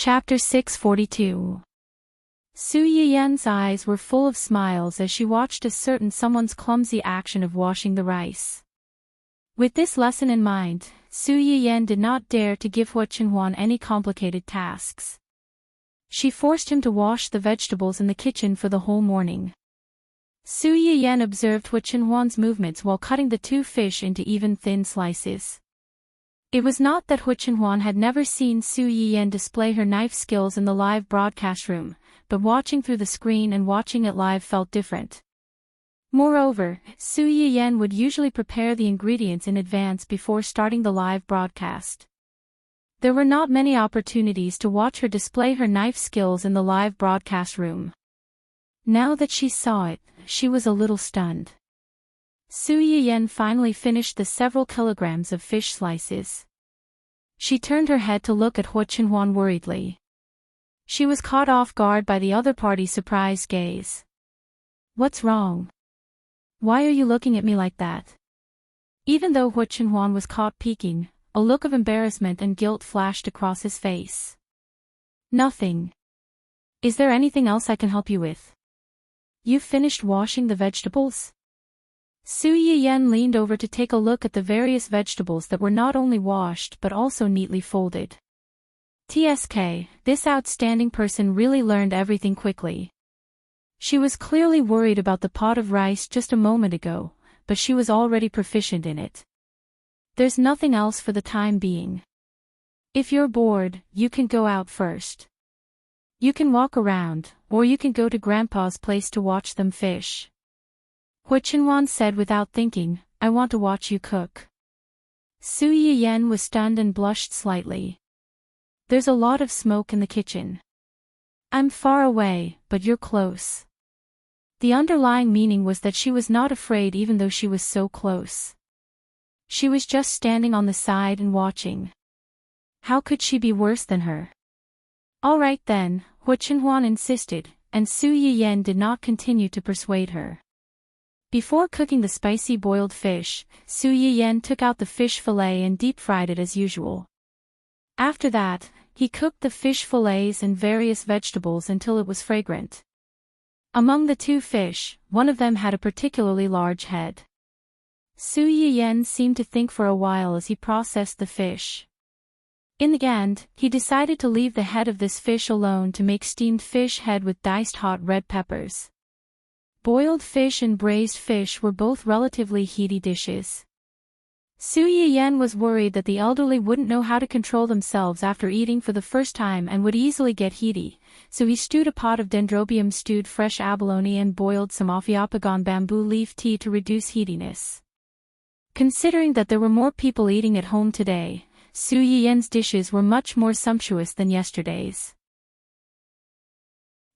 Chapter 642. Su Yiyan's eyes were full of smiles as she watched a certain someone's clumsy action of washing the rice. With this lesson in mind, Su Yiyan did not dare to give Hu Chenhuan any complicated tasks. She forced him to wash the vegetables in the kitchen for the whole morning. Su Yiyan observed Hu Chenhuan's movements while cutting the two fish into even thin slices. It was not that Hu Chenhuan had never seen Su Yiyan display her knife skills in the live broadcast room, but watching through the screen and watching it live felt different. Moreover, Su Yiyan would usually prepare the ingredients in advance before starting the live broadcast. There were not many opportunities to watch her display her knife skills in the live broadcast room. Now that she saw it, she was a little stunned. Su Yiyan finally finished the several kilograms of fish slices. She turned her head to look at Hu Chenhuan worriedly. She was caught off guard by the other party's surprised gaze. "What's wrong? Why are you looking at me like that?" Even though Hu Chenhuan was caught peeking, a look of embarrassment and guilt flashed across his face. "Nothing. Is there anything else I can help you with? You finished washing the vegetables?" Su Yiyan leaned over to take a look at the various vegetables that were not only washed but also neatly folded. TSK, this outstanding person really learned everything quickly. She was clearly worried about the pot of rice just a moment ago, but she was already proficient in it. "There's nothing else for the time being. If you're bored, you can go out first. You can walk around, or you can go to Grandpa's place to watch them fish." Hu Chenhuan said without thinking, "I want to watch you cook." Su Yiyan was stunned and blushed slightly. "There's a lot of smoke in the kitchen. I'm far away, but you're close." The underlying meaning was that she was not afraid even though she was so close. She was just standing on the side and watching. How could she be worse than her? "All right then," Hu Chenhuan insisted, and Su Yiyan did not continue to persuade her. Before cooking the spicy boiled fish, Su Yiyan took out the fish fillet and deep-fried it as usual. After that, he cooked the fish fillets and various vegetables until it was fragrant. Among the two fish, one of them had a particularly large head. Su Yiyan seemed to think for a while as he processed the fish. In the end, he decided to leave the head of this fish alone to make steamed fish head with diced hot red peppers. Boiled fish and braised fish were both relatively heaty dishes. Su Yiyan was worried that the elderly wouldn't know how to control themselves after eating for the first time and would easily get heaty, so he stewed a pot of dendrobium stewed fresh abalone and boiled some Ophiophagon bamboo leaf tea to reduce heatiness. Considering that there were more people eating at home today, Su Yiyan's dishes were much more sumptuous than yesterday's.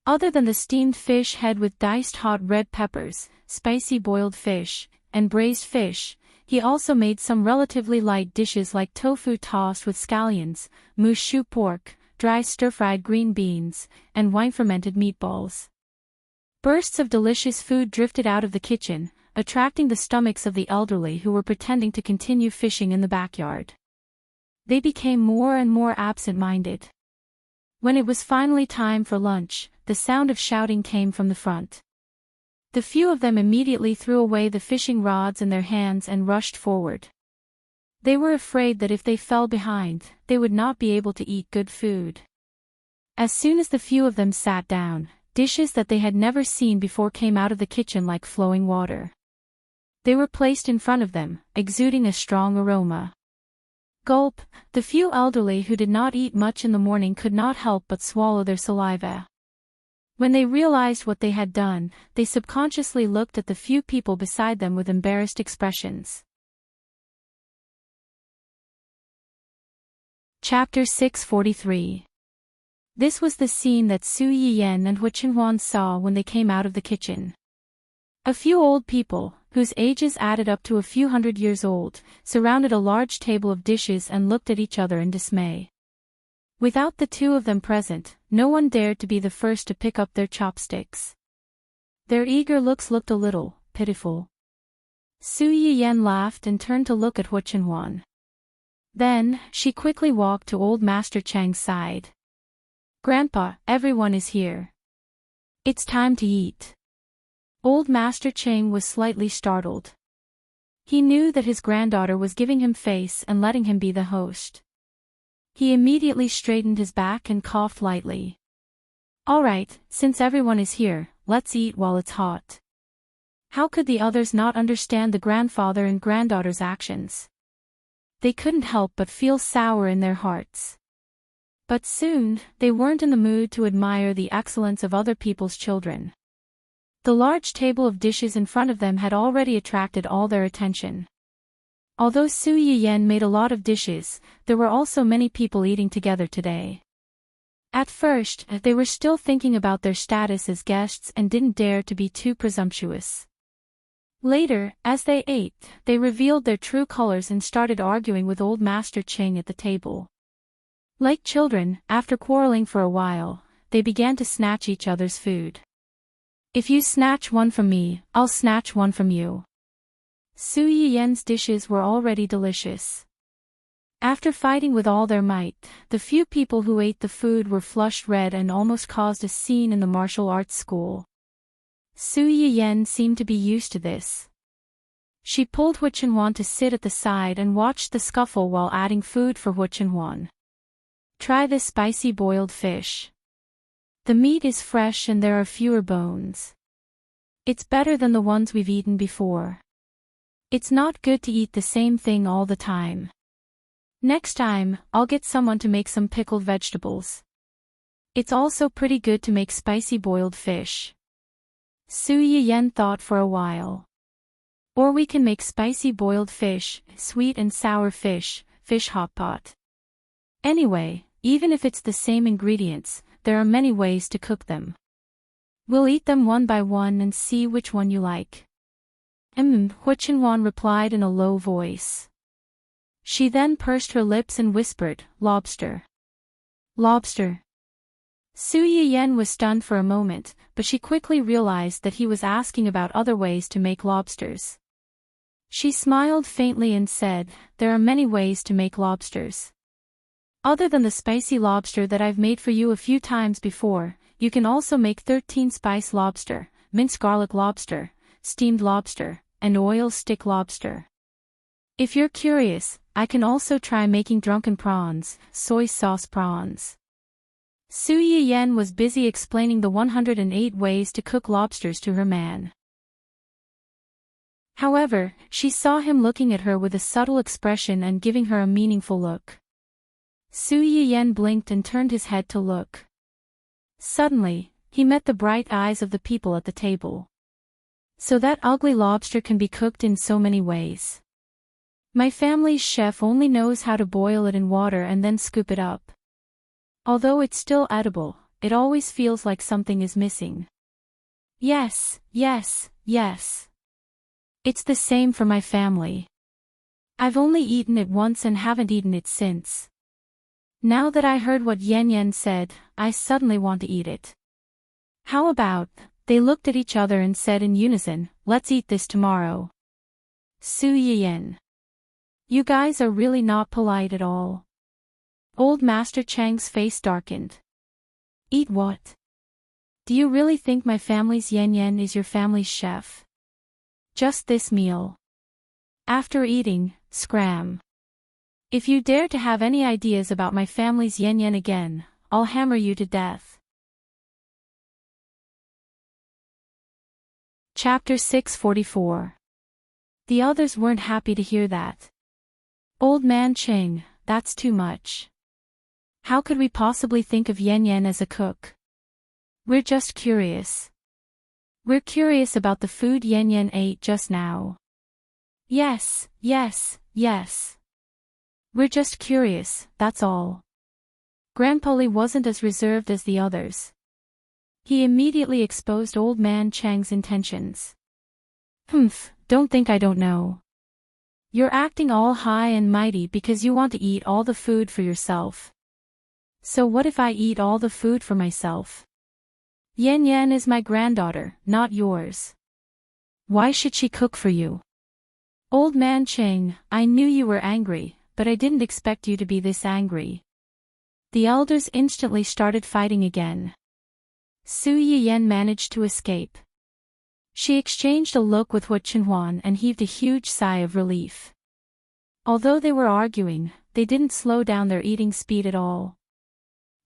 Other than the steamed fish head with diced hot red peppers, spicy boiled fish, and braised fish, he also made some relatively light dishes like tofu tossed with scallions, moose shoe pork, dry stir-fried green beans, and wine-fermented meatballs. Bursts of delicious food drifted out of the kitchen, attracting the stomachs of the elderly who were pretending to continue fishing in the backyard. They became more and more absent-minded. When it was finally time for lunch, the sound of shouting came from the front. The few of them immediately threw away the fishing rods in their hands and rushed forward. They were afraid that if they fell behind, they would not be able to eat good food. As soon as the few of them sat down, dishes that they had never seen before came out of the kitchen like flowing water. They were placed in front of them, exuding a strong aroma. Gulp, the few elderly who did not eat much in the morning could not help but swallow their saliva. When they realized what they had done, they subconsciously looked at the few people beside them with embarrassed expressions. Chapter 643. This was the scene that Su Yiyan and Hu Chenhuan saw when they came out of the kitchen. A few old people, whose ages added up to a few hundred years old, surrounded a large table of dishes and looked at each other in dismay. Without the two of them present, no one dared to be the first to pick up their chopsticks. Their eager looks looked a little pitiful. Su Yiyan laughed and turned to look at Hu Chenhuan. Then, she quickly walked to old Master Chang's side. Grandpa, everyone is here. It's time to eat. Old Master Cheng was slightly startled. He knew that his granddaughter was giving him face and letting him be the host. He immediately straightened his back and coughed lightly. All right, since everyone is here, let's eat while it's hot. How could the others not understand the grandfather and granddaughter's actions? They couldn't help but feel sour in their hearts. But soon, they weren't in the mood to admire the excellence of other people's children. The large table of dishes in front of them had already attracted all their attention. Although Su Yiyan made a lot of dishes, there were also many people eating together today. At first, they were still thinking about their status as guests and didn't dare to be too presumptuous. Later, as they ate, they revealed their true colors and started arguing with Old Master Cheng at the table. Like children, after quarreling for a while, they began to snatch each other's food. If you snatch one from me, I'll snatch one from you. Su Yiyan's dishes were already delicious. After fighting with all their might, the few people who ate the food were flushed red and almost caused a scene in the martial arts school. Su Yiyan seemed to be used to this. She pulled Hu Chenhuan to sit at the side and watched the scuffle while adding food for Hu Chenhuan. Try this spicy boiled fish. The meat is fresh and there are fewer bones. It's better than the ones we've eaten before. It's not good to eat the same thing all the time. Next time, I'll get someone to make some pickled vegetables. It's also pretty good to make spicy boiled fish. Su Yiyan thought for a while. Or we can make spicy boiled fish, sweet and sour fish, fish hot pot. Anyway, even if it's the same ingredients, there are many ways to cook them. We'll eat them one by one and see which one you like. Hu Chenhuan replied in a low voice. She then pursed her lips and whispered, lobster. Lobster. Su Yiyan was stunned for a moment, but she quickly realized that he was asking about other ways to make lobsters. She smiled faintly and said, there are many ways to make lobsters. Other than the spicy lobster that I've made for you a few times before, you can also make 13-spice lobster, minced garlic lobster, steamed lobster, and oil stick lobster. If you're curious, I can also try making drunken prawns, soy sauce prawns. Su Yiyan was busy explaining the 108 ways to cook lobsters to her man. However, she saw him looking at her with a subtle expression and giving her a meaningful look. Su Yiyan blinked and turned his head to look. Suddenly, he met the bright eyes of the people at the table. So that ugly lobster can be cooked in so many ways. My family's chef only knows how to boil it in water and then scoop it up. Although it's still edible, it always feels like something is missing. Yes, yes, yes. It's the same for my family. I've only eaten it once and haven't eaten it since. Now that I heard what Yan Yan said, I suddenly want to eat it. How about, they looked at each other and said in unison, let's eat this tomorrow. Su Yiyan. You guys are really not polite at all. Old Master Chang's face darkened. Eat what? Do you really think my family's Yan Yan is your family's chef? Just this meal. After eating, scram. If you dare to have any ideas about my family's Yan Yan again, I'll hammer you to death. Chapter 644. The others weren't happy to hear that. Old Man Cheng, that's too much. How could we possibly think of Yan Yan as a cook? We're just curious. We're curious about the food Yan Yan ate just now. Yes, yes, yes. We're just curious, that's all. Grandpa Li wasn't as reserved as the others. He immediately exposed Old Man Chang's intentions. Don't think I don't know. You're acting all high and mighty because you want to eat all the food for yourself. So what if I eat all the food for myself? Yan Yan is my granddaughter, not yours. Why should she cook for you? Old Man Cheng, I knew you were angry, but I didn't expect you to be this angry. The elders instantly started fighting again. Su Yiyan managed to escape. She exchanged a look with Hua Chenhuan and heaved a huge sigh of relief. Although they were arguing, they didn't slow down their eating speed at all.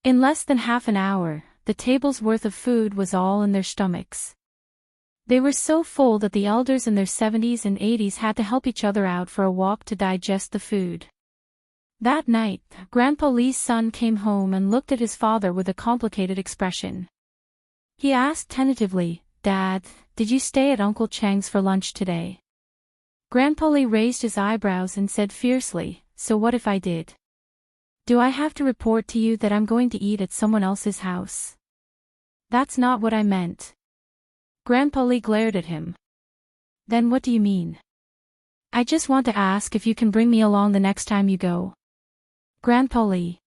In less than half an hour, the table's worth of food was all in their stomachs. They were so full that the elders in their 70s and 80s had to help each other out for a walk to digest the food. That night, Grandpa Li's son came home and looked at his father with a complicated expression. He asked tentatively, "Dad, did you stay at Uncle Chang's for lunch today?" Grandpa Li raised his eyebrows and said fiercely, "So what if I did? Do I have to report to you that I'm going to eat at someone else's house?" "That's not what I meant." Grandpa Li glared at him. "Then what do you mean?" "I just want to ask if you can bring me along the next time you go." Grandpa Li.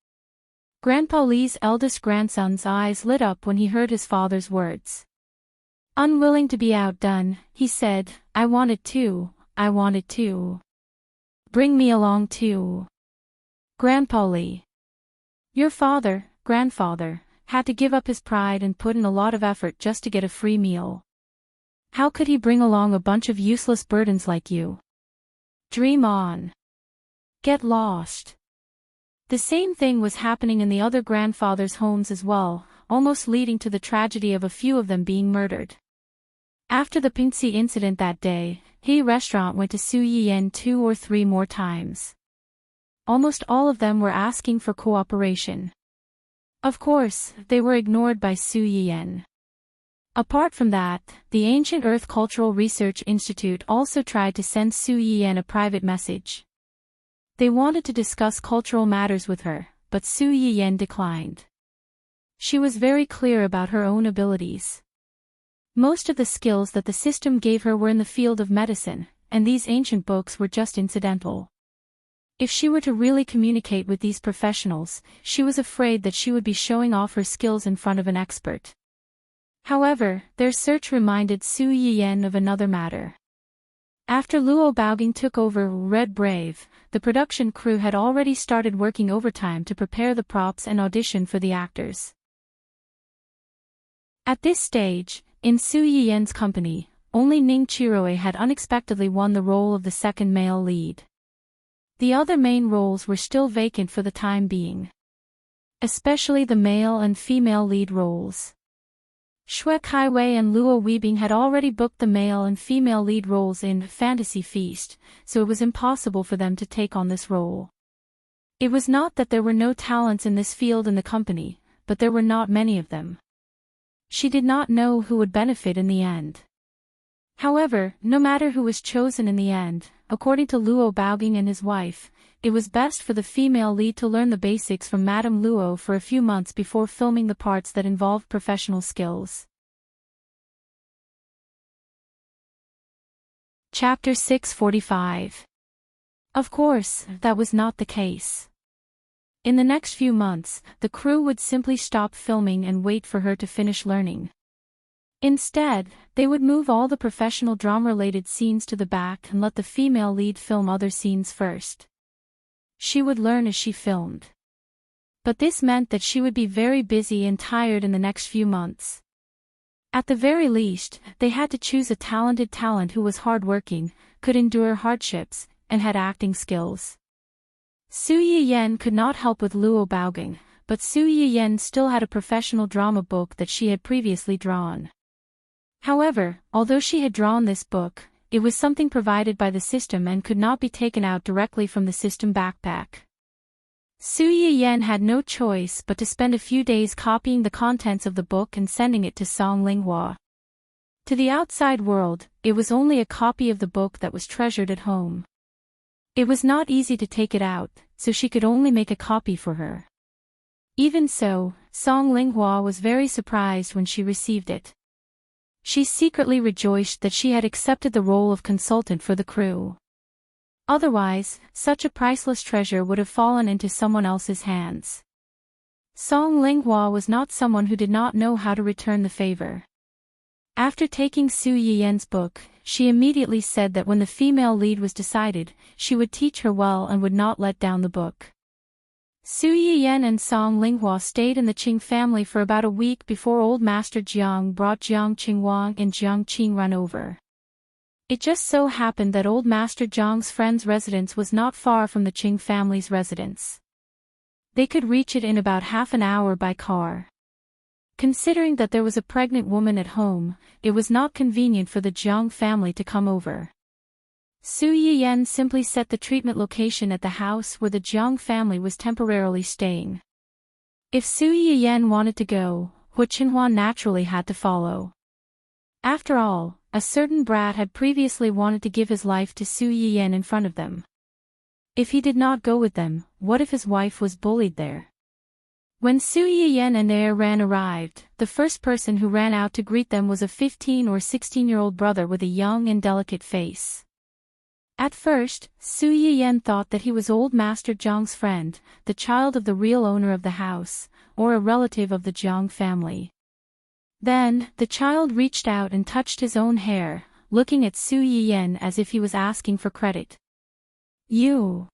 Grandpa Li's eldest grandson's eyes lit up when he heard his father's words. Unwilling to be outdone, he said, I wanted to. Bring me along too." Grandpa Li. Your father, grandfather, had to give up his pride and put in a lot of effort just to get a free meal. How could he bring along a bunch of useless burdens like you? Dream on. Get lost. The same thing was happening in the other grandfathers' homes as well, almost leading to the tragedy of a few of them being murdered. After the Pingxi incident that day, He restaurant went to Su Yiyan 2 or 3 more times. Almost all of them were asking for cooperation. Of course, they were ignored by Su Yiyan. Apart from that, the Ancient Earth Cultural Research Institute also tried to send Su Yiyan a private message. They wanted to discuss cultural matters with her, but Su Yiyan declined. She was very clear about her own abilities. Most of the skills that the system gave her were in the field of medicine, and these ancient books were just incidental. If she were to really communicate with these professionals, she was afraid that she would be showing off her skills in front of an expert. However, their search reminded Su Yiyan of another matter. After Luo Baoging took over Red Brave, the production crew had already started working overtime to prepare the props and audition for the actors. At this stage, in Su Yiyan's company, only Ning Qiroe had unexpectedly won the role of the second male lead. The other main roles were still vacant for the time being. Especially the male and female lead roles. Xue Kaiwei and Luo Weibing had already booked the male and female lead roles in Fantasy Feast, so it was impossible for them to take on this role. It was not that there were no talents in this field in the company, but there were not many of them. She did not know who would benefit in the end. However, no matter who was chosen in the end, according to Luo Baoging and his wife, it was best for the female lead to learn the basics from Madame Luo for a few months before filming the parts that involved professional skills. Chapter 645. Of course, that was not the case. In the next few months, the crew would simply stop filming and wait for her to finish learning. Instead, they would move all the professional drama-related scenes to the back and let the female lead film other scenes first. She would learn as she filmed. But this meant that she would be very busy and tired in the next few months. At the very least, they had to choose a talented talent who was hardworking, could endure hardships, and had acting skills. Su Yiyan could not help with Luo Baoging, but Su Yiyan still had a professional drama book that she had previously drawn. However, although she had drawn this book, it was something provided by the system and could not be taken out directly from the system backpack. Su Yiyan had no choice but to spend a few days copying the contents of the book and sending it to Song Linghua. To the outside world, it was only a copy of the book that was treasured at home. It was not easy to take it out, so she could only make a copy for her. Even so, Song Linghua was very surprised when she received it. She secretly rejoiced that she had accepted the role of consultant for the crew. Otherwise, such a priceless treasure would have fallen into someone else's hands. Song Linghua was not someone who did not know how to return the favor. After taking Su Yiyan's book, she immediately said that when the female lead was decided, she would teach her well and would not let down the book. Su Yiyan and Song Linghua stayed in the Qing family for about a week before old Master Jiang brought Jiang Qingwang and Jiang Qingrun over. It just so happened that old Master Jiang's friend's residence was not far from the Qing family's residence. They could reach it in about half an hour by car. Considering that there was a pregnant woman at home, it was not convenient for the Jiang family to come over. Su Yiyan simply set the treatment location at the house where the Jiang family was temporarily staying. If Su Yiyan wanted to go, Hu Qinhuan naturally had to follow. After all, a certain brat had previously wanted to give his life to Su Yiyan in front of them. If he did not go with them, what if his wife was bullied there? When Su Yiyan and Ran arrived, the first person who ran out to greet them was a 15 or 16-year-old brother with a young and delicate face. At first, Su Yiyan thought that he was old Master Jiang's friend, the child of the real owner of the house, or a relative of the Jiang family. Then, the child reached out and touched his own hair, looking at Su Yiyan as if he was asking for credit. You.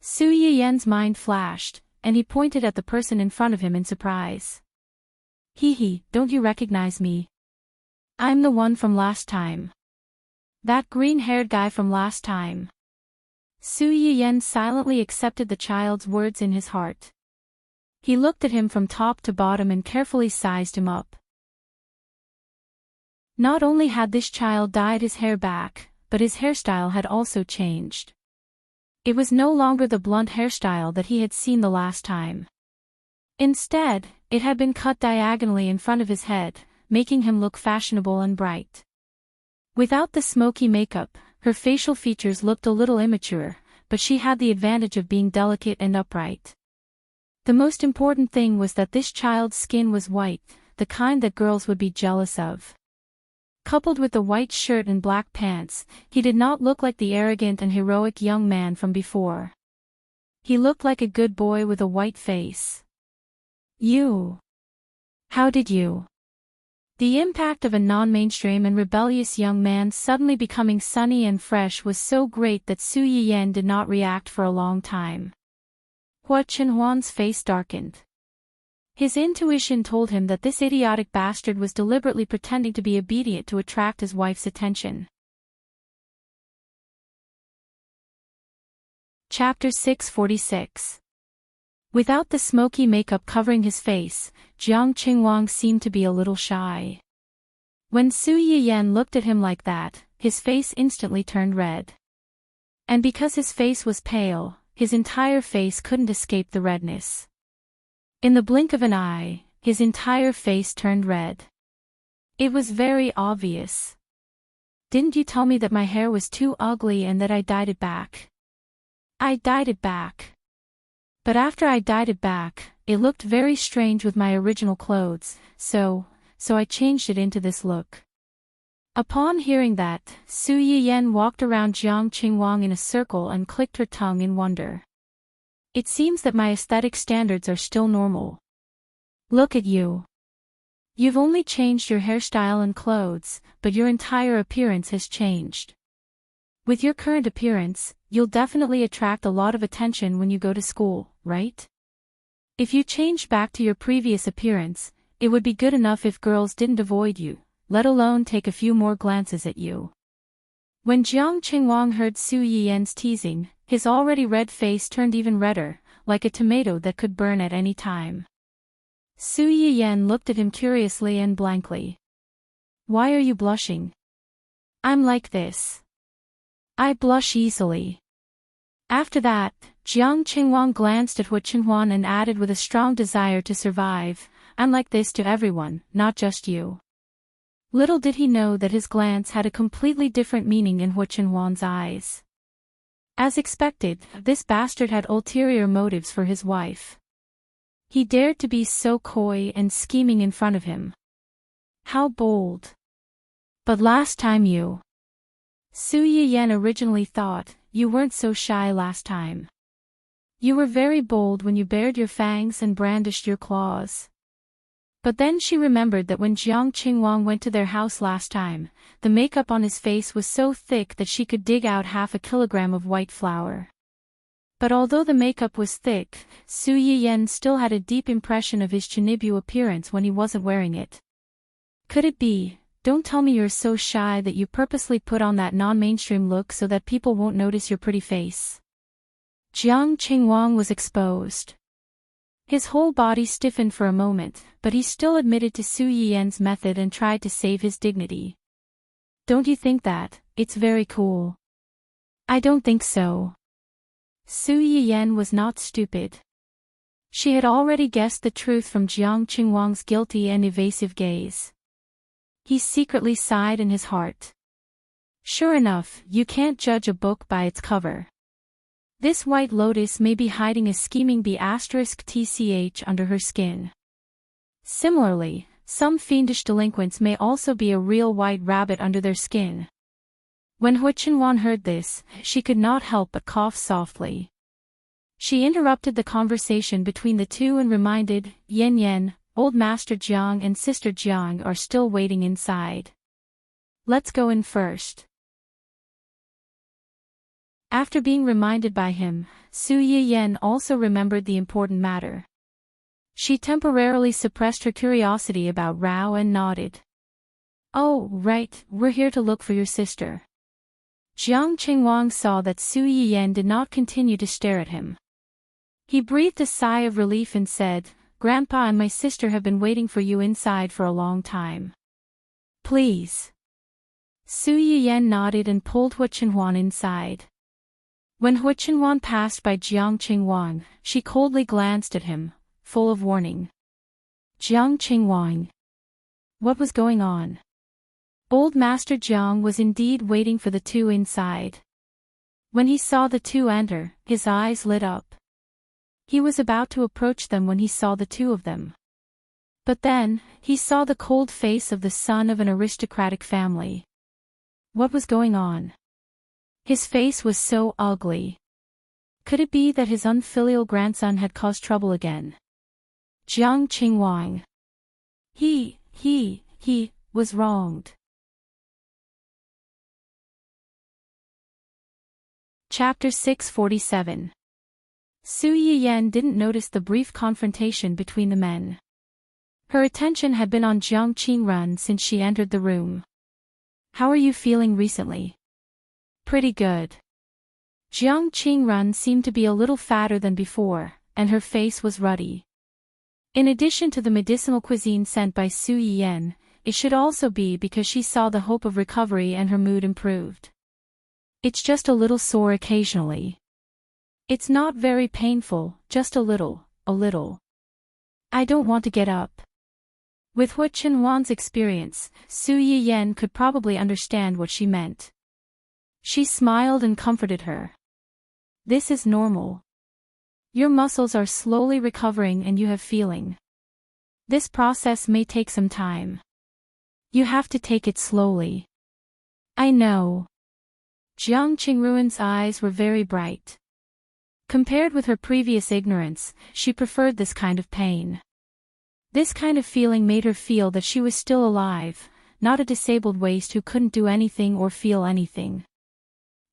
Su Yiyan's mind flashed, and he pointed at the person in front of him in surprise. Hee, don't you recognize me? I'm the one from last time. That green-haired guy from last time. Su Yiyan silently accepted the child's words in his heart. He looked at him from top to bottom and carefully sized him up. Not only had this child dyed his hair back, but his hairstyle had also changed. It was no longer the blunt hairstyle that he had seen the last time. Instead, it had been cut diagonally in front of his head, making him look fashionable and bright. Without the smoky makeup, her facial features looked a little immature, but she had the advantage of being delicate and upright. The most important thing was that this child's skin was white, the kind that girls would be jealous of. Coupled with the white shirt and black pants, he did not look like the arrogant and heroic young man from before. He looked like a good boy with a white face. You. How did you? The impact of a non-mainstream and rebellious young man suddenly becoming sunny and fresh was so great that Su Yiyan did not react for a long time. Hu Qinhuan's face darkened. His intuition told him that this idiotic bastard was deliberately pretending to be obedient to attract his wife's attention. Chapter 646. Without the smoky makeup covering his face, Jiang Qingwang seemed to be a little shy. When Su Yiyan looked at him like that, his face instantly turned red. And because his face was pale, his entire face couldn't escape the redness. In the blink of an eye, his entire face turned red. It was very obvious. Didn't you tell me that my hair was too ugly and that I dyed it back? I dyed it back. But after I dyed it back, it looked very strange with my original clothes, so I changed it into this look. Upon hearing that, Su Yiyan walked around Jiang Qingwang in a circle and clicked her tongue in wonder. It seems that my aesthetic standards are still normal. Look at you. You've only changed your hairstyle and clothes, but your entire appearance has changed. With your current appearance, you'll definitely attract a lot of attention when you go to school, right? If you changed back to your previous appearance, it would be good enough if girls didn't avoid you, let alone take a few more glances at you. When Jiang Qingwang heard Su Yiyan's teasing, his already red face turned even redder, like a tomato that could burn at any time. Su Yiyan looked at him curiously and blankly. Why are you blushing? I'm like this. I blush easily. After that, Jiang Qingwang glanced at Hu Qinhuan and added with a strong desire to survive, I'm like this to everyone, not just you. Little did he know that his glance had a completely different meaning in Hu Qinhuan's eyes. As expected, this bastard had ulterior motives for his wife. He dared to be so coy and scheming in front of him. How bold. But last time you... Su Yiyan originally thought, you weren't so shy last time. You were very bold when you bared your fangs and brandished your claws. But then she remembered that when Jiang Qingwang went to their house last time, the makeup on his face was so thick that she could dig out 1/2 kilogram of white flour. But although the makeup was thick, Su Yiyan still had a deep impression of his Chinibu appearance when he wasn't wearing it. Could it be, don't tell me you're so shy that you purposely put on that non-mainstream look so that people won't notice your pretty face? Jiang Qingwang was exposed. His whole body stiffened for a moment, but he still admitted to Su Yiyan's method and tried to save his dignity. Don't you think that, it's very cool? I don't think so. Su Yiyan was not stupid. She had already guessed the truth from Jiang Qingwang's guilty and evasive gaze. He secretly sighed in his heart. Sure enough, you can't judge a book by its cover. This white lotus may be hiding a scheming B*TCH under her skin. Similarly, some fiendish delinquents may also be a real white rabbit under their skin. When Hu Qinhuan heard this, she could not help but cough softly. She interrupted the conversation between the two and reminded, Yan Yan, old Master Jiang and Sister Jiang are still waiting inside. Let's go in first. After being reminded by him, Su Yiyan also remembered the important matter. She temporarily suppressed her curiosity about Rao and nodded. Oh, right, we're here to look for your sister. Jiang Qingwang saw that Su Yiyan did not continue to stare at him. He breathed a sigh of relief and said, Grandpa and my sister have been waiting for you inside for a long time. Please. Su Yiyan nodded and pulled Hu Qinhuan inside. When Hu Qinhuan passed by Jiang Qingwang, she coldly glanced at him, full of warning. Jiang Qingwang. What was going on? Old Master Jiang was indeed waiting for the two inside. When he saw the two enter, his eyes lit up. He was about to approach them when he saw the two of them. But then, he saw the cold face of the son of an aristocratic family. What was going on? His face was so ugly. Could it be that his unfilial grandson had caused trouble again? Jiang Qingwang. He was wronged. Chapter 647. Su Yiyan didn't notice the brief confrontation between the men. Her attention had been on Jiang Qingrun since she entered the room. How are you feeling recently? Pretty good. Jiang Qingrun seemed to be a little fatter than before, and her face was ruddy. In addition to the medicinal cuisine sent by Su Yiyan, it should also be because she saw the hope of recovery and her mood improved. It's just a little sore occasionally. It's not very painful, just a little. I don't want to get up. With Hu Qinhuan's experience, Su Yiyan could probably understand what she meant. She smiled and comforted her. This is normal. Your muscles are slowly recovering and you have feeling. This process may take some time. You have to take it slowly. I know. Jiang Qingruan's eyes were very bright. Compared with her previous ignorance, she preferred this kind of pain. This kind of feeling made her feel that she was still alive, not a disabled waste who couldn't do anything or feel anything.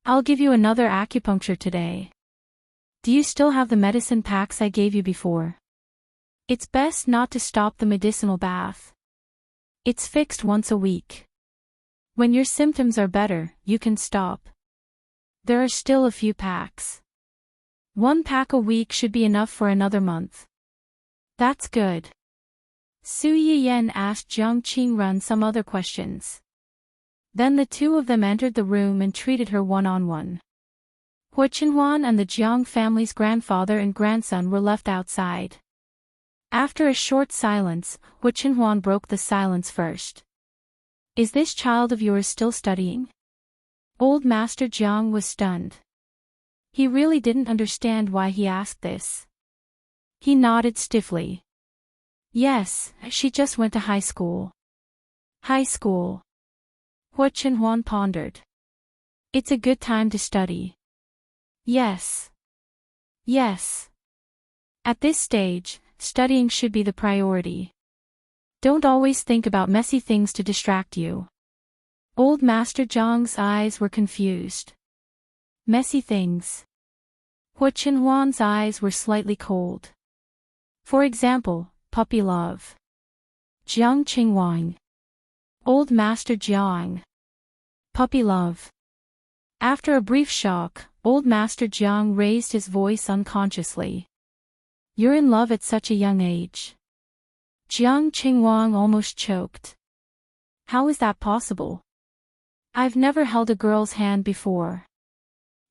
I'll give you another acupuncture today. Do you still have the medicine packs I gave you before? It's best not to stop the medicinal bath. It's fixed once a week. When your symptoms are better, you can stop. There are still a few packs. 1 pack a week should be enough for another month. That's good. Su Yiyan asked Jiang Qingrun some other questions. Then the two of them entered the room and treated her one-on-one. Hu Qinhuan and the Jiang family's grandfather and grandson were left outside. After a short silence, Hu Qinhuan broke the silence first. Is this child of yours still studying? Old Master Jiang was stunned. He really didn't understand why he asked this. He nodded stiffly. Yes, she just went to high school. High school. Hu Qinhuan pondered. It's a good time to study. Yes. Yes. At this stage, studying should be the priority. Don't always think about messy things to distract you. Old Master Jiang's eyes were confused. Messy things. Hua Qinhuan's eyes were slightly cold. For example, puppy love. Jiang Qingwang. Old Master Jiang. Puppy love. After a brief shock, Old Master Jiang raised his voice unconsciously. You're in love at such a young age. Jiang Qingwang almost choked. How is that possible? I've never held a girl's hand before.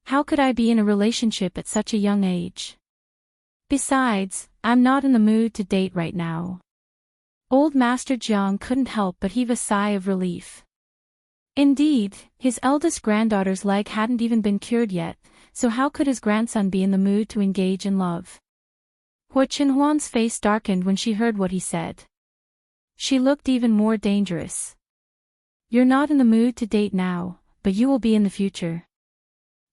How could I be in a relationship at such a young age? Besides, I'm not in the mood to date right now. Old Master Jiang couldn't help but heave a sigh of relief. Indeed, his eldest granddaughter's leg hadn't even been cured yet, so how could his grandson be in the mood to engage in love? Hua Qinhuan's face darkened when she heard what he said. She looked even more dangerous. You're not in the mood to date now, but you will be in the future.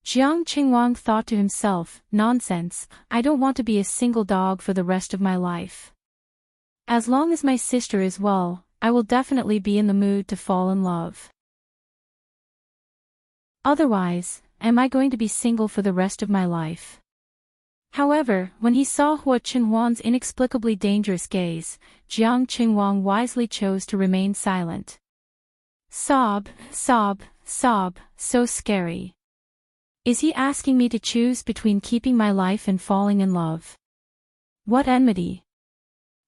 Jiang Qingwang thought to himself, nonsense, I don't want to be a single dog for the rest of my life. As long as my sister is well, I will definitely be in the mood to fall in love. Otherwise, am I going to be single for the rest of my life? However, when he saw Hua Qinhuan's inexplicably dangerous gaze, Jiang Qingwang wisely chose to remain silent. Sob, sob, sob, so scary. Is he asking me to choose between keeping my life and falling in love? What enmity!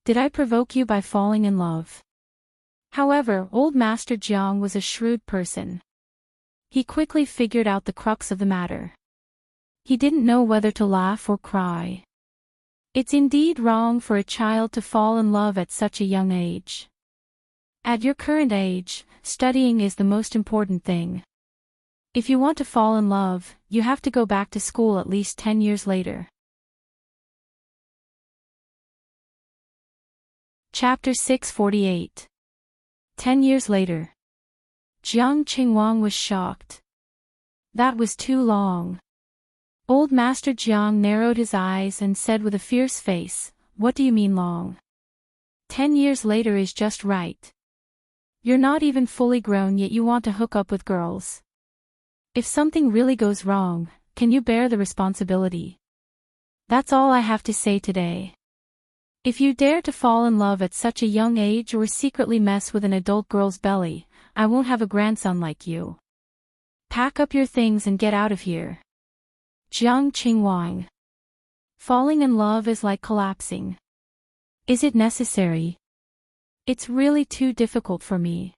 Did I provoke you by falling in love? However, Old Master Jiang was a shrewd person. He quickly figured out the crux of the matter. He didn't know whether to laugh or cry. It's indeed wrong for a child to fall in love at such a young age. At your current age, studying is the most important thing. If you want to fall in love, you have to go back to school at least 10 years later. Chapter 648. 10 years later. Jiang Qingwang was shocked. That was too long. Old Master Jiang narrowed his eyes and said with a fierce face, What do you mean long? 10 years later is just right. You're not even fully grown yet you want to hook up with girls. If something really goes wrong, can you bear the responsibility? That's all I have to say today. If you dare to fall in love at such a young age or secretly mess with an adult girl's belly, I won't have a grandson like you. Pack up your things and get out of here. Jiang Qingwang. Falling in love is like collapsing. Is it necessary? It's really too difficult for me.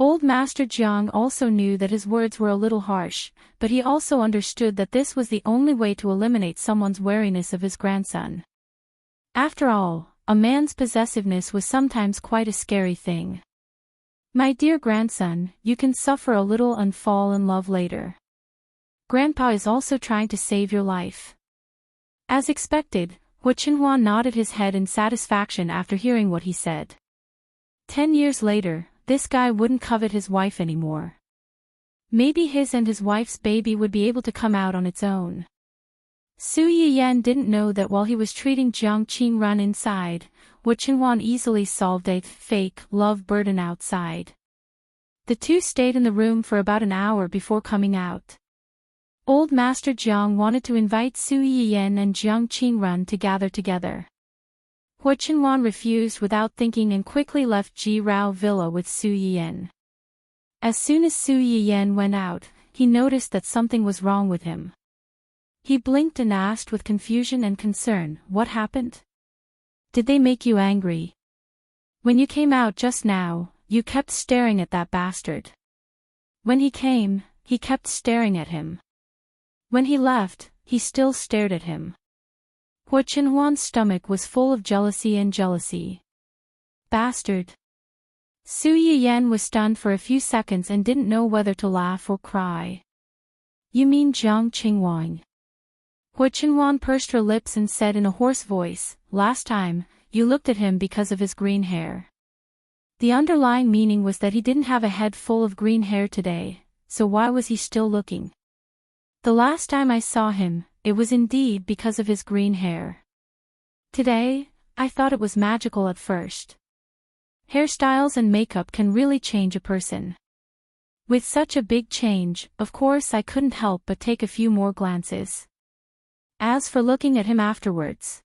Old Master Jiang also knew that his words were a little harsh, but he also understood that this was the only way to eliminate someone's wariness of his grandson. After all, a man's possessiveness was sometimes quite a scary thing. My dear grandson, you can suffer a little and fall in love later. Grandpa is also trying to save your life. As expected, Hua Qinhuan nodded his head in satisfaction after hearing what he said. 10 years later, this guy wouldn't covet his wife anymore. Maybe his and his wife's baby would be able to come out on its own. Su Yiyan didn't know that while he was treating Jiang Qingran inside, Hua Qinhuan easily solved a fake love burden outside. The two stayed in the room for about an hour before coming out. Old Master Jiang wanted to invite Su Yiyan and Jiang Qingran to gather together. Hua Qinhuan refused without thinking and quickly left Ji Rao Villa with Su Yiyan. As soon as Su Yiyan went out, he noticed that something was wrong with him. He blinked and asked with confusion and concern, What happened? Did they make you angry? When you came out just now, you kept staring at that bastard. When he came, he kept staring at him. When he left, he still stared at him. Hua Qinhuan's stomach was full of jealousy and jealousy. Bastard. Su Yiyan was stunned for a few seconds and didn't know whether to laugh or cry. You mean Jiang Qingwang? Hua Qinhuan pursed her lips and said in a hoarse voice, Last time, you looked at him because of his green hair. The underlying meaning was that he didn't have a head full of green hair today, so why was he still looking? The last time I saw him, it was indeed because of his green hair. Today, I thought it was magical at first. Hairstyles and makeup can really change a person. With such a big change, of course I couldn't help but take a few more glances. As for looking at him afterwards,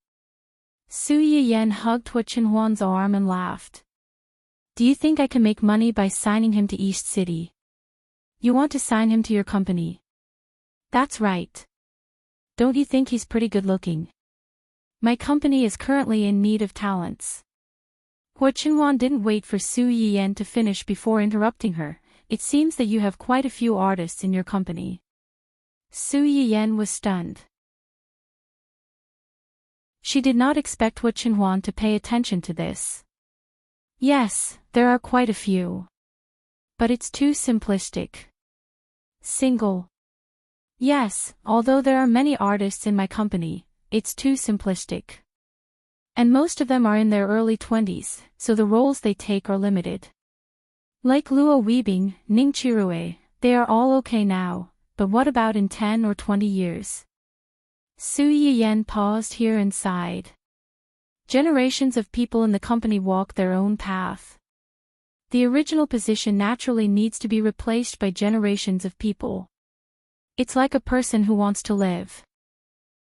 Su Yiyan hugged Hu Qinhuan's arm and laughed. Do you think I can make money by signing him to East City? You want to sign him to your company? That's right. Don't you think he's pretty good looking? My company is currently in need of talents. Hu Qinhuan didn't wait for Su Yiyan to finish before interrupting her. It seems that you have quite a few artists in your company. Su Yiyan was stunned. She did not expect Hu Qinhuan to pay attention to this. Yes, there are quite a few. But it's too simplistic. Single. Yes, although there are many artists in my company, it's too simplistic. And most of them are in their early 20s, so the roles they take are limited. Like Luo Weibing, Ning Qirue, they are all okay now, but what about in 10 or 20 years? Su Yiyan paused here and sighed. Generations of people in the company walk their own path. The original position naturally needs to be replaced by generations of people. It's like a person who wants to live.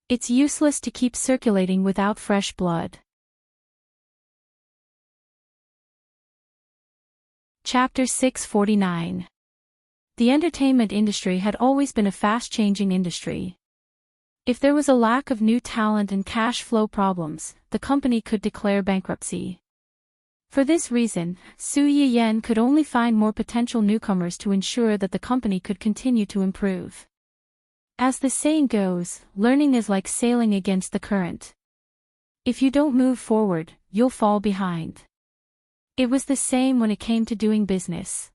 It's useless to keep circulating without fresh blood. Chapter 649. The entertainment industry had always been a fast-changing industry. If there was a lack of new talent and cash flow problems, the company could declare bankruptcy. For this reason, Su Yiyan could only find more potential newcomers to ensure that the company could continue to improve. As the saying goes, learning is like sailing against the current. If you don't move forward, you'll fall behind. It was the same when it came to doing business.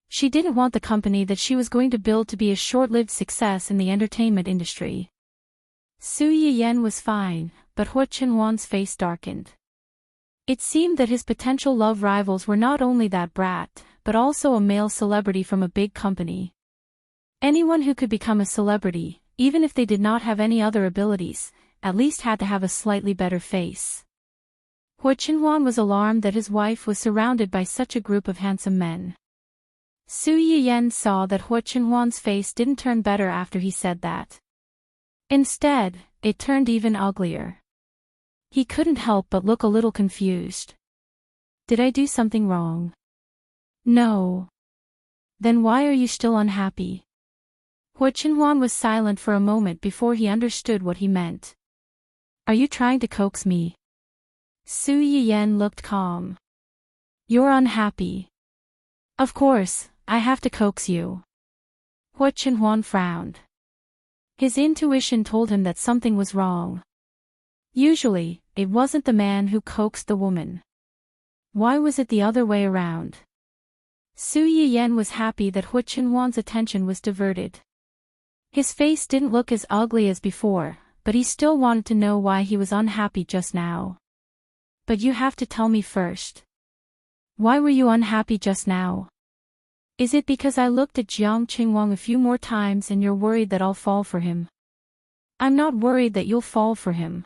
She didn't want the company that she was going to build to be a short-lived success in the entertainment industry. Su Yiyan was fine, but Hu Qinhuan's face darkened. It seemed that his potential love rivals were not only that brat, but also a male celebrity from a big company. Anyone who could become a celebrity, even if they did not have any other abilities, at least had to have a slightly better face. Hu Qinhuan was alarmed that his wife was surrounded by such a group of handsome men. Su Yiyan saw that Hu Qinhuan's face didn't turn better after he said that. Instead, it turned even uglier. He couldn't help but look a little confused. Did I do something wrong? No. Then why are you still unhappy? Hu Qinhuan was silent for a moment before he understood what he meant. Are you trying to coax me? Su Yiyan looked calm. You're unhappy. Of course, I have to coax you. Hu Qinhuan frowned. His intuition told him that something was wrong. Usually, it wasn't the man who coaxed the woman. Why was it the other way around? Su Yiyan was happy that Hu Qinhuan's attention was diverted. His face didn't look as ugly as before, but he still wanted to know why he was unhappy just now. But you have to tell me first. Why were you unhappy just now? Is it because I looked at Jiang Qingwang a few more times and you're worried that I'll fall for him? I'm not worried that you'll fall for him.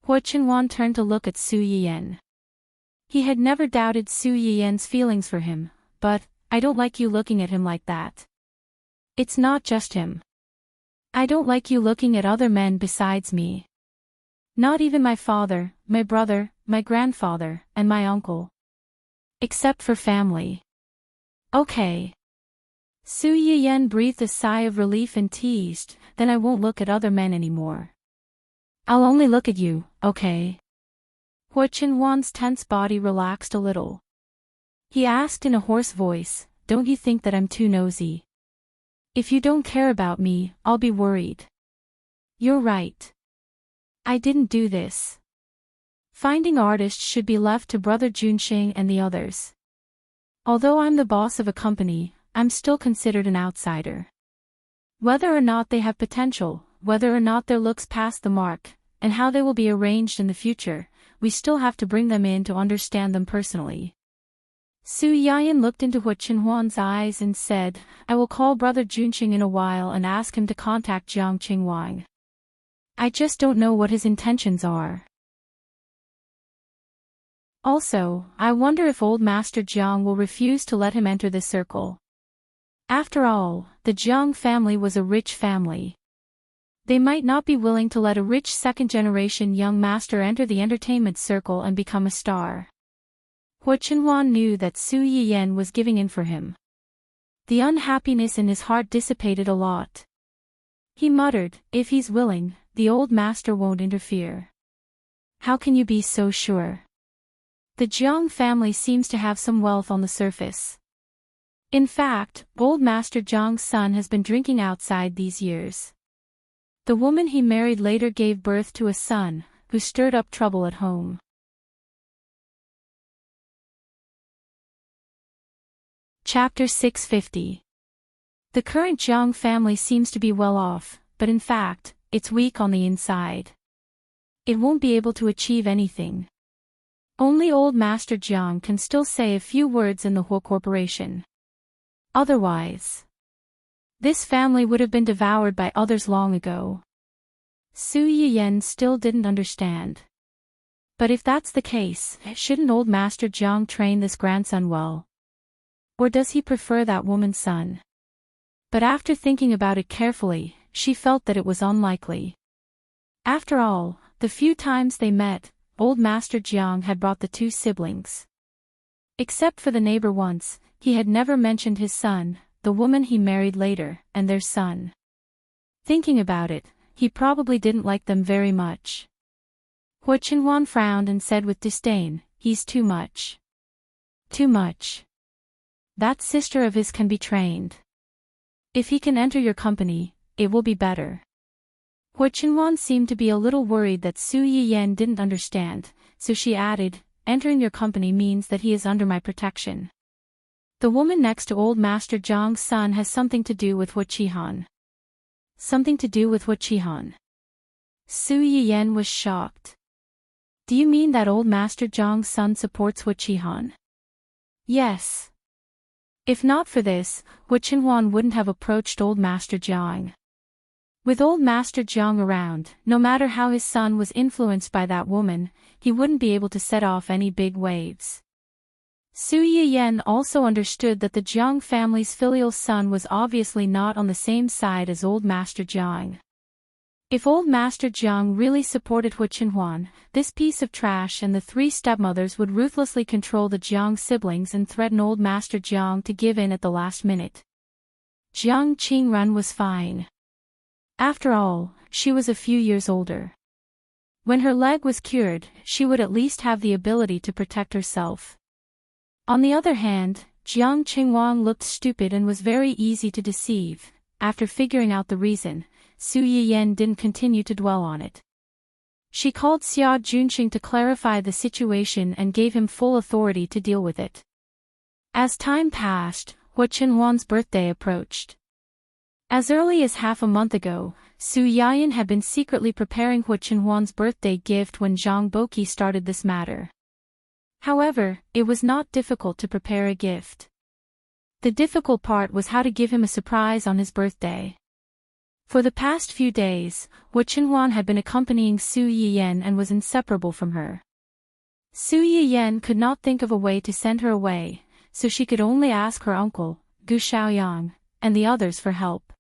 Hu Qinhuan turned to look at Su Yiyan. He had never doubted Su Yiyan's feelings for him, but, I don't like you looking at him like that. It's not just him. I don't like you looking at other men besides me. Not even my father, my brother, my grandfather, and my uncle. Except for family. Okay. Su Yiyan breathed a sigh of relief and teased, then I won't look at other men anymore. I'll only look at you, okay? Hu Qinhuan's tense body relaxed a little. He asked in a hoarse voice, don't you think that I'm too nosy? If you don't care about me, I'll be worried. You're right. I didn't do this. Finding artists should be left to Brother Junxing and the others. Although I'm the boss of a company, I'm still considered an outsider. Whether or not they have potential, whether or not their looks pass the mark, and how they will be arranged in the future, we still have to bring them in to understand them personally. Su Yiyan looked into Hu Qinhuan's eyes and said, I will call Brother Junxing in a while and ask him to contact Jiang Qingwang. I just don't know what his intentions are. Also, I wonder if old Master Jiang will refuse to let him enter this circle. After all, the Jiang family was a rich family. They might not be willing to let a rich second-generation young master enter the entertainment circle and become a star. Hua Chenhuan knew that Su Yiyan was giving in for him. The unhappiness in his heart dissipated a lot. He muttered, "If he's willing, the old master won't interfere." "How can you be so sure? The Jiang family seems to have some wealth on the surface. In fact, old Master Jiang's son has been drinking outside these years. The woman he married later gave birth to a son, who stirred up trouble at home." Chapter 650. The current Jiang family seems to be well off, but in fact, it's weak on the inside. It won't be able to achieve anything. Only old Master Jiang can still say a few words in the Hua Corporation. Otherwise, this family would have been devoured by others long ago. Su Yiyan still didn't understand. But if that's the case, shouldn't old Master Jiang train this grandson well? Or does he prefer that woman's son? But after thinking about it carefully, she felt that it was unlikely. After all, the few times they met, old Master Jiang had brought the two siblings. Except for the neighbor once, he had never mentioned his son, the woman he married later, and their son. Thinking about it, he probably didn't like them very much. Hua Chenhuan frowned and said with disdain, "He's too much. Too much. That sister of his can be trained. If he can enter your company, it will be better." Hua Chenhuan seemed to be a little worried that Su Yiyan didn't understand, so she added, "Entering your company means that he is under my protection. The woman next to old Master Jiang's son has something to do with Hua Qihan." "Something to do with Hua Qihan?" Su Yiyan was shocked. "Do you mean that old Master Jiang's son supports Hua Qihan?" "Yes. If not for this, Hua Chenhuan wouldn't have approached old Master Jiang. With old Master Jiang around, no matter how his son was influenced by that woman, he wouldn't be able to set off any big waves." Su Yiyan also understood that the Jiang family's filial son was obviously not on the same side as old Master Jiang. If old Master Jiang really supported Hua Chenhuan, this piece of trash and the three stepmothers would ruthlessly control the Jiang siblings and threaten old Master Jiang to give in at the last minute. Jiang Qingren was fine. After all, she was a few years older. When her leg was cured, she would at least have the ability to protect herself. On the other hand, Jiang Qingwang looked stupid and was very easy to deceive. After figuring out the reason, Su Yiyan didn't continue to dwell on it. She called Xia Junqing to clarify the situation and gave him full authority to deal with it. As time passed, Hua Chenhuan's birthday approached. As early as half a month ago, Su Yiyan had been secretly preparing Hua Chenhuan's birthday gift when Zhang Boqi started this matter. However, it was not difficult to prepare a gift. The difficult part was how to give him a surprise on his birthday. For the past few days, Hua Chenhuan had been accompanying Su Yiyan and was inseparable from her. Su Yiyan could not think of a way to send her away, so she could only ask her uncle, Gu Xiaoyang, and the others for help.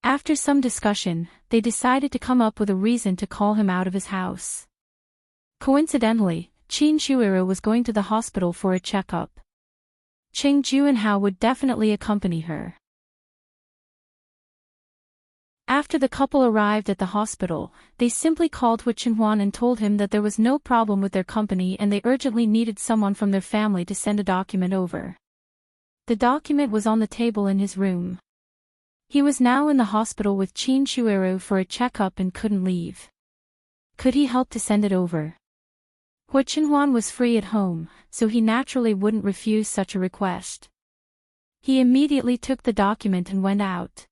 After some discussion, they decided to come up with a reason to call him out of his house. Coincidentally, Qin Shuiru was going to the hospital for a checkup. Cheng Juanhao would definitely accompany her. After the couple arrived at the hospital, they simply called Hua Chenhuan and told him that there was no problem with their company and they urgently needed someone from their family to send a document over. The document was on the table in his room. He was now in the hospital with Qin Shuiru for a checkup and couldn't leave. Could he help to send it over? Hua Chenhuan was free at home, so he naturally wouldn't refuse such a request. He immediately took the document and went out.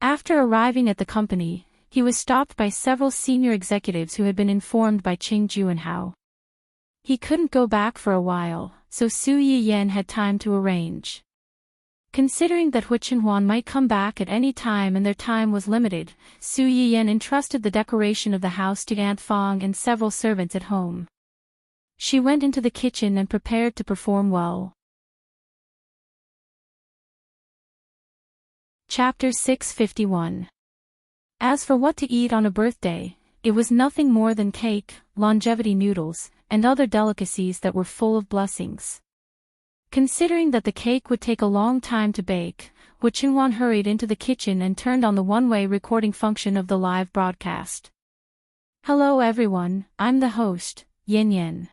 After arriving at the company, he was stopped by several senior executives who had been informed by Cheng Juanhao. He couldn't go back for a while, so Su Yiyan had time to arrange. Considering that Hua Chenhuan might come back at any time and their time was limited, Su Yiyan entrusted the decoration of the house to Aunt Fong and several servants at home. She went into the kitchen and prepared to perform well. Chapter 651. As for what to eat on a birthday, it was nothing more than cake, longevity noodles, and other delicacies that were full of blessings. Considering that the cake would take a long time to bake, Hu Qinhuan hurried into the kitchen and turned on the one-way recording function of the live broadcast. Hello everyone, I'm the host, Yin Yin.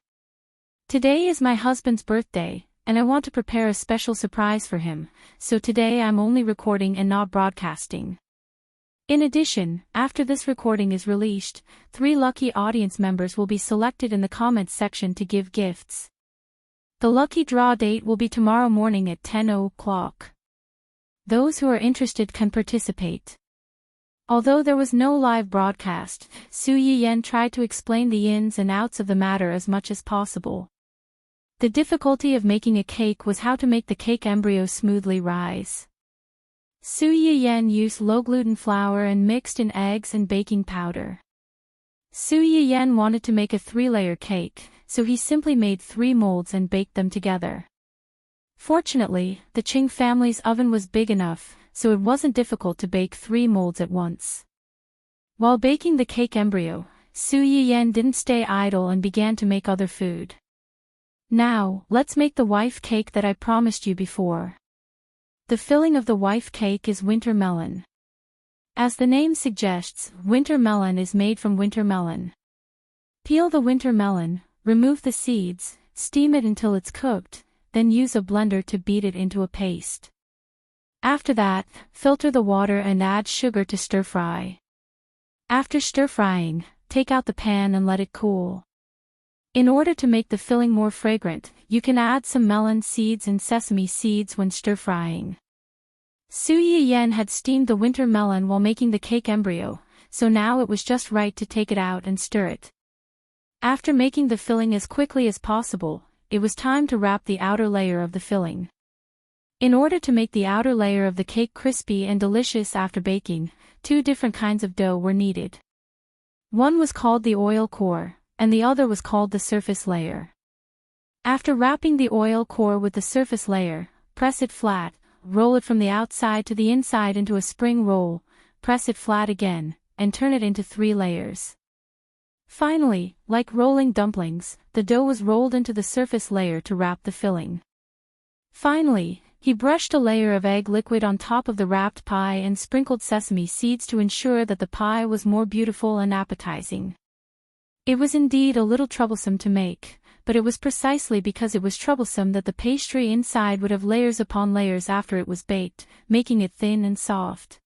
Today is my husband's birthday, and I want to prepare a special surprise for him, so today I'm only recording and not broadcasting. In addition, after this recording is released, 3 lucky audience members will be selected in the comments section to give gifts. The lucky draw date will be tomorrow morning at 10 o'clock. Those who are interested can participate. Although there was no live broadcast, Su Yiyan tried to explain the ins and outs of the matter as much as possible. The difficulty of making a cake was how to make the cake embryo smoothly rise. Su Yiyan used low-gluten flour and mixed in eggs and baking powder. Su Yiyan wanted to make a 3-layer cake, so he simply made 3 molds and baked them together. Fortunately, the Qing family's oven was big enough, so it wasn't difficult to bake 3 molds at once. While baking the cake embryo, Su Yiyan didn't stay idle and began to make other food. Now, let's make the wife cake that I promised you before. The filling of the wife cake is winter melon. As the name suggests, winter melon is made from winter melon. Peel the winter melon, remove the seeds, steam it until it's cooked, then use a blender to beat it into a paste. After that, filter the water and add sugar to stir-fry. After stir-frying, take out the pan and let it cool. In order to make the filling more fragrant, you can add some melon seeds and sesame seeds when stir-frying. Su Yiyan had steamed the winter melon while making the cake embryo, so now it was just right to take it out and stir it. After making the filling as quickly as possible, it was time to wrap the outer layer of the filling. In order to make the outer layer of the cake crispy and delicious after baking, 2 different kinds of dough were needed. One was called the oil core, and the other was called the surface layer. After wrapping the oil core with the surface layer, press it flat, roll it from the outside to the inside into a spring roll, press it flat again, and turn it into 3 layers. Finally, like rolling dumplings, the dough was rolled into the surface layer to wrap the filling. Finally, he brushed a layer of egg liquid on top of the wrapped pie and sprinkled sesame seeds to ensure that the pie was more beautiful and appetizing. It was indeed a little troublesome to make, but it was precisely because it was troublesome that the pastry inside would have layers upon layers after it was baked, making it thin and soft.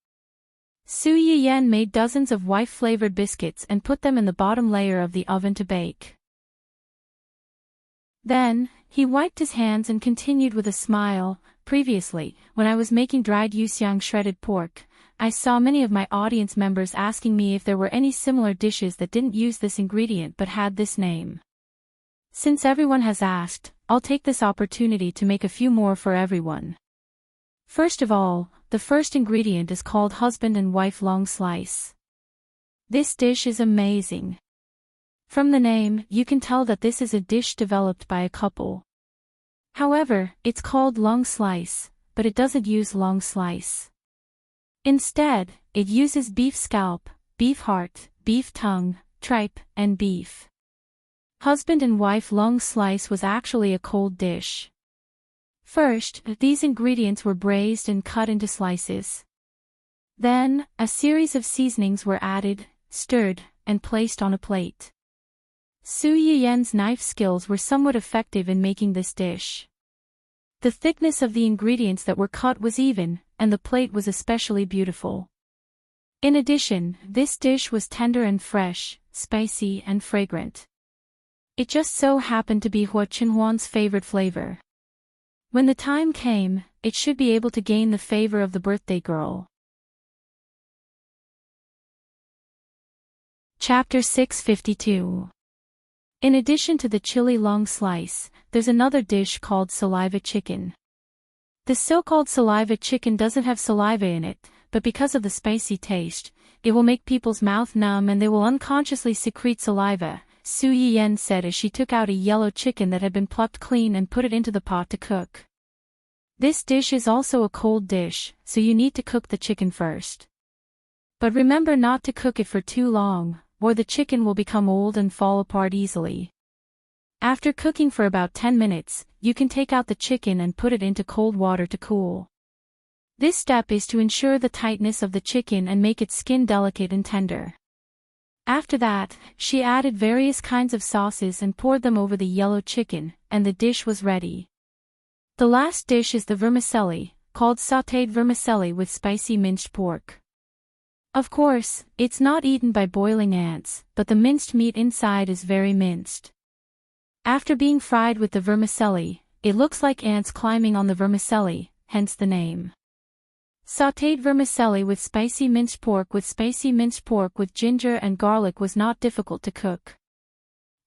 Su Yiyan made dozens of wife-flavored biscuits and put them in the bottom layer of the oven to bake. Then, he wiped his hands and continued with a smile. Previously, when I was making dried yuxiang shredded pork, I saw many of my audience members asking me if there were any similar dishes that didn't use this ingredient but had this name. Since everyone has asked, I'll take this opportunity to make a few more for everyone. First of all, the first ingredient is called husband and wife long slice. This dish is amazing. From the name, you can tell that this is a dish developed by a couple. However, it's called long slice, but it doesn't use long slice. Instead, it uses beef scalp, beef heart, beef tongue, tripe, and beef. Husband and wife long slice was actually a cold dish. First, these ingredients were braised and cut into slices. Then, a series of seasonings were added, stirred, and placed on a plate. Su Yiyan's knife skills were somewhat effective in making this dish. The thickness of the ingredients that were cut was even, and the plate was especially beautiful. In addition, this dish was tender and fresh, spicy and fragrant. It just so happened to be Hu Qinhuan's favorite flavor. When the time came, it should be able to gain the favor of the birthday girl. Chapter 652. In addition to the chili long slice, there's another dish called saliva chicken. The so-called saliva chicken doesn't have saliva in it, but because of the spicy taste, it will make people's mouth numb and they will unconsciously secrete saliva, Su Yiyan said as she took out a yellow chicken that had been plucked clean and put it into the pot to cook. This dish is also a cold dish, so you need to cook the chicken first. But remember not to cook it for too long, or the chicken will become old and fall apart easily. After cooking for about 10 minutes, you can take out the chicken and put it into cold water to cool. This step is to ensure the tightness of the chicken and make its skin delicate and tender. After that, she added various kinds of sauces and poured them over the yellow chicken, and the dish was ready. The last dish is the vermicelli, called sautéed vermicelli with spicy minced pork. Of course, it's not eaten by boiling ants, but the minced meat inside is very minced. After being fried with the vermicelli, it looks like ants climbing on the vermicelli, hence the name. Sautéed vermicelli with spicy minced pork with ginger and garlic was not difficult to cook.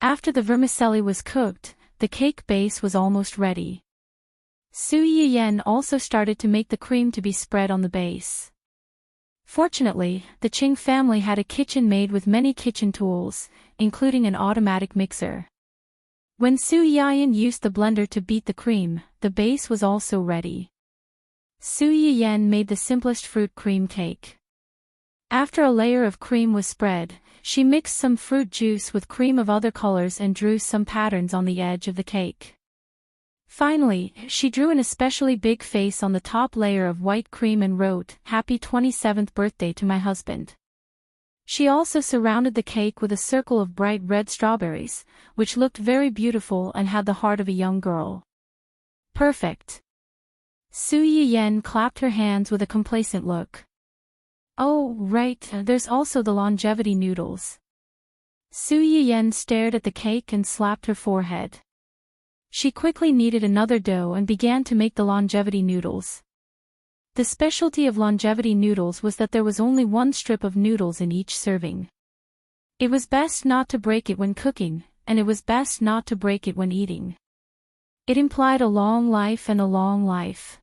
After the vermicelli was cooked, the cake base was almost ready. Su Yiyen also started to make the cream to be spread on the base. Fortunately, the Qing family had a kitchen made with many kitchen tools, including an automatic mixer. When Su Yiyen used the blender to beat the cream, the base was also ready. Su Yiyen made the simplest fruit cream cake. After a layer of cream was spread, she mixed some fruit juice with cream of other colors and drew some patterns on the edge of the cake. Finally, she drew an especially big face on the top layer of white cream and wrote, "Happy 27th birthday to my husband." She also surrounded the cake with a circle of bright red strawberries, which looked very beautiful and had the heart of a young girl. Perfect. Su Yiyen clapped her hands with a complacent look. Oh, right, there's also the longevity noodles. Su Yiyen stared at the cake and slapped her forehead. She quickly kneaded another dough and began to make the longevity noodles. The specialty of longevity noodles was that there was only one strip of noodles in each serving. It was best not to break it when cooking, and it was best not to break it when eating. It implied a long life and a long life.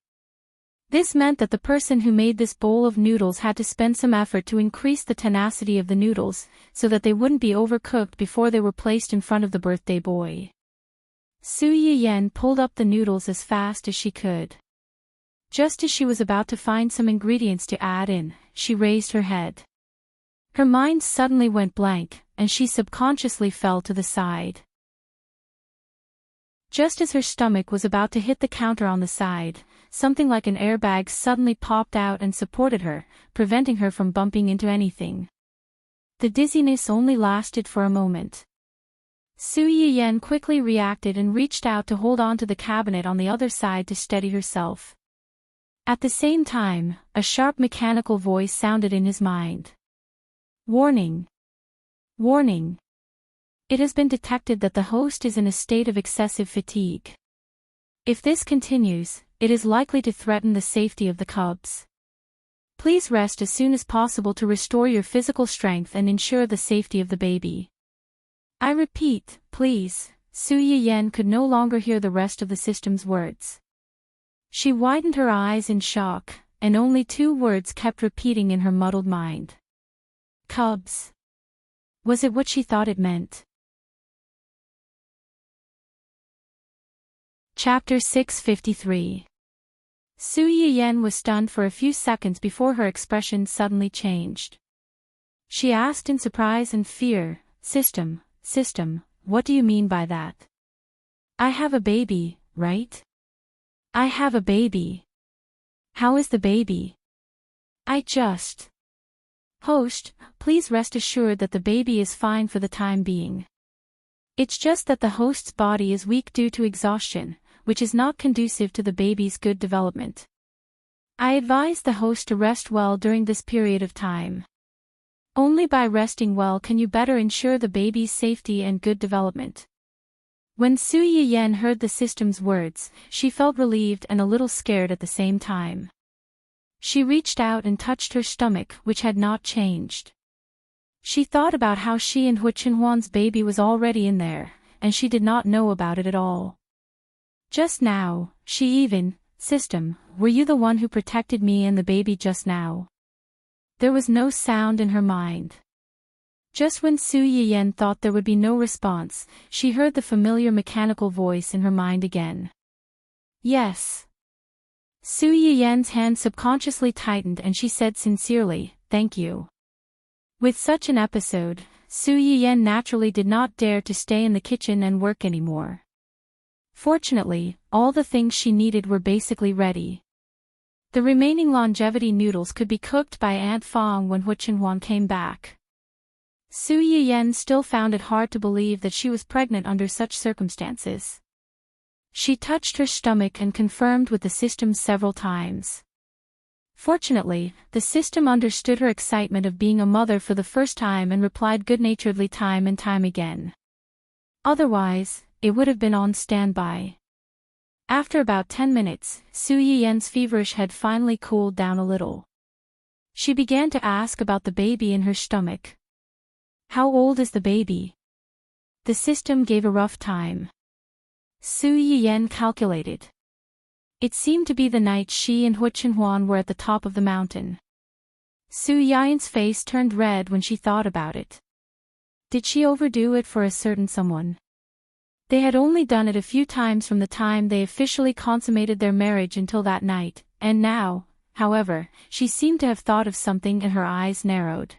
This meant that the person who made this bowl of noodles had to spend some effort to increase the tenacity of the noodles, so that they wouldn't be overcooked before they were placed in front of the birthday boy. Su Yiyen pulled up the noodles as fast as she could. Just as she was about to find some ingredients to add in, she raised her head. Her mind suddenly went blank, and she subconsciously fell to the side. Just as her stomach was about to hit the counter on the side, something like an airbag suddenly popped out and supported her, preventing her from bumping into anything. The dizziness only lasted for a moment. Su Yiyen quickly reacted and reached out to hold on to the cabinet on the other side to steady herself. At the same time, a sharp mechanical voice sounded in his mind. Warning! Warning! It has been detected that the host is in a state of excessive fatigue. If this continues, it is likely to threaten the safety of the cubs. Please rest as soon as possible to restore your physical strength and ensure the safety of the baby. I repeat, please. Su Yiyen could no longer hear the rest of the system's words. She widened her eyes in shock, and only two words kept repeating in her muddled mind. Cubs. Was it what she thought it meant? Chapter 653. Su Yiyen was stunned for a few seconds before her expression suddenly changed. She asked in surprise and fear, System, what do you mean by that? I have a baby, right? I have a baby. How is the baby? Host, please rest assured that the baby is fine for the time being. It's just that the host's body is weak due to exhaustion, which is not conducive to the baby's good development. I advise the host to rest well during this period of time. Only by resting well can you better ensure the baby's safety and good development. When Su Yiyen heard the system's words, she felt relieved and a little scared at the same time. She reached out and touched her stomach, which had not changed. She thought about how she and Hu Chenhuan's baby was already in there, and she did not know about it at all. Just now, System, were you the one who protected me and the baby just now? There was no sound in her mind. Just when Su Yiyen thought there would be no response, she heard the familiar mechanical voice in her mind again. Yes. Su Yiyen's hand subconsciously tightened and she said sincerely, thank you. With such an episode, Su Yiyan naturally did not dare to stay in the kitchen and work anymore. Fortunately, all the things she needed were basically ready. The remaining longevity noodles could be cooked by Aunt Fong when Hu Chenhuan came back. Su Yiyan still found it hard to believe that she was pregnant under such circumstances. She touched her stomach and confirmed with the system several times. Fortunately, the system understood her excitement of being a mother for the first time and replied good-naturedly time and time again. Otherwise, it would have been on standby. After about 10 minutes, Su Yiyan's feverish head finally cooled down a little. She began to ask about the baby in her stomach. How old is the baby? The system gave a rough time. Su Yiyan calculated. It seemed to be the night she and Hu Chenhuan were at the top of the mountain. Su Yiyan's face turned red when she thought about it. Did she overdo it for a certain someone? They had only done it a few times from the time they officially consummated their marriage until that night, and now, however, she seemed to have thought of something and her eyes narrowed.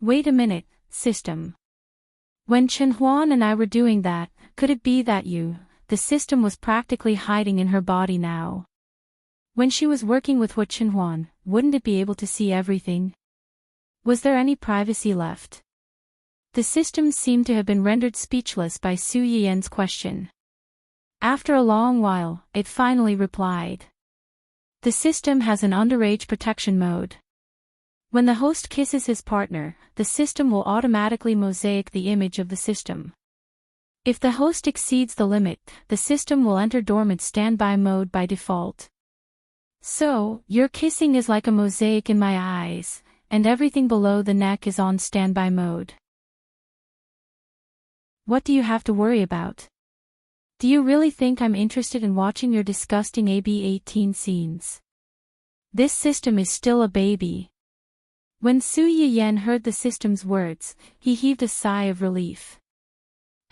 Wait a minute, system. When Chenhuan and I were doing that, could it be that the system was practically hiding in her body now? When she was working with Hu Chenhuan, wouldn't it be able to see everything? Was there any privacy left? The system seemed to have been rendered speechless by Su Yiyan's question. After a long while, it finally replied. The system has an underage protection mode. When the host kisses his partner, the system will automatically mosaic the image of the system. If the host exceeds the limit, the system will enter dormant standby mode by default. So, your kissing is like a mosaic in my eyes, and everything below the neck is on standby mode. What do you have to worry about? Do you really think I'm interested in watching your disgusting AB-18 scenes? This system is still a baby. When Su Yiyan heard the system's words, he heaved a sigh of relief.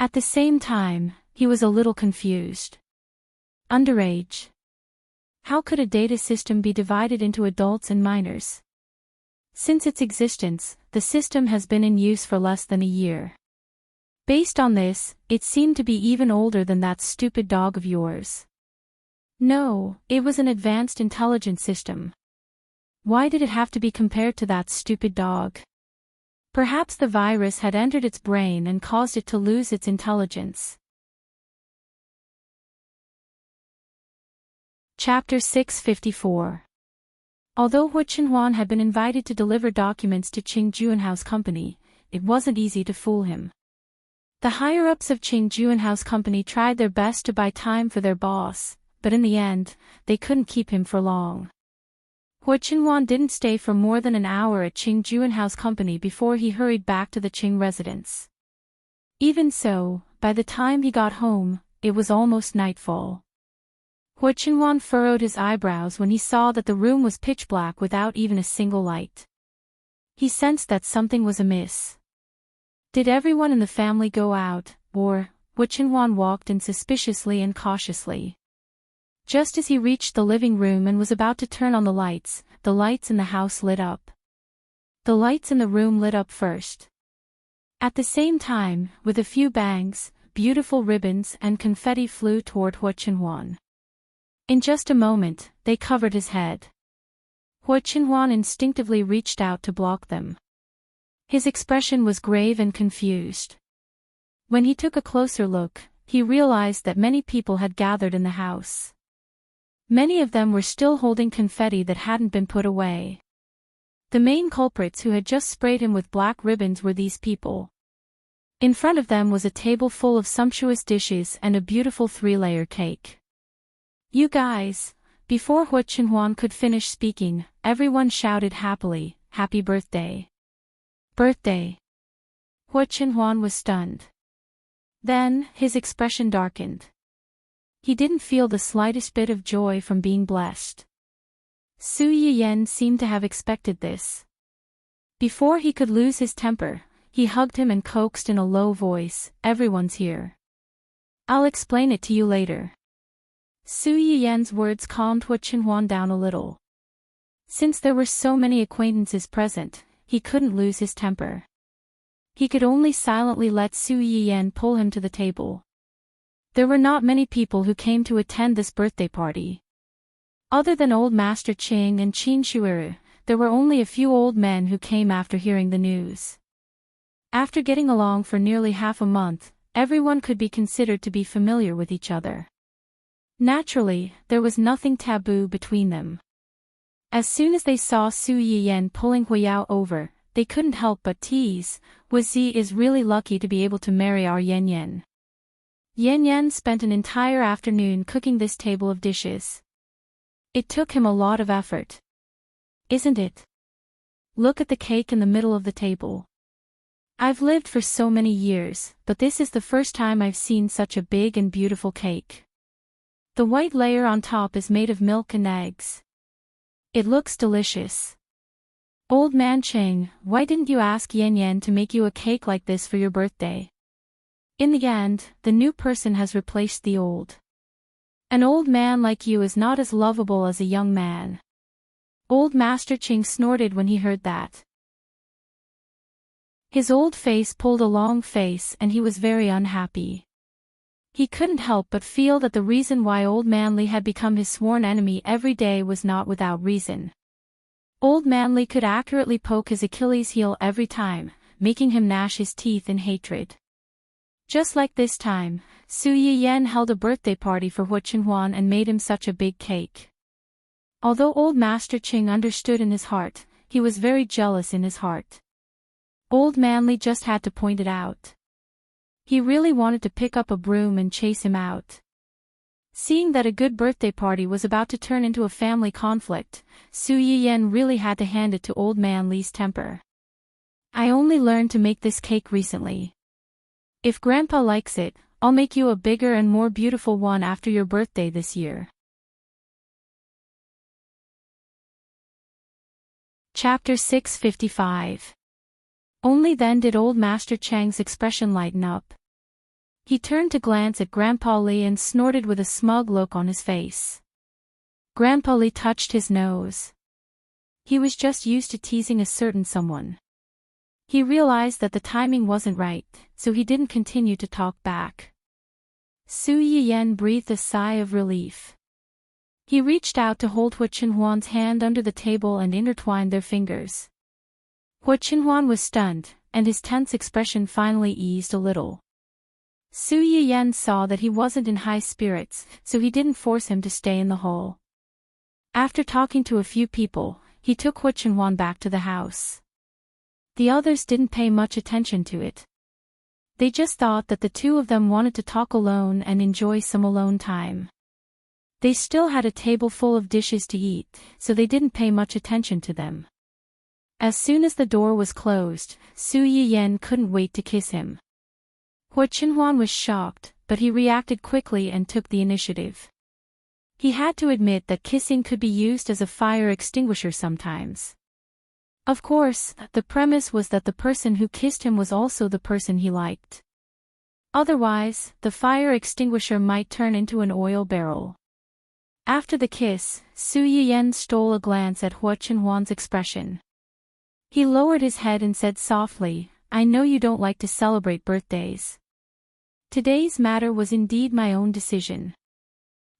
At the same time, he was a little confused. Underage. How could a data system be divided into adults and minors? Since its existence, the system has been in use for less than a year. Based on this, it seemed to be even older than that stupid dog of yours. No, it was an advanced intelligence system. Why did it have to be compared to that stupid dog? Perhaps the virus had entered its brain and caused it to lose its intelligence. Chapter 654. Although Hu Chenhuan had been invited to deliver documents to Qing Juanhao's company, it wasn't easy to fool him. The higher-ups of Qing Juanhao's company tried their best to buy time for their boss, but in the end, they couldn't keep him for long. Hu Chenhuan didn't stay for more than an hour at Qing Juanhao's company before he hurried back to the Qing residence. Even so, by the time he got home, it was almost nightfall. Hu Chenhuan furrowed his eyebrows when he saw that the room was pitch black without even a single light. He sensed that something was amiss. Did everyone in the family go out, or? Hu Chenhuan walked in suspiciously and cautiously. Just as he reached the living room and was about to turn on the lights in the house lit up. The lights in the room lit up first. At the same time, with a few bangs, beautiful ribbons and confetti flew toward Hu Chenhuan. In just a moment, they covered his head. Hu Chenhuan instinctively reached out to block them. His expression was grave and confused. When he took a closer look, he realized that many people had gathered in the house. Many of them were still holding confetti that hadn't been put away. The main culprits who had just sprayed him with black ribbons were these people. In front of them was a table full of sumptuous dishes and a beautiful 3-layer cake. You guys! Before Hu Chenhuan could finish speaking, everyone shouted happily, "Happy birthday! Birthday!" Hu Chenhuan was stunned. Then, his expression darkened. He didn't feel the slightest bit of joy from being blessed. Su Yiyan seemed to have expected this. Before he could lose his temper, he hugged him and coaxed in a low voice, "Everyone's here. I'll explain it to you later." Su Yiyan's words calmed Hu Chenhuan down a little. Since there were so many acquaintances present, he couldn't lose his temper. He could only silently let Su Yiyan pull him to the table. There were not many people who came to attend this birthday party. Other than old Master Qing and Qin Shuiru, there were only a few old men who came after hearing the news. After getting along for nearly half a month, everyone could be considered to be familiar with each other. Naturally, there was nothing taboo between them. As soon as they saw Su Yiyan pulling Huiyao over, they couldn't help but tease, Zi is really lucky to be able to marry our Yan Yan. Yan Yan spent an entire afternoon cooking this table of dishes. It took him a lot of effort. Isn't it? Look at the cake in the middle of the table. I've lived for so many years, but this is the first time I've seen such a big and beautiful cake. The white layer on top is made of milk and eggs. It looks delicious. Old man Cheng, why didn't you ask Yan Yan to make you a cake like this for your birthday? In the end, the new person has replaced the old. An old man like you is not as lovable as a young man. Old Master Ching snorted when he heard that. His old face pulled a long face and he was very unhappy. He couldn't help but feel that the reason why Old Man Li had become his sworn enemy every day was not without reason. Old Man Li could accurately poke his Achilles heel every time, making him gnash his teeth in hatred. Just like this time, Su Yiyan held a birthday party for Hu Chenhuan and made him such a big cake. Although old Master Qing understood in his heart, he was very jealous in his heart. Old Man Li just had to point it out. He really wanted to pick up a broom and chase him out. Seeing that a good birthday party was about to turn into a family conflict, Su Yiyan really had to hand it to Old Man Li's temper. I only learned to make this cake recently. If Grandpa likes it, I'll make you a bigger and more beautiful one after your birthday this year. Chapter 655. Only then did old Master Chang's expression lighten up. He turned to glance at Grandpa Li and snorted with a smug look on his face. Grandpa Li touched his nose. He was just used to teasing a certain someone. He realized that the timing wasn't right, so he didn't continue to talk back. Su Yiyan breathed a sigh of relief. He reached out to hold Hu Chenhuan's hand under the table and intertwined their fingers. Hu Chenhuan was stunned, and his tense expression finally eased a little. Su Yiyan saw that he wasn't in high spirits, so he didn't force him to stay in the hall. After talking to a few people, he took Hu Chenhuan back to the house. The others didn't pay much attention to it. They just thought that the two of them wanted to talk alone and enjoy some alone time. They still had a table full of dishes to eat, so they didn't pay much attention to them. As soon as the door was closed, Su Yiyan couldn't wait to kiss him. Hu Chenhuan was shocked, but he reacted quickly and took the initiative. He had to admit that kissing could be used as a fire extinguisher sometimes. Of course, the premise was that the person who kissed him was also the person he liked. Otherwise, the fire extinguisher might turn into an oil barrel. After the kiss, Su Yiyan stole a glance at Hu Chenhuan's expression. He lowered his head and said softly, "I know you don't like to celebrate birthdays. Today's matter was indeed my own decision.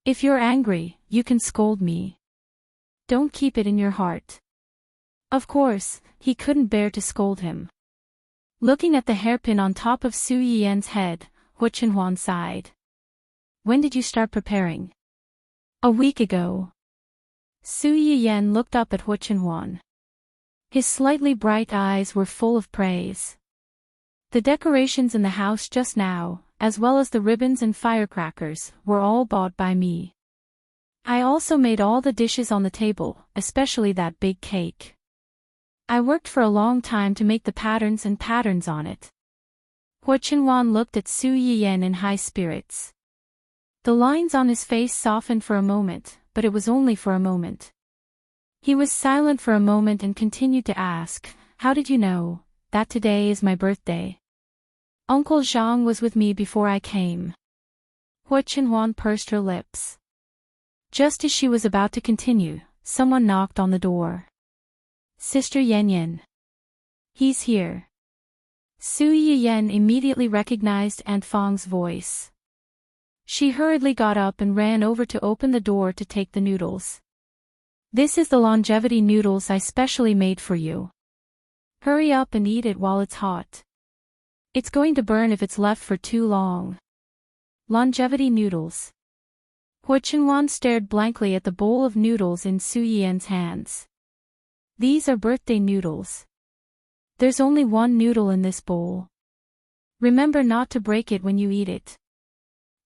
If you're angry, you can scold me. Don't keep it in your heart." Of course, he couldn't bear to scold him. Looking at the hairpin on top of Su Yiyan's head, Hu Chenhuan sighed. "When did you start preparing?" "A week ago." Su Yiyan looked up at Hu Chenhuan. His slightly bright eyes were full of praise. "The decorations in the house just now, as well as the ribbons and firecrackers, were all bought by me. I also made all the dishes on the table, especially that big cake. I worked for a long time to make the patterns on it." Hu Chenhuan looked at Su Yiyan in high spirits. The lines on his face softened for a moment, but it was only for a moment. He was silent for a moment and continued to ask, "How did you know that today is my birthday?" "Uncle Zhang was with me before I came." Hu Chenhuan pursed her lips. Just as she was about to continue, someone knocked on the door. "Sister Yan Yan." He's here. Su Yiyen immediately recognized Aunt Fang's voice. She hurriedly got up and ran over to open the door to take the noodles. This is the longevity noodles I specially made for you. Hurry up and eat it while it's hot. It's going to burn if it's left for too long. Longevity noodles. Hua Chenhuan stared blankly at the bowl of noodles in Su Yiyen's hands. These are birthday noodles. There's only one noodle in this bowl. Remember not to break it when you eat it.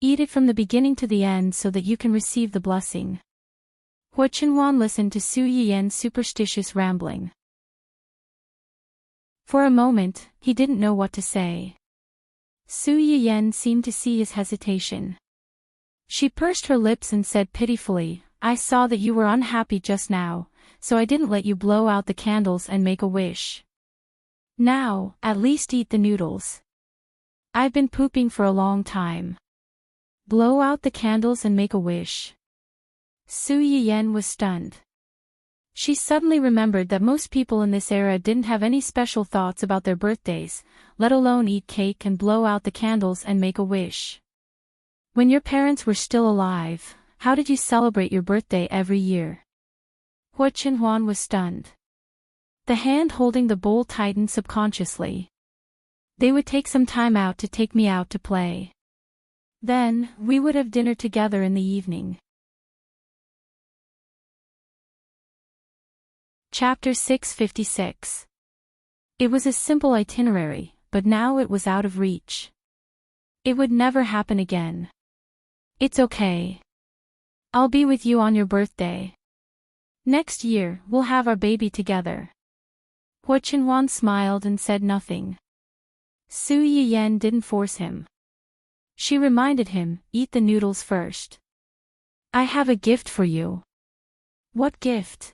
Eat it from the beginning to the end so that you can receive the blessing. Hua Chenhuan listened to Su Yiyen's superstitious rambling. For a moment, he didn't know what to say. Su Yiyen seemed to see his hesitation. She pursed her lips and said pitifully, I saw that you were unhappy just now, so I didn't let you blow out the candles and make a wish. Now, at least eat the noodles. I've been pooping for a long time. Blow out the candles and make a wish. Su Yiyen was stunned. She suddenly remembered that most people in this era didn't have any special thoughts about their birthdays, let alone eat cake and blow out the candles and make a wish. When your parents were still alive, how did you celebrate your birthday every year? Hua Chenhuan was stunned. The hand holding the bowl tightened subconsciously. They would take some time out to take me out to play. Then, we would have dinner together in the evening. Chapter 656. It was a simple itinerary, but now it was out of reach. It would never happen again. It's okay. I'll be with you on your birthday. Next year, we'll have our baby together. Hua Chenhuan smiled and said nothing. Su Yiyen didn't force him. She reminded him, eat the noodles first. I have a gift for you. What gift?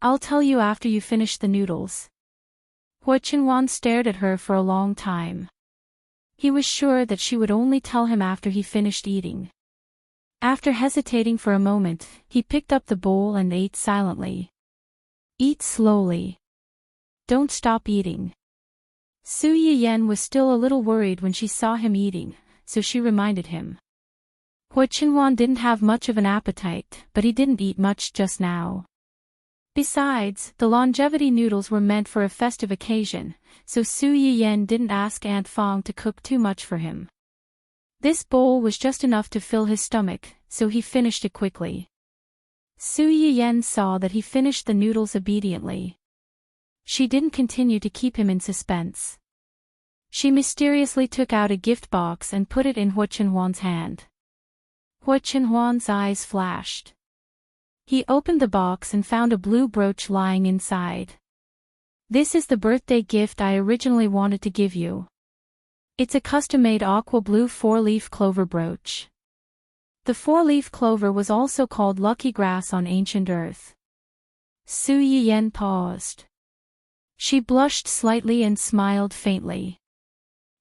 I'll tell you after you finish the noodles. Hua Chenhuan stared at her for a long time. He was sure that she would only tell him after he finished eating. After hesitating for a moment, he picked up the bowl and ate silently. Eat slowly. Don't stop eating. Su Yiyen was still a little worried when she saw him eating, so she reminded him. Hua Chenhuan didn't have much of an appetite, but he didn't eat much just now. Besides, the longevity noodles were meant for a festive occasion, so Su Yiyen didn't ask Aunt Fang to cook too much for him. This bowl was just enough to fill his stomach, so he finished it quickly. Su Yiyen saw that he finished the noodles obediently. She didn't continue to keep him in suspense. She mysteriously took out a gift box and put it in Hua Chenhuan's hand. Hua Chenhuan's eyes flashed. He opened the box and found a blue brooch lying inside. This is the birthday gift I originally wanted to give you. It's a custom-made aqua blue 4-leaf clover brooch. The 4-leaf clover was also called lucky grass on ancient earth. Su Yiyen paused. She blushed slightly and smiled faintly.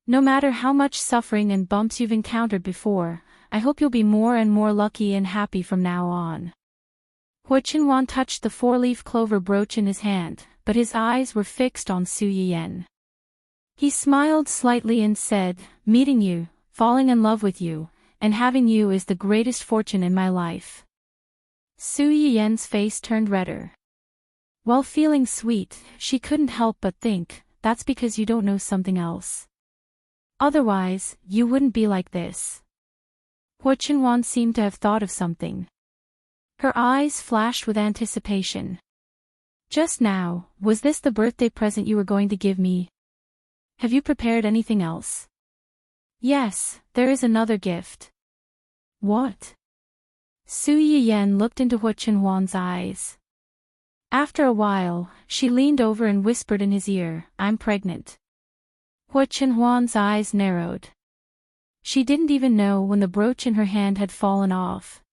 No matter how much suffering and bumps you've encountered before, I hope you'll be more and more lucky and happy from now on. Hua Chenhuan touched the 4-leaf clover brooch in his hand, but his eyes were fixed on Su Yiyen. He smiled slightly and said, meeting you, falling in love with you, and having you is the greatest fortune in my life. Su Yiyen's face turned redder. While feeling sweet, she couldn't help but think, that's because you don't know something else. Otherwise, you wouldn't be like this. Hua Chenhuan seemed to have thought of something. Her eyes flashed with anticipation. Just now, was this the birthday present you were going to give me? Have you prepared anything else? Yes, there is another gift. What? Su Yiyen looked into Hua Chenhuan's eyes. After a while, she leaned over and whispered in his ear, I'm pregnant. Hua Chenhuan's eyes narrowed. She didn't even know when the brooch in her hand had fallen off.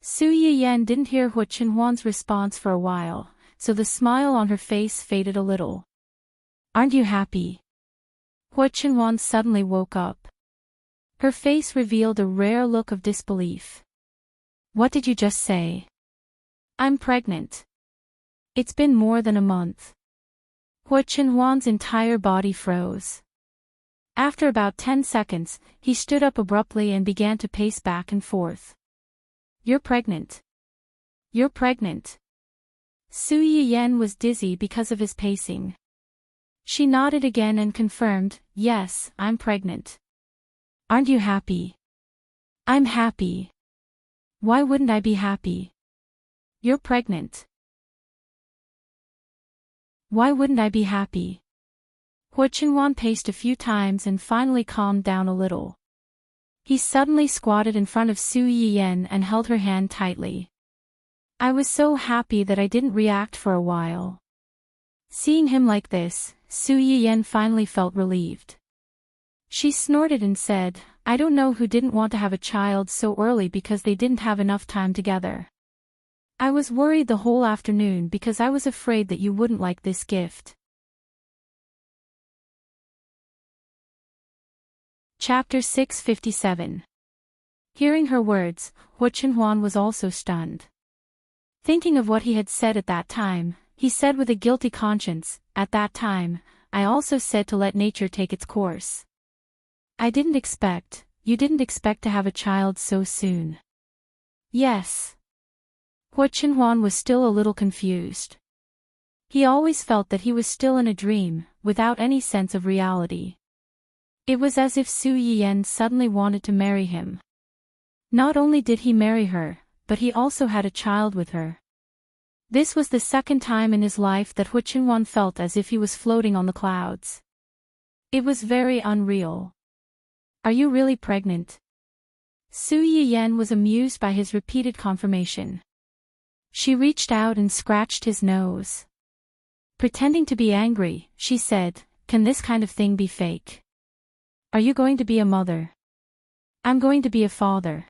Su Yiyen didn't hear Hua Chenhuan's response for a while, so the smile on her face faded a little. Aren't you happy? Hua Chenhuan suddenly woke up. Her face revealed a rare look of disbelief. What did you just say? I'm pregnant. It's been more than a month. Hua Chenhuan's entire body froze. After about 10 seconds, he stood up abruptly and began to pace back and forth. You're pregnant. You're pregnant. Su Yiyan was dizzy because of his pacing. She nodded again and confirmed, yes, I'm pregnant. Aren't you happy? I'm happy. Why wouldn't I be happy? You're pregnant. Why wouldn't I be happy? Hua Chenhuan paced a few times and finally calmed down a little. He suddenly squatted in front of Su Yiyan and held her hand tightly. I was so happy that I didn't react for a while. Seeing him like this, Su Yiyan finally felt relieved. She snorted and said, I don't know who didn't want to have a child so early because they didn't have enough time together. I was worried the whole afternoon because I was afraid that you wouldn't like this gift. Chapter 657. Hearing her words, Hua Chenhuan was also stunned. Thinking of what he had said at that time, he said with a guilty conscience, at that time, I also said to let nature take its course. You didn't expect to have a child so soon. Yes. Hua Chenhuan was still a little confused. He always felt that he was still in a dream, without any sense of reality. It was as if Su Yiyan suddenly wanted to marry him. Not only did he marry her, but he also had a child with her. This was the second time in his life that Hua Chenhuan felt as if he was floating on the clouds. It was very unreal. Are you really pregnant? Su Yiyan was amused by his repeated confirmation. She reached out and scratched his nose. Pretending to be angry, she said, can this kind of thing be fake? Are you going to be a mother? I'm going to be a father.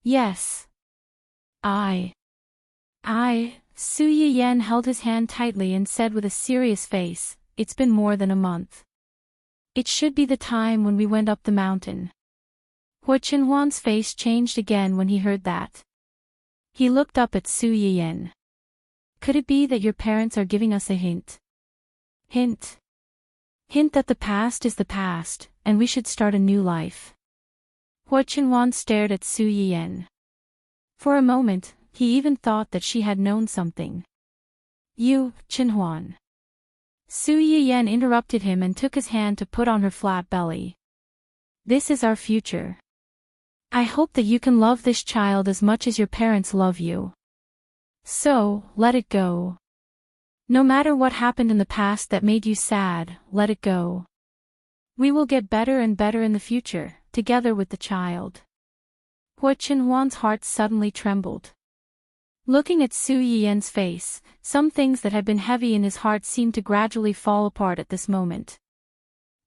Yes. Su Yiyan held his hand tightly and said with a serious face, it's been more than a month. It should be the time when we went up the mountain. Hua Chenhuan's face changed again when he heard that. He looked up at Su Yiyan. Could it be that your parents are giving us a hint? Hint? Hint that the past is the past, and we should start a new life. Hua Chenhuan stared at Su Yiyan. For a moment, he even thought that she had known something. You, Chenhuan. Su Yiyan interrupted him and took his hand to put on her flat belly. This is our future. I hope that you can love this child as much as your parents love you. So, let it go. No matter what happened in the past that made you sad, let it go. We will get better and better in the future, together with the child. Hua Chenhuan's heart suddenly trembled. Looking at Su Yiyan's face, some things that had been heavy in his heart seemed to gradually fall apart at this moment.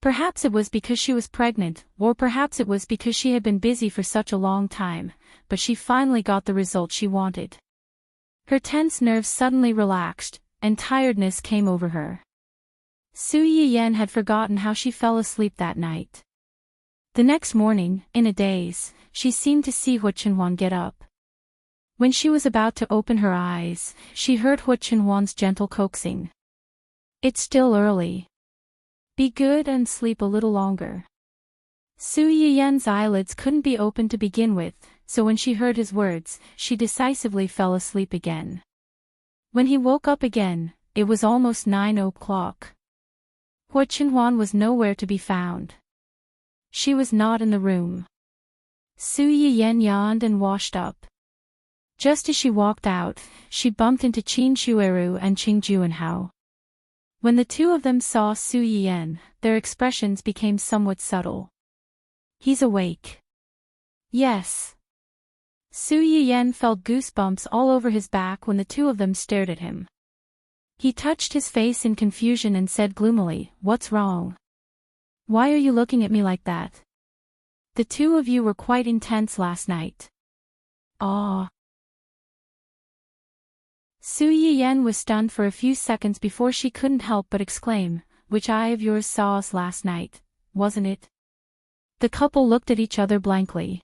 Perhaps it was because she was pregnant, or perhaps it was because she had been busy for such a long time, but she finally got the result she wanted. Her tense nerves suddenly relaxed, and tiredness came over her. Su Yiyan had forgotten how she fell asleep that night. The next morning, in a daze, she seemed to see Hua Chenhuan get up. When she was about to open her eyes, she heard Hua Chenhuan's gentle coaxing. It's still early. Be good and sleep a little longer. Su Yiyan's eyelids couldn't be opened to begin with, so when she heard his words, she decisively fell asleep again. When he woke up again, it was almost 9 o'clock. Hua Chenhuan was nowhere to be found. She was not in the room. Su Yiyan yawned and washed up. Just as she walked out, she bumped into Qin Shuiru and Qing Juanhao. When the two of them saw Su Yiyan, their expressions became somewhat subtle. He's awake. Yes. Su Yiyan felt goosebumps all over his back when the two of them stared at him. He touched his face in confusion and said gloomily, "What's wrong? Why are you looking at me like that? The two of you were quite intense last night." Ah. Su Yiyan was stunned for a few seconds before she couldn't help but exclaim, "Which eye of yours saw us last night, wasn't it?" The couple looked at each other blankly.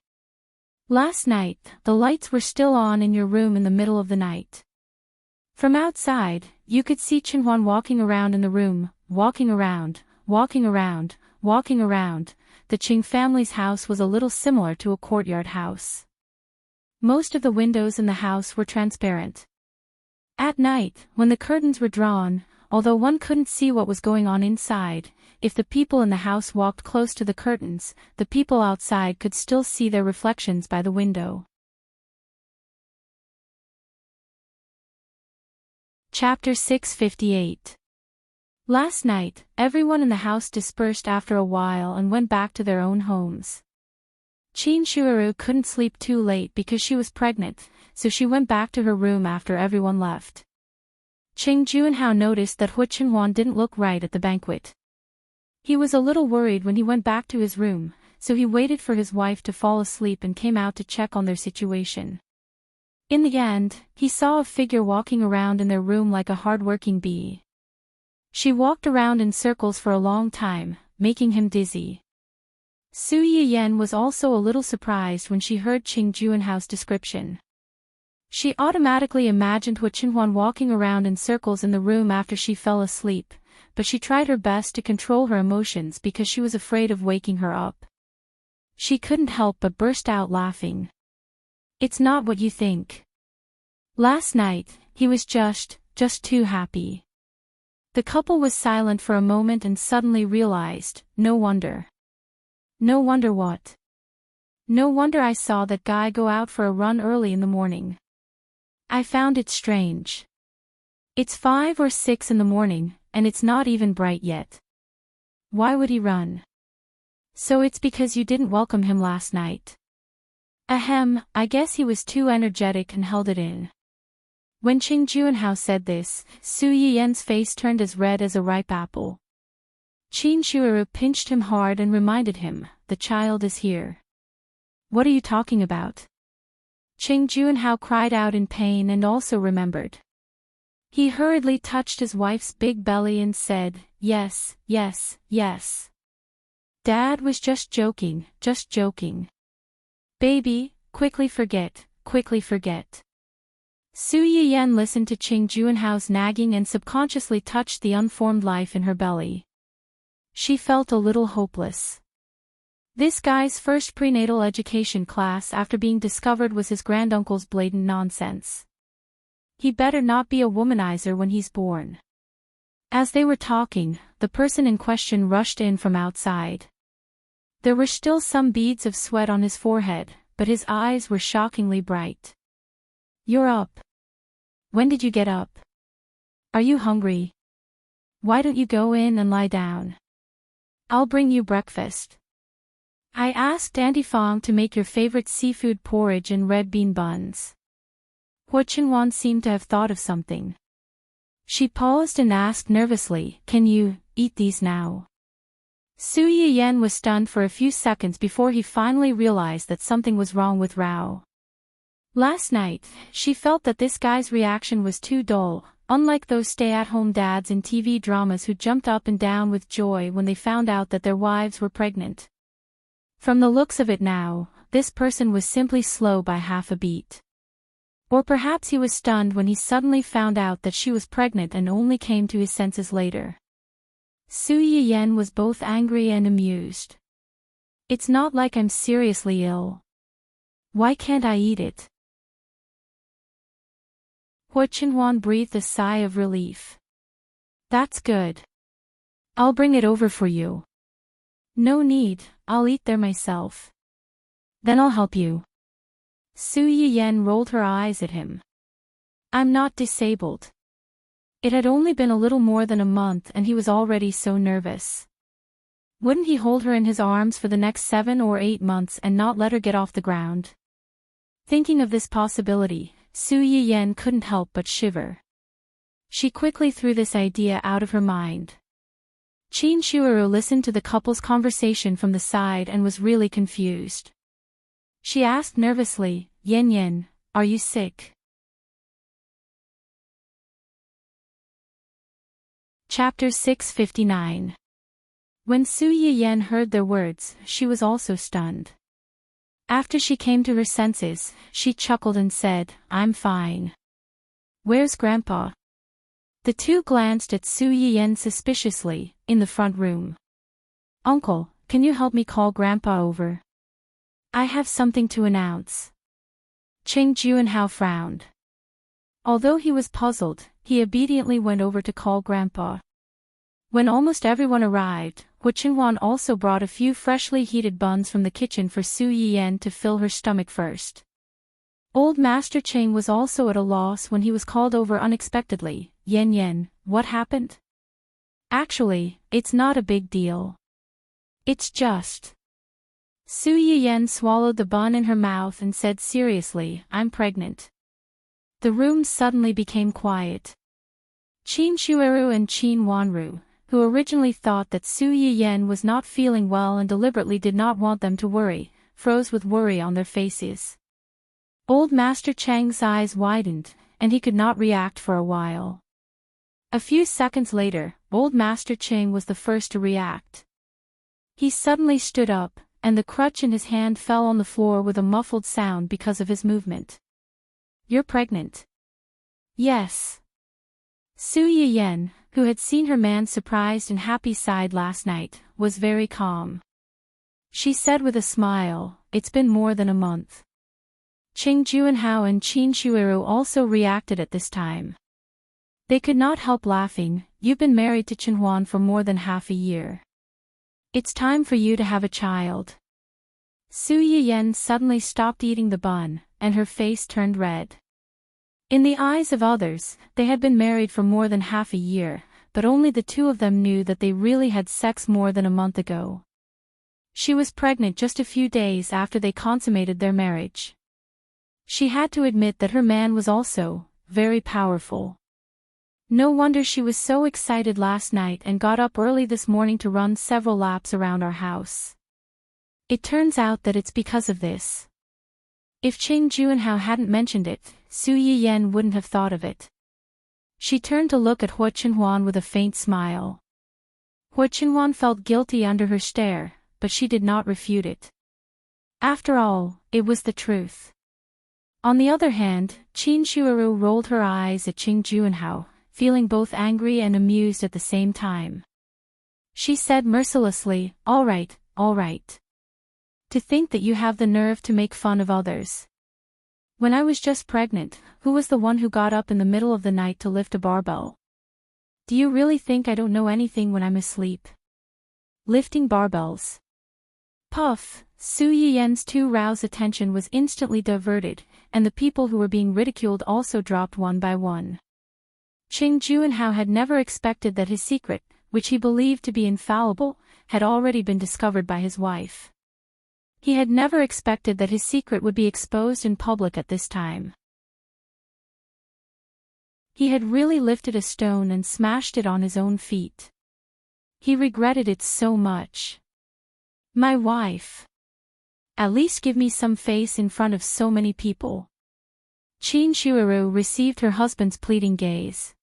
"Last night, the lights were still on in your room in the middle of the night. From outside, you could see Chinhuan walking around in the room, walking around, walking around, walking around. The Qing family's house was a little similar to a courtyard house. Most of the windows in the house were transparent. At night, when the curtains were drawn, although one couldn't see what was going on inside, if the people in the house walked close to the curtains, the people outside could still see their reflections by the window. Chapter 658. Last night, everyone in the house dispersed after a while and went back to their own homes. Qin Shuiru couldn't sleep too late because she was pregnant, so she went back to her room after everyone left. Qing Junhao noticed that Hu Chenhuan didn't look right at the banquet. He was a little worried when he went back to his room, so he waited for his wife to fall asleep and came out to check on their situation. In the end, he saw a figure walking around in their room like a hard-working bee. She walked around in circles for a long time, making him dizzy. Su Yiyan was also a little surprised when she heard Qing Junhao's description. She automatically imagined Hu Chenhuan walking around in circles in the room after she fell asleep, but she tried her best to control her emotions because she was afraid of waking her up. She couldn't help but burst out laughing. It's not what you think. Last night, he was just too happy. The couple was silent for a moment and suddenly realized, no wonder. No wonder what? No wonder I saw that guy go out for a run early in the morning. I found it strange. It's 5 or 6 in the morning, and it's not even bright yet. Why would he run? So it's because you didn't welcome him last night. Ahem, I guess he was too energetic and held it in. When Qing Junhao said this, Su Yiyan's face turned as red as a ripe apple. Qin Shuiru pinched him hard and reminded him, the child is here. What are you talking about? Qing Junhao cried out in pain and also remembered. He hurriedly touched his wife's big belly and said, yes, yes, yes. Dad was just joking, just joking. Baby, quickly forget, quickly forget. Su Yiyan listened to Qing Junhao's nagging and subconsciously touched the unformed life in her belly. She felt a little hopeless. This guy's first prenatal education class after being discovered was his granduncle's blatant nonsense. He better not be a womanizer when he's born. As they were talking, the person in question rushed in from outside. There were still some beads of sweat on his forehead, but his eyes were shockingly bright. You're up. When did you get up? Are you hungry? Why don't you go in and lie down? I'll bring you breakfast. I asked Auntie Fong to make your favorite seafood porridge and red bean buns. Hu Chenhuan seemed to have thought of something. She paused and asked nervously, can you eat these now? Su Yiyan was stunned for a few seconds before he finally realized that something was wrong with Rao. Last night, she felt that this guy's reaction was too dull, unlike those stay-at-home dads in TV dramas who jumped up and down with joy when they found out that their wives were pregnant. From the looks of it now, this person was simply slow by half a beat. Or perhaps he was stunned when he suddenly found out that she was pregnant and only came to his senses later. Su Yiyan was both angry and amused. It's not like I'm seriously ill. Why can't I eat it? Hu Chenhuan breathed a sigh of relief. That's good. I'll bring it over for you. No need, I'll eat there myself. Then I'll help you. Su Yiyan rolled her eyes at him. I'm not disabled. It had only been a little more than a month and he was already so nervous. Wouldn't he hold her in his arms for the next 7 or 8 months and not let her get off the ground? Thinking of this possibility, Su Yiyan couldn't help but shiver. She quickly threw this idea out of her mind. Qin Shuiru listened to the couple's conversation from the side and was really confused. She asked nervously, Yen Yen, are you sick? Chapter 659. When Su Yiyan heard their words, she was also stunned. After she came to her senses, she chuckled and said, I'm fine. Where's Grandpa? The two glanced at Su Yiyan suspiciously, in the front room. "Uncle, can you help me call Grandpa over? I have something to announce." Qing Juanhao frowned. Although he was puzzled, he obediently went over to call Grandpa. When almost everyone arrived, Hu Qinhuan also brought a few freshly heated buns from the kitchen for Su Yiyan to fill her stomach first. Old Master Qing was also at a loss when he was called over unexpectedly. "Yan Yan, what happened?" "Actually, it's not a big deal. It's just..." Su Yiyan swallowed the bun in her mouth and said seriously, "I'm pregnant." The room suddenly became quiet. Qin Shuiru and Qin Wanru, who originally thought that Su Yiyan was not feeling well and deliberately did not want them to worry, froze with worry on their faces. Old Master Chang's eyes widened, and he could not react for a while. A few seconds later, Old Master Chang was the first to react. He suddenly stood up, and the crutch in his hand fell on the floor with a muffled sound because of his movement. "You're pregnant?" "Yes." Su Yiyan, who had seen her man's surprised and happy side last night, was very calm. She said with a smile, "It's been more than a month." Qing Juanhao and Qin Shuiru also reacted at this time. They could not help laughing. "You've been married to Qinhuan for more than half a year. It's time for you to have a child." Su Yiyan suddenly stopped eating the bun, and her face turned red. In the eyes of others, they had been married for more than half a year, but only the two of them knew that they really had sex more than a month ago. She was pregnant just a few days after they consummated their marriage. She had to admit that her man was also very powerful. No wonder she was so excited last night and got up early this morning to run several laps around our house. It turns out that it's because of this. If Qing Juanhao hadn't mentioned it, Su Yiyan wouldn't have thought of it. She turned to look at Hu Qinhuan with a faint smile. Hu Qinhuan felt guilty under her stare, but she did not refute it. After all, it was the truth. On the other hand, Qin Shuiru rolled her eyes at Qing Juanhao, feeling both angry and amused at the same time. She said mercilessly, all right. To think that you have the nerve to make fun of others. When I was just pregnant, who was the one who got up in the middle of the night to lift a barbell? Do you really think I don't know anything when I'm asleep? Lifting barbells. Puff. Su Yiyan's too roused attention was instantly diverted, and the people who were being ridiculed also dropped one by one. Qing Juanhao had never expected that his secret, which he believed to be infallible, had already been discovered by his wife. He had never expected that his secret would be exposed in public at this time. He had really lifted a stone and smashed it on his own feet. He regretted it so much. My wife. At least give me some face in front of so many people. Qin Shuiru received her husband's pleading gaze.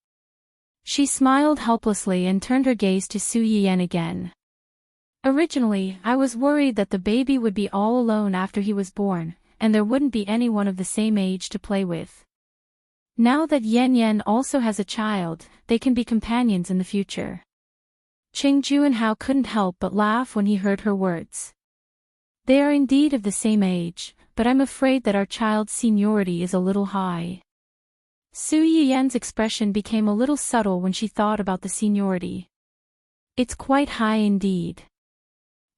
She smiled helplessly and turned her gaze to Su Yiyan again. Originally, I was worried that the baby would be all alone after he was born, and there wouldn't be anyone of the same age to play with. Now that Yan Yan also has a child, they can be companions in the future. Qing Juanhao couldn't help but laugh when he heard her words. They are indeed of the same age, but I'm afraid that our child's seniority is a little high. Su Yiyan's expression became a little subtle when she thought about the seniority. It's quite high indeed.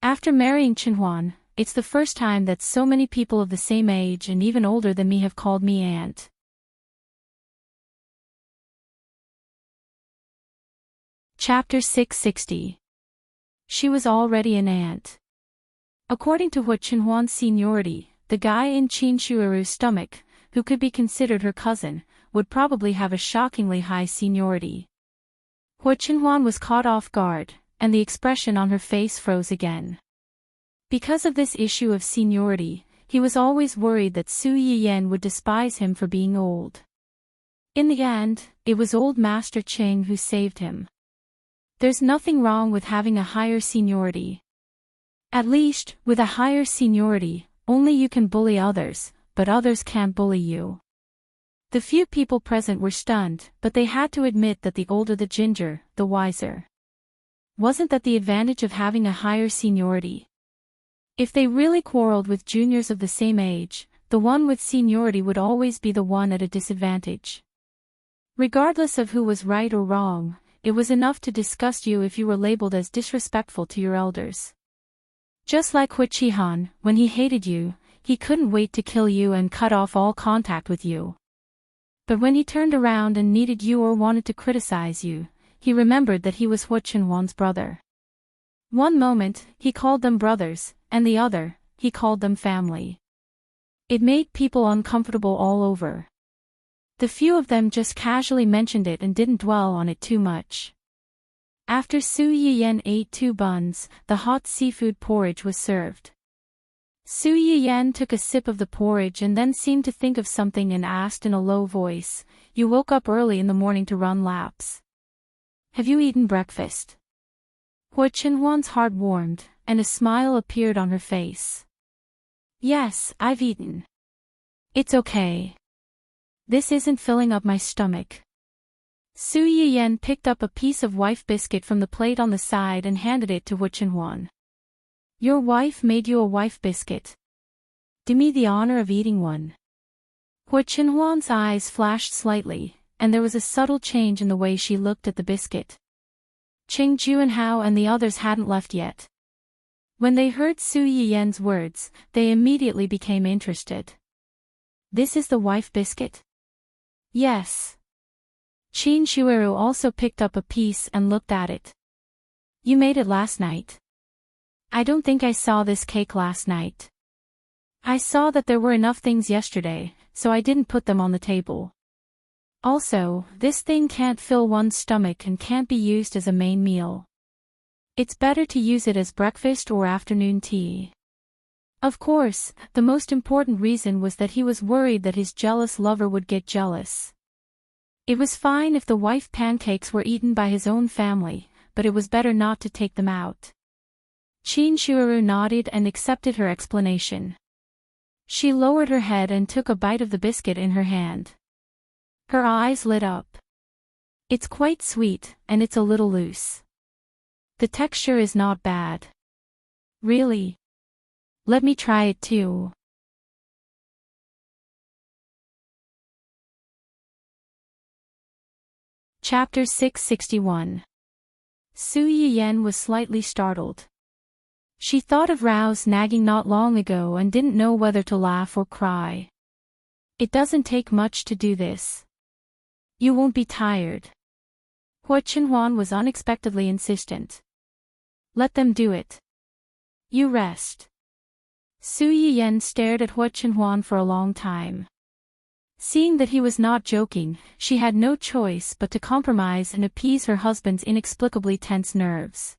After marrying Qinhuan, it's the first time that so many people of the same age and even older than me have called me aunt. Chapter 660. She was already an aunt. According to Hu Qinhuan's seniority, the guy in Qin Shuiru's stomach, who could be considered her cousin, would probably have a shockingly high seniority. Hu Qinhuan was caught off guard, and the expression on her face froze again. Because of this issue of seniority, he was always worried that Su Yiyan would despise him for being old. In the end, it was old Master Qing who saved him. There's nothing wrong with having a higher seniority. At least, with a higher seniority, only you can bully others, but others can't bully you. The few people present were stunned, but they had to admit that the older the ginger, the wiser. Wasn't that the advantage of having a higher seniority? If they really quarreled with juniors of the same age, the one with seniority would always be the one at a disadvantage. Regardless of who was right or wrong, it was enough to disgust you if you were labeled as disrespectful to your elders. Just like Huichihan, when he hated you, he couldn't wait to kill you and cut off all contact with you. But when he turned around and needed you or wanted to criticize you, he remembered that he was Huichenhuan's brother. One moment, he called them brothers, and the other, he called them family. It made people uncomfortable all over. The few of them just casually mentioned it and didn't dwell on it too much. After Su Yiyan ate 2 buns, the hot seafood porridge was served. Su Yiyan took a sip of the porridge and then seemed to think of something and asked in a low voice, "You woke up early in the morning to run laps. Have you eaten breakfast?" Huichenhuan's heart warmed, and a smile appeared on her face. "Yes, I've eaten. It's okay. This isn't filling up my stomach." Su Yiyan picked up a piece of wife biscuit from the plate on the side and handed it to Huichenhuan. "Your wife made you a wife biscuit. Do me the honor of eating one." Huichenhuan's eyes flashed slightly, and there was a subtle change in the way she looked at the biscuit. Qing Juanhao and the others hadn't left yet. When they heard Su Yiyan's words, they immediately became interested. "This is the wife biscuit?" "Yes." Qin Shuiru also picked up a piece and looked at it. "You made it last night." "I don't think I saw this cake last night. I saw that there were enough things yesterday, so I didn't put them on the table. Also, this thing can't fill one's stomach and can't be used as a main meal. It's better to use it as breakfast or afternoon tea." Of course, the most important reason was that he was worried that his jealous lover would get jealous. It was fine if the wife pancakes were eaten by his own family, but it was better not to take them out. Qin Shuiru nodded and accepted her explanation. She lowered her head and took a bite of the biscuit in her hand. Her eyes lit up. "It's quite sweet, and it's a little loose. The texture is not bad." "Really? Let me try it too." Chapter 661. Su Yiyan was slightly startled. She thought of Rao's nagging not long ago and didn't know whether to laugh or cry. "It doesn't take much to do this. You won't be tired." Huichenhuan was unexpectedly insistent. "Let them do it. You rest." Su Yiyan stared at Huichenhuan for a long time. Seeing that he was not joking, she had no choice but to compromise and appease her husband's inexplicably tense nerves.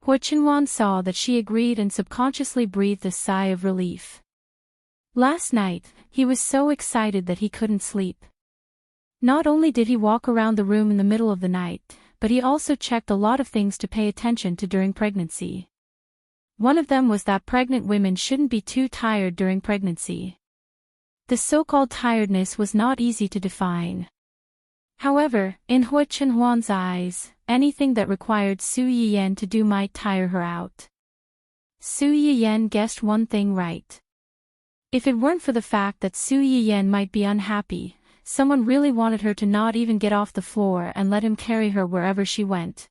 Huichenhuan saw that she agreed and subconsciously breathed a sigh of relief. Last night, he was so excited that he couldn't sleep. Not only did he walk around the room in the middle of the night, but he also checked a lot of things to pay attention to during pregnancy. One of them was that pregnant women shouldn't be too tired during pregnancy. The so-called tiredness was not easy to define. However, in Huichenhuan's eyes, anything that required Su Yiyan to do might tire her out. Su Yiyan guessed one thing right. If it weren't for the fact that Su Yiyan might be unhappy, someone really wanted her to not even get off the floor and let him carry her wherever she went.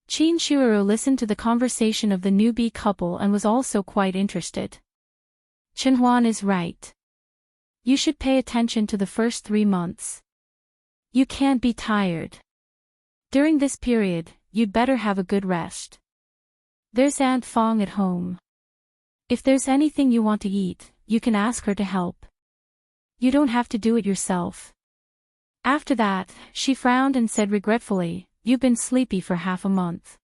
Qin Shuiru listened to the conversation of the newbie couple and was also quite interested. "Chenhuan is right. You should pay attention to the first 3 months. You can't be tired. During this period, you'd better have a good rest. There's Aunt Fong at home. If there's anything you want to eat, you can ask her to help. You don't have to do it yourself." After that, she frowned and said regretfully, "You've been sleepy for half a month.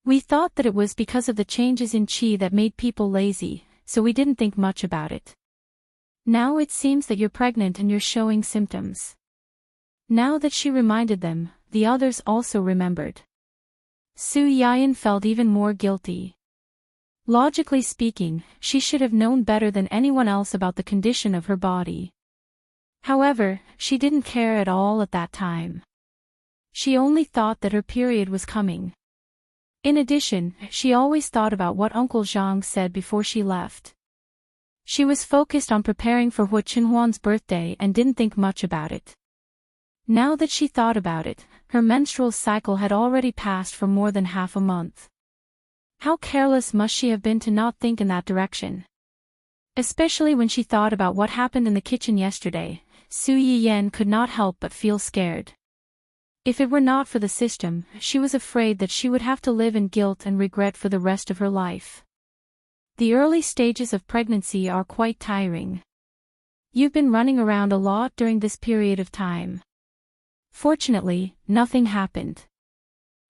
We thought that it was because of the changes in qi that made people lazy, so we didn't think much about it. Now it seems that you're pregnant and you're showing symptoms." Now that she reminded them, the others also remembered. Su Yiyan felt even more guilty. Logically speaking, she should have known better than anyone else about the condition of her body. However, she didn't care at all at that time. She only thought that her period was coming. In addition, she always thought about what Uncle Zhang said before she left. She was focused on preparing for Hu Qinhuan's birthday and didn't think much about it. Now that she thought about it, her menstrual cycle had already passed for more than half a month. How careless must she have been to not think in that direction? Especially when she thought about what happened in the kitchen yesterday, Su Yiyan could not help but feel scared. If it were not for the system, she was afraid that she would have to live in guilt and regret for the rest of her life. The early stages of pregnancy are quite tiring. You've been running around a lot during this period of time. Fortunately, nothing happened.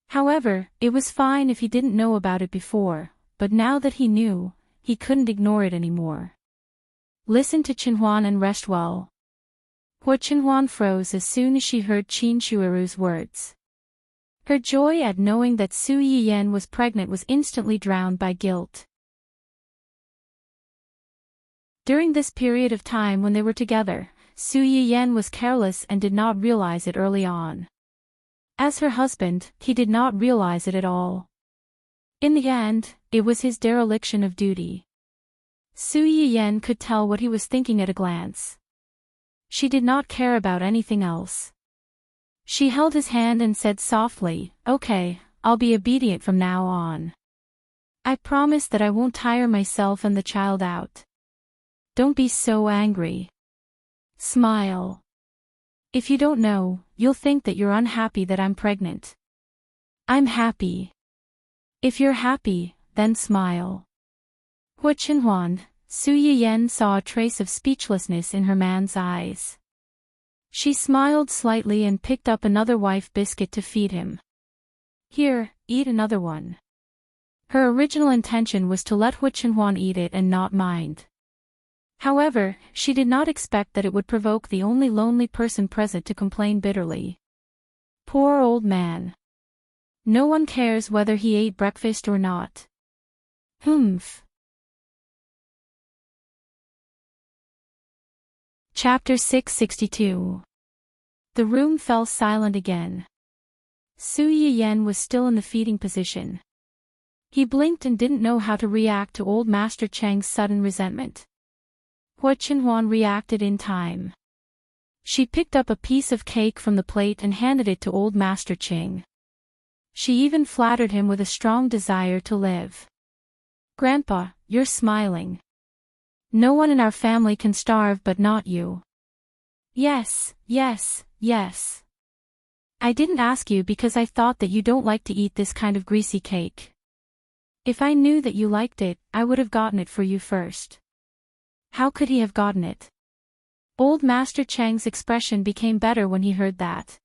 However, it was fine if he didn't know about it before, but now that he knew, he couldn't ignore it anymore. Listen to Qinhuan and rest well. Hu Qinhuan froze as soon as she heard Qin Shuiru's words. Her joy at knowing that Su Yiyan was pregnant was instantly drowned by guilt. During this period of time when they were together, Su Yiyan was careless and did not realize it early on. As her husband, he did not realize it at all. In the end, it was his dereliction of duty. Su Yiyan could tell what he was thinking at a glance. She did not care about anything else. She held his hand and said softly, "Okay, I'll be obedient from now on. I promise that I won't tire myself and the child out. Don't be so angry. Smile. If you don't know, you'll think that you're unhappy that I'm pregnant. I'm happy. If you're happy, then smile." Hu Qinhuan, Su Yiyan saw a trace of speechlessness in her man's eyes. She smiled slightly and picked up another wife biscuit to feed him. "Here, eat another one." Her original intention was to let Hu Qinhuan eat it and not mind. However, she did not expect that it would provoke the only lonely person present to complain bitterly. Poor old man. No one cares whether he ate breakfast or not. Humph. Chapter 662. The room fell silent again. Su Yiyan was still in the feeding position. He blinked and didn't know how to react to old Master Cheng's sudden resentment. Hu Qinhuan reacted in time. She picked up a piece of cake from the plate and handed it to old Master Cheng. She even flattered him with a strong desire to live. "Grandpa, you're smiling. No one in our family can starve but not you." Yes, yes, yes. I didn't ask you because I thought that you don't like to eat this kind of greasy cake. If I knew that you liked it, I would have gotten it for you first." How could he have gotten it? Old Master Cheng's expression became better when he heard that.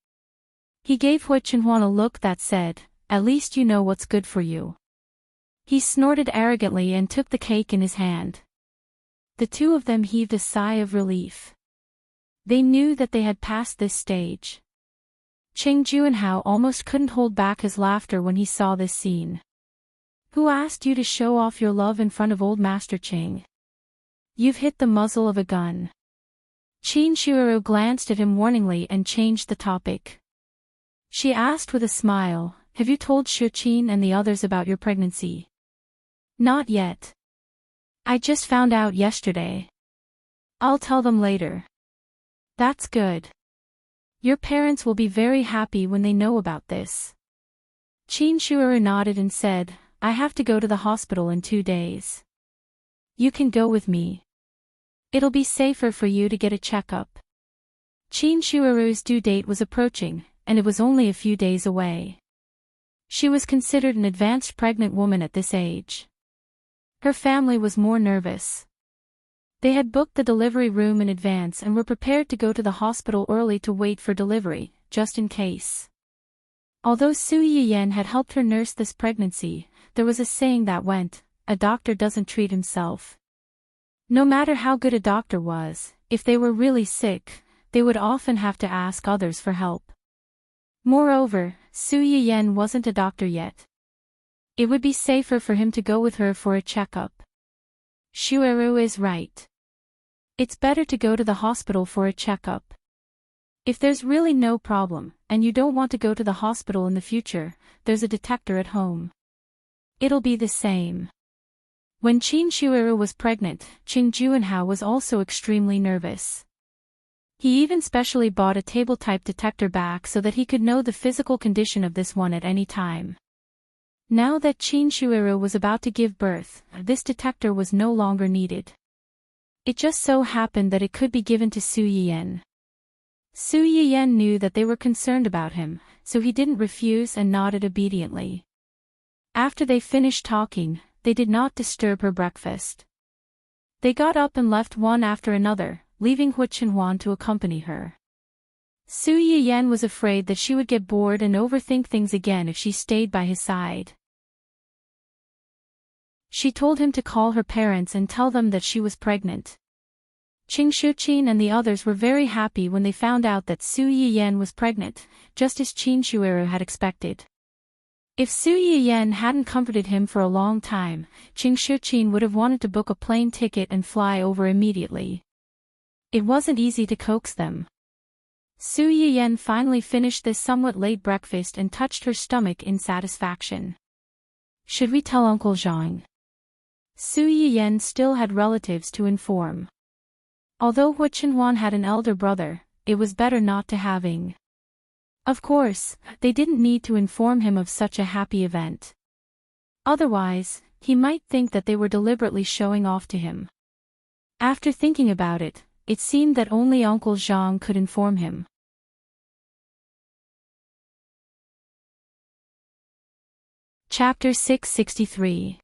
He gave Hu Qinhuan a look that said, "At least you know what's good for you." He snorted arrogantly and took the cake in his hand. The two of them heaved a sigh of relief. They knew that they had passed this stage. Cheng Juanhao almost couldn't hold back his laughter when he saw this scene. "Who asked you to show off your love in front of old Master Cheng? You've hit the muzzle of a gun." Qin Shuiru glanced at him warningly and changed the topic. She asked with a smile, "Have you told Shu Qin and the others about your pregnancy?" "Not yet. I just found out yesterday. I'll tell them later." "That's good. Your parents will be very happy when they know about this." Qin Shuiru nodded and said, "I have to go to the hospital in 2 days. You can go with me. It'll be safer for you to get a checkup." Qin Shuiru's due date was approaching, and it was only a few days away. She was considered an advanced pregnant woman at this age. Her family was more nervous. They had booked the delivery room in advance and were prepared to go to the hospital early to wait for delivery, just in case. Although Su Yiyan had helped her nurse this pregnancy, there was a saying that went, "A doctor doesn't treat himself." No matter how good a doctor was, if they were really sick, they would often have to ask others for help. Moreover, Su Yiyan wasn't a doctor yet. It would be safer for him to go with her for a checkup. Shuiru is right. It's better to go to the hospital for a checkup. If there's really no problem, and you don't want to go to the hospital in the future, there's a detector at home. It'll be the same. When Qin Shuiru was pregnant, Qing Juanhao was also extremely nervous. He even specially bought a table-type detector back so that he could know the physical condition of this one at any time. Now that Qin Shuiru was about to give birth, this detector was no longer needed. It just so happened that it could be given to Su Yiyan. Su Yiyan knew that they were concerned about him, so he didn't refuse and nodded obediently. After they finished talking, they did not disturb her breakfast. They got up and left one after another, leaving Hu Chenhuan to accompany her. Su Yiyan was afraid that she would get bored and overthink things again if she stayed by his side. She told him to call her parents and tell them that she was pregnant. Qing Shuqin and the others were very happy when they found out that Su Yiyan was pregnant, just as Qin Shuiru had expected. If Su Yiyan hadn't comforted him for a long time, Qing Shuqin would have wanted to book a plane ticket and fly over immediately. It wasn't easy to coax them. Su Yiyan finally finished this somewhat late breakfast and touched her stomach in satisfaction. Should we tell Uncle Zhang? Su Yiyan still had relatives to inform. Although Hu Chenhuan had an elder brother, it was better not to having. Of course, they didn't need to inform him of such a happy event. Otherwise, he might think that they were deliberately showing off to him. After thinking about it, it seemed that only Uncle Zhang could inform him. Chapter 663.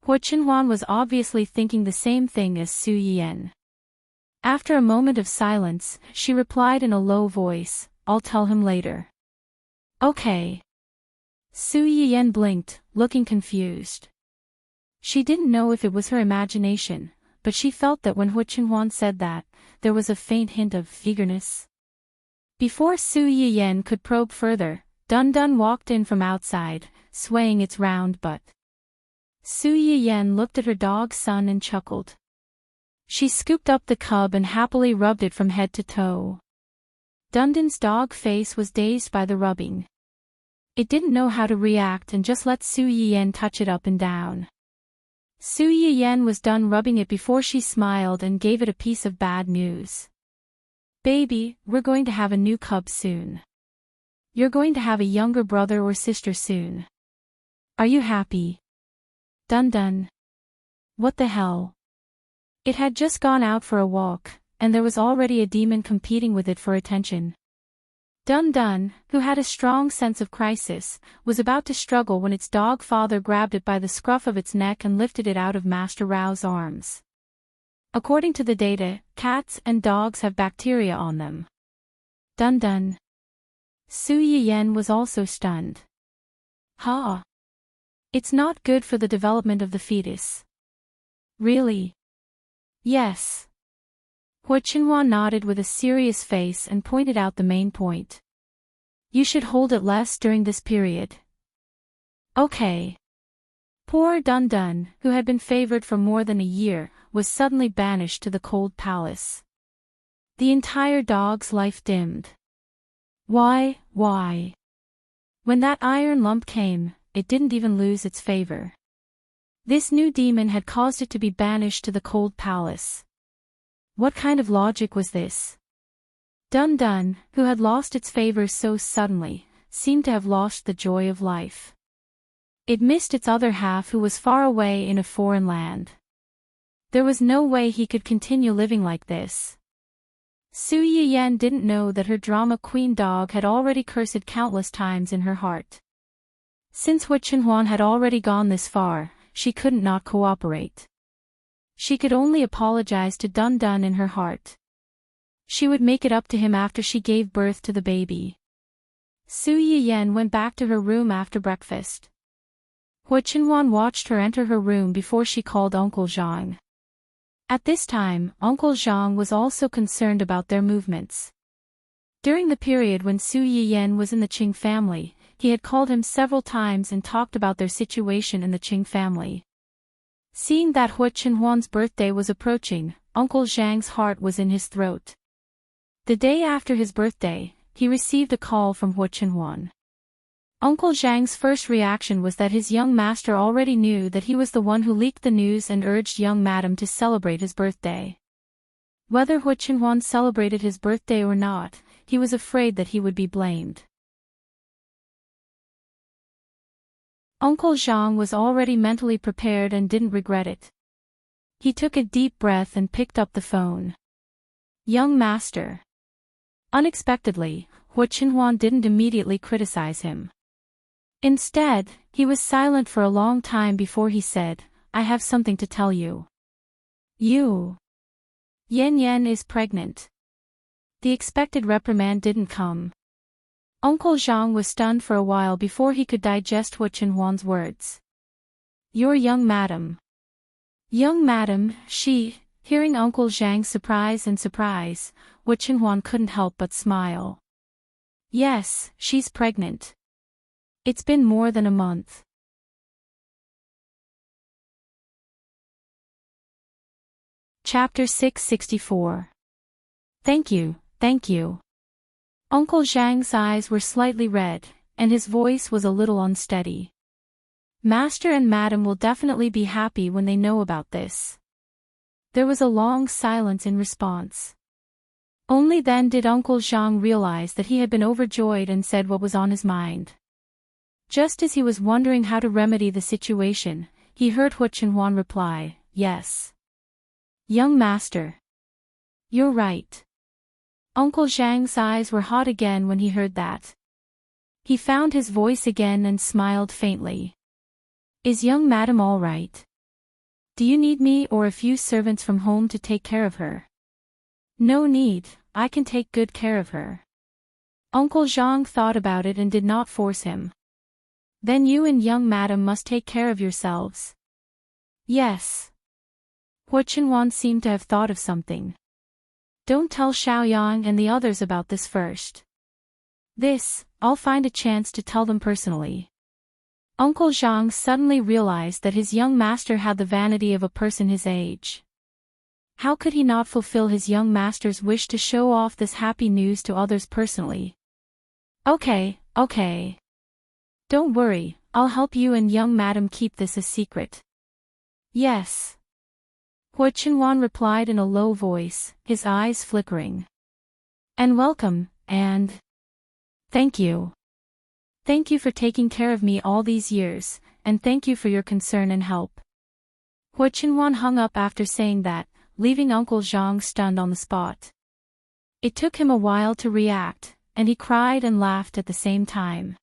Hu Chenhuan was obviously thinking the same thing as Su Yiyan. After a moment of silence, she replied in a low voice, "I'll tell him later." Okay. Su Yiyan blinked, looking confused. She didn't know if it was her imagination, but she felt that when Hu Chenhuan said that, there was a faint hint of eagerness. Before Su Yiyan could probe further, Dun Dun walked in from outside, swaying its round butt. Su Yiyan looked at her dog Sun and chuckled. She scooped up the cub and happily rubbed it from head to toe. Dun Dun's dog face was dazed by the rubbing. It didn't know how to react and just let Su Yiyan touch it up and down. Su Yiyan was done rubbing it before she smiled and gave it a piece of bad news. "Baby, we're going to have a new cub soon. You're going to have a younger brother or sister soon. Are you happy?" Dun Dun. What the hell? It had just gone out for a walk, and there was already a demon competing with it for attention. Dun Dun, who had a strong sense of crisis, was about to struggle when its dog father grabbed it by the scruff of its neck and lifted it out of Master Rao's arms. According to the data, cats and dogs have bacteria on them. Dun Dun. Su Yiyan was also stunned. Huh? It's not good for the development of the fetus. Really? Yes. Hu Chenhuan nodded with a serious face and pointed out the main point. You should hold it less during this period. Okay. Poor Dun Dun, who had been favored for more than a year, was suddenly banished to the cold palace. The entire dog's life dimmed. Why? When that iron lump came, it didn't even lose its favor. This new demon had caused it to be banished to the cold palace. What kind of logic was this? Dun Dun, who had lost its favor so suddenly, seemed to have lost the joy of life. It missed its other half who was far away in a foreign land. There was no way he could continue living like this. Su Yiyan didn't know that her drama queen dog had already cursed countless times in her heart. Since Hu Chenhuan had already gone this far, she couldn't not cooperate. She could only apologize to Dun Dun in her heart. She would make it up to him after she gave birth to the baby. Su Yiyan went back to her room after breakfast. Hu Chenhuan watched her enter her room before she called Uncle Zhang. At this time, Uncle Zhang was also concerned about their movements. During the period when Su Yiyan was in the Qing family, he had called him several times and talked about their situation in the Qing family. Seeing that Hu Chenhuan's birthday was approaching, Uncle Zhang's heart was in his throat. The day after his birthday, he received a call from Hu Chenhuan. Uncle Zhang's first reaction was that his young master already knew that he was the one who leaked the news and urged young madam to celebrate his birthday. Whether Hu Chenhuan celebrated his birthday or not, he was afraid that he would be blamed. Uncle Zhang was already mentally prepared and didn't regret it. He took a deep breath and picked up the phone. Young master. Unexpectedly, Hu Chenhuan didn't immediately criticize him. Instead, he was silent for a long time before he said, "I have something to tell you. Yan Yan is pregnant." The expected reprimand didn't come. Uncle Zhang was stunned for a while before he could digest Hu Chenhuan's words. "Your young madam." Young madam, hearing Uncle Zhang's surprise, Hu Chenhuan couldn't help but smile. "Yes, she's pregnant. It's been more than a month." Chapter 664. Thank you. Uncle Zhang's eyes were slightly red, and his voice was a little unsteady. Master and Madam will definitely be happy when they know about this. There was a long silence in response. Only then did Uncle Zhang realize that he had been overjoyed and said what was on his mind. Just as he was wondering how to remedy the situation, he heard Hu Chenhuan reply, "Yes. Young master. You're right." Uncle Zhang's eyes were hot again when he heard that. He found his voice again and smiled faintly. "Is young madam all right? Do you need me or a few servants from home to take care of her?" "No need, I can take good care of her." Uncle Zhang thought about it and did not force him. "Then you and young madam must take care of yourselves." "Yes." Hu Chenhuan seemed to have thought of something. "Don't tell Xiaoyang and the others about this first. I'll find a chance to tell them personally." Uncle Zhang suddenly realized that his young master had the vanity of a person his age. How could he not fulfill his young master's wish to show off this happy news to others personally? Okay. Don't worry, I'll help you and young madam keep this a secret." "Yes." Hu Chenhuan replied in a low voice, his eyes flickering. "And welcome, and thank you. Thank you for taking care of me all these years, and thank you for your concern and help." Hu Chenhuan hung up after saying that, leaving Uncle Zhang stunned on the spot. It took him a while to react, and he cried and laughed at the same time.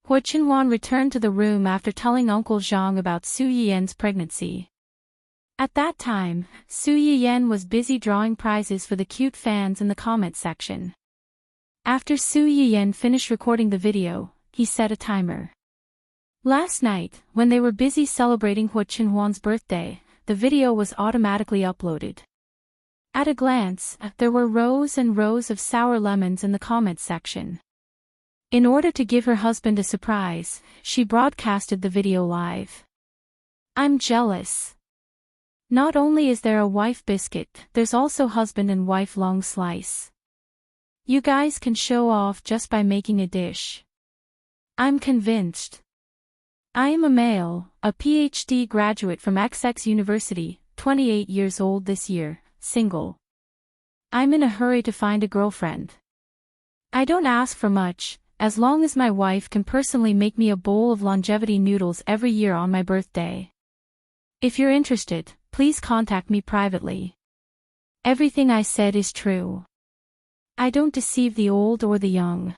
Hu Chenhuan returned to the room after telling Uncle Zhang about Su Yiyan's pregnancy. At that time, Su Yiyan was busy drawing prizes for the cute fans in the comment section. After Su Yiyan finished recording the video, he set a timer. Last night, when they were busy celebrating Hu Chenhuan's birthday, the video was automatically uploaded. At a glance, there were rows and rows of sour lemons in the comment section. In order to give her husband a surprise, she broadcasted the video live. "I'm jealous. Not only is there a wife biscuit, there's also husband and wife long slice. You guys can show off just by making a dish. I'm convinced. I am a male, a PhD graduate from XX University, 28 years old this year, single. I'm in a hurry to find a girlfriend. I don't ask for much, as long as my wife can personally make me a bowl of longevity noodles every year on my birthday. If you're interested, please contact me privately. Everything I said is true. I don't deceive the old or the young.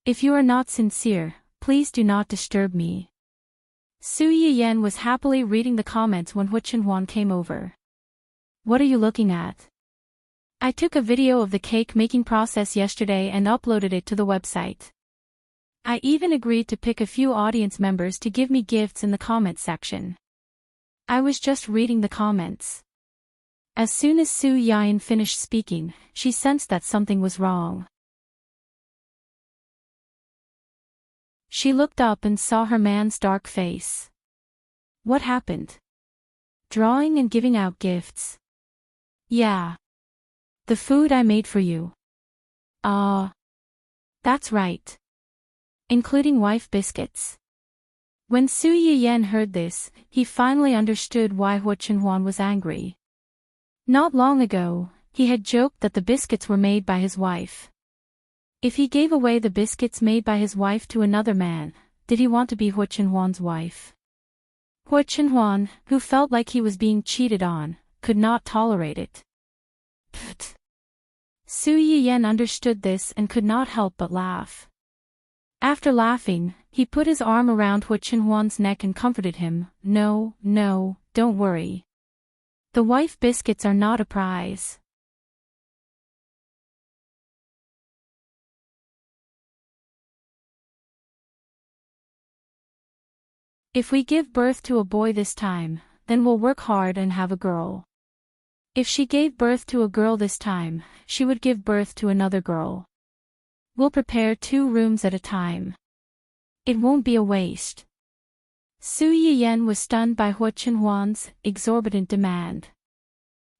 If you are not sincere, please do not disturb me." Su Yiyan was happily reading the comments when Hu Chenhuan came over. "What are you looking at?" "I took a video of the cake making process yesterday and uploaded it to the website. I even agreed to pick a few audience members to give me gifts in the comment section. I was just reading the comments." As soon as Su Yiyan finished speaking, she sensed that something was wrong. She looked up and saw her man's dark face. What happened? Drawing and giving out gifts. Yeah. The food I made for you. That's right. Including wife biscuits. When Su Yiyan heard this, he finally understood why Hua Chenhuan was angry. Not long ago, he had joked that the biscuits were made by his wife. If he gave away the biscuits made by his wife to another man, did he want to be Hua Chenhuan's wife? Hua Chenhuan, who felt like he was being cheated on, could not tolerate it. Pfft. Su Yiyan understood this and could not help but laugh. After laughing, he put his arm around Hua Chenhuan's neck and comforted him. No, don't worry. The wife biscuits are not a prize. If we give birth to a boy this time, then we'll work hard and have a girl. If she gave birth to a girl this time, she would give birth to another girl. We'll prepare 2 rooms at a time. It won't be a waste. Su Yiyan was stunned by Hua Chenhuan's exorbitant demand.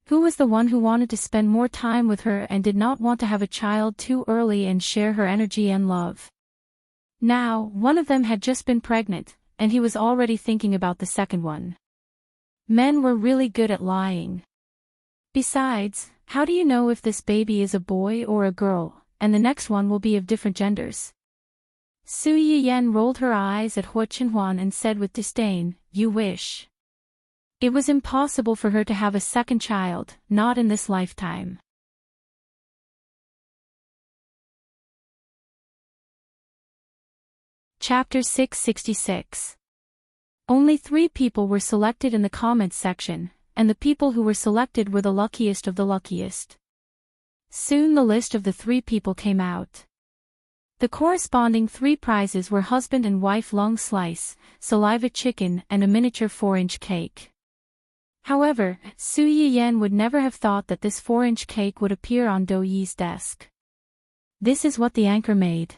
Who was the one who wanted to spend more time with her and did not want to have a child too early and share her energy and love? Now, one of them had just been pregnant, and he was already thinking about the second one. Men were really good at lying. Besides, how do you know if this baby is a boy or a girl, and the next one will be of different genders? Su Yiyan rolled her eyes at Hua Chenhuan and said with disdain, "You wish." It was impossible for her to have a second child, not in this lifetime. Chapter 666. Only 3 people were selected in the comments section, and the people who were selected were the luckiest of the luckiest. Soon the list of the 3 people came out. The corresponding 3 prizes were husband and wife lung slice, saliva chicken and a miniature 4-inch cake. However, Su Yiyan would never have thought that this 4-inch cake would appear on Dou Yi's desk. This is what the anchor made.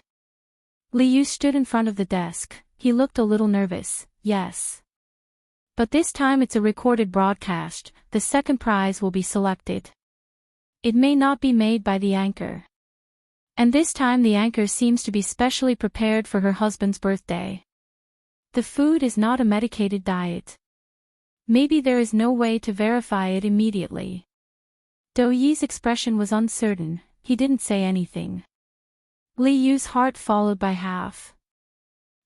Li Yu stood in front of the desk. He looked a little nervous. Yes. But this time it's a recorded broadcast, the second prize will be selected. It may not be made by the anchor. And this time the anchor seems to be specially prepared for her husband's birthday. The food is not a medicated diet. Maybe there is no way to verify it immediately. Dou Yi's expression was uncertain, he didn't say anything. Li Yu's heart followed by half.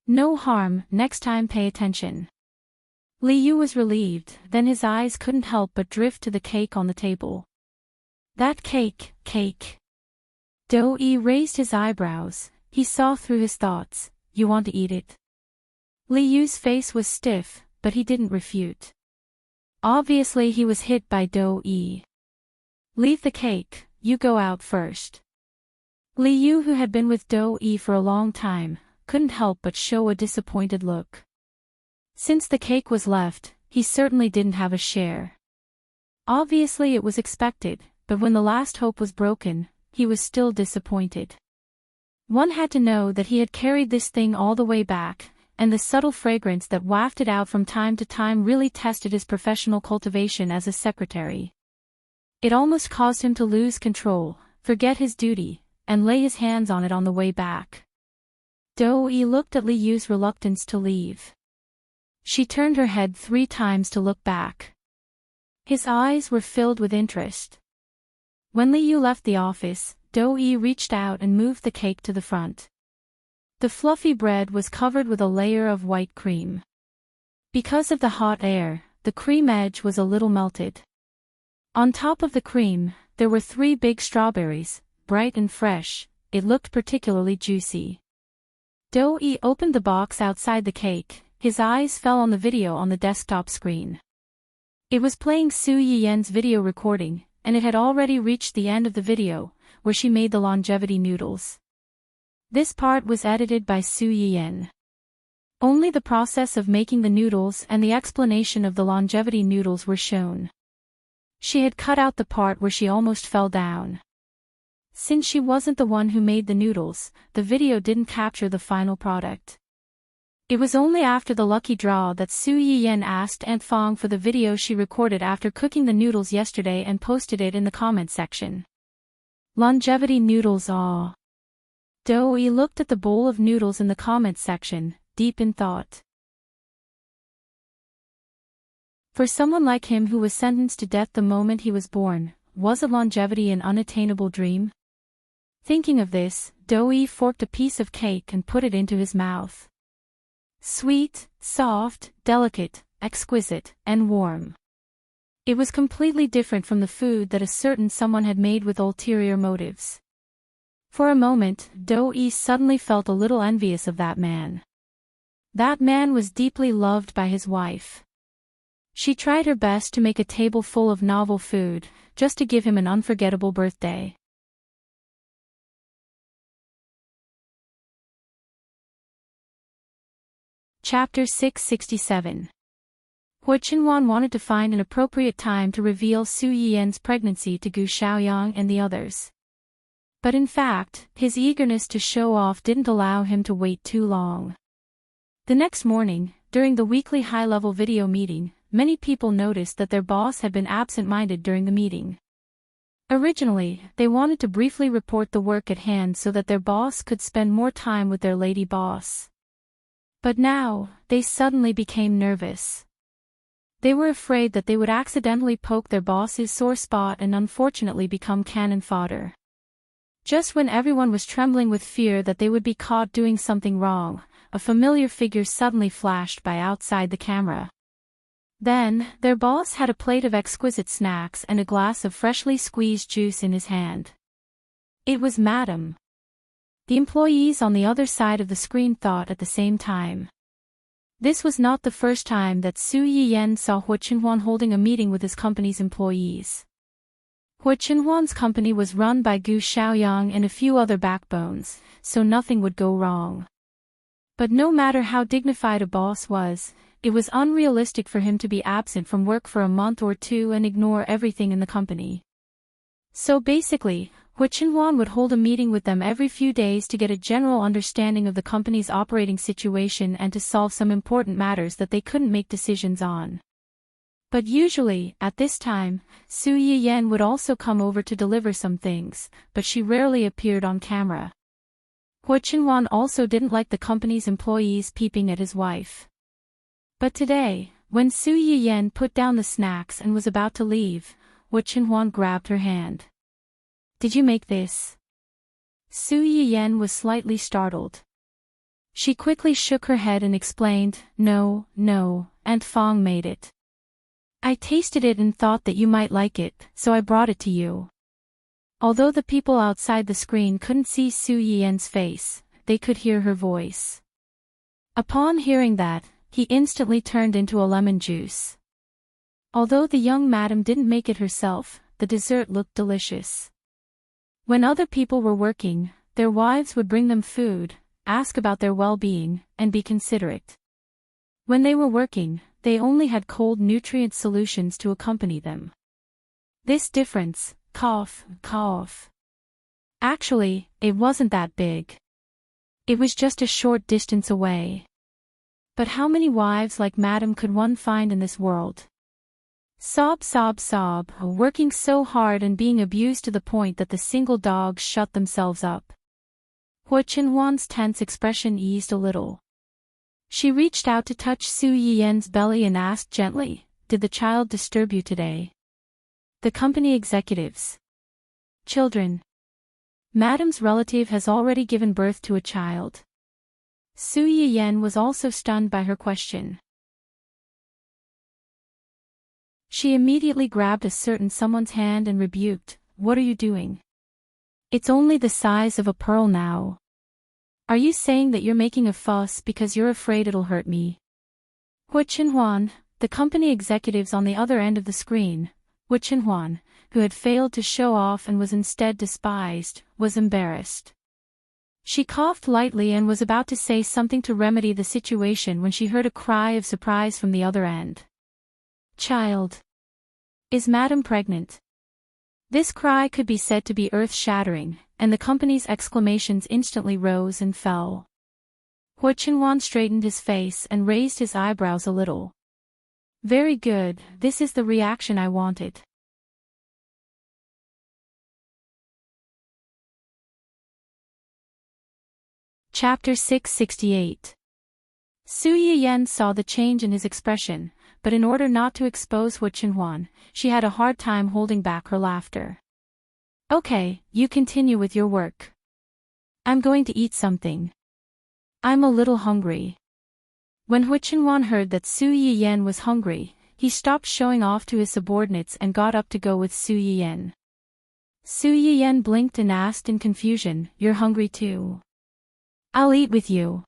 No harm, next time pay attention. Li Yu was relieved, then his eyes couldn't help but drift to the cake on the table. That cake. Dou Yi raised his eyebrows, he saw through his thoughts. You want to eat it? Li Yu's face was stiff, but he didn't refute. Obviously he was hit by Dou Yi. Leave the cake, you go out first. Li Yu, who had been with Dou Yi for a long time, couldn't help but show a disappointed look. Since the cake was left, he certainly didn't have a share. Obviously it was expected, but when the last hope was broken, he was still disappointed. One had to know that he had carried this thing all the way back, and the subtle fragrance that wafted out from time to time really tested his professional cultivation as a secretary. It almost caused him to lose control, forget his duty, and lay his hands on it on the way back. Dou Yi looked at Li Yu's reluctance to leave. She turned her head 3 times to look back. His eyes were filled with interest. When Li Yu left the office, Dou Yi reached out and moved the cake to the front. The fluffy bread was covered with a layer of white cream. Because of the hot air, the cream edge was a little melted. On top of the cream, there were 3 big strawberries, bright and fresh. It looked particularly juicy. Dou Yi opened the box outside the cake. His eyes fell on the video on the desktop screen. It was playing Su Yiyan's video recording, and it had already reached the end of the video, where she made the longevity noodles. This part was edited by Su Yiyan. Only the process of making the noodles and the explanation of the longevity noodles were shown. She had cut out the part where she almost fell down. Since she wasn't the one who made the noodles, the video didn't capture the final product. It was only after the lucky draw that Su Yiyan asked Aunt Fong for the video she recorded after cooking the noodles yesterday and posted it in the comment section. Longevity noodles. Aw. Doi looked at the bowl of noodles in the comment section, deep in thought. For someone like him who was sentenced to death the moment he was born, was longevity an unattainable dream? Thinking of this, Doi forked a piece of cake and put it into his mouth. Sweet, soft, delicate, exquisite, and warm. It was completely different from the food that a certain someone had made with ulterior motives. For a moment, Doi suddenly felt a little envious of that man. That man was deeply loved by his wife. She tried her best to make a table full of novel food, just to give him an unforgettable birthday. Chapter 667. Hu Qinhuan wanted to find an appropriate time to reveal Su Yiyan's pregnancy to Gu Xiaoyang and the others. But in fact, his eagerness to show off didn't allow him to wait too long. The next morning, during the weekly high-level video meeting, many people noticed that their boss had been absent-minded during the meeting. Originally, they wanted to briefly report the work at hand so that their boss could spend more time with their lady boss. But now, they suddenly became nervous. They were afraid that they would accidentally poke their boss's sore spot and unfortunately become cannon fodder. Just when everyone was trembling with fear that they would be caught doing something wrong, a familiar figure suddenly flashed by outside the camera. Then, their boss had a plate of exquisite snacks and a glass of freshly squeezed juice in his hand. It was Madame. The employees on the other side of the screen thought at the same time. This was not the first time that Su Yiyan saw Hu Qinhuan holding a meeting with his company's employees. Hu Qinhuan's company was run by Gu Xiaoyang and a few other backbones, so nothing would go wrong. But no matter how dignified a boss was, it was unrealistic for him to be absent from work for a month or two and ignore everything in the company. So basically, Hu Qinhuan would hold a meeting with them every few days to get a general understanding of the company's operating situation and to solve some important matters that they couldn't make decisions on. But usually, at this time, Su Yiyan would also come over to deliver some things, but she rarely appeared on camera. Hu Qinhuan also didn't like the company's employees peeping at his wife. But today, when Su Yiyan put down the snacks and was about to leave, Hu Qinhuan grabbed her hand. "Did you make this?" Su Yiyan was slightly startled. She quickly shook her head and explained, No, Aunt Fong made it. I tasted it and thought that you might like it, so I brought it to you." Although the people outside the screen couldn't see Su Yiyan's face, they could hear her voice. Upon hearing that, he instantly turned into a lemon juice. Although the young madam didn't make it herself, the dessert looked delicious. When other people were working, their wives would bring them food, ask about their well-being, and be considerate. When they were working, they only had cold nutrient solutions to accompany them. This difference, cough. Actually, it wasn't that big. It was just a short distance away. But how many wives like Madam could one find in this world? Sob, working so hard and being abused to the point that the single dogs shut themselves up. Hu Qinhuan's tense expression eased a little. She reached out to touch Su Yiyan's belly and asked gently, "Did the child disturb you today?" The company executives. Children. Madam's relative has already given birth to a child. Su Yiyan was also stunned by her question. She immediately grabbed a certain someone's hand and rebuked, "What are you doing? It's only the size of a pearl now. Are you saying that you're making a fuss because you're afraid it'll hurt me?" Hu Qinhuan, the company executives on the other end of the screen, Hu Qinhuan, who had failed to show off and was instead despised, was embarrassed. She coughed lightly and was about to say something to remedy the situation when she heard a cry of surprise from the other end. "Child. Is Madam pregnant?" This cry could be said to be earth-shattering, and the company's exclamations instantly rose and fell. Hua Qinhuan straightened his face and raised his eyebrows a little. Very good, this is the reaction I wanted. Chapter 668. Su Yiyan saw the change in his expression, but in order not to expose Hua Qinhuan, she had a hard time holding back her laughter. Okay, you continue with your work. I'm going to eat something. I'm a little hungry. When Hua Qinhuan heard that Su Yiyan was hungry, he stopped showing off to his subordinates and got up to go with Su Yiyan. Su Yiyan blinked and asked in confusion, "You're hungry too?" "I'll eat with you."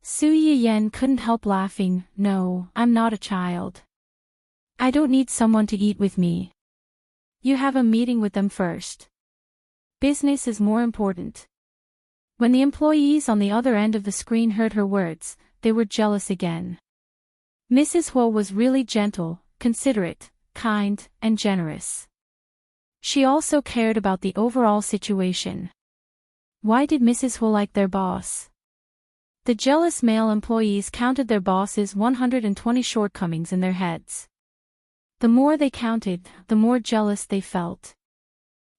Su Yiyan couldn't help laughing. "No, I'm not a child. I don't need someone to eat with me. You have a meeting with them first. Business is more important." When the employees on the other end of the screen heard her words, they were jealous again. Mrs. Hua was really gentle, considerate, kind, and generous. She also cared about the overall situation. Why did Mrs. Hua like their boss? The jealous male employees counted their boss's 120 shortcomings in their heads. The more they counted, the more jealous they felt.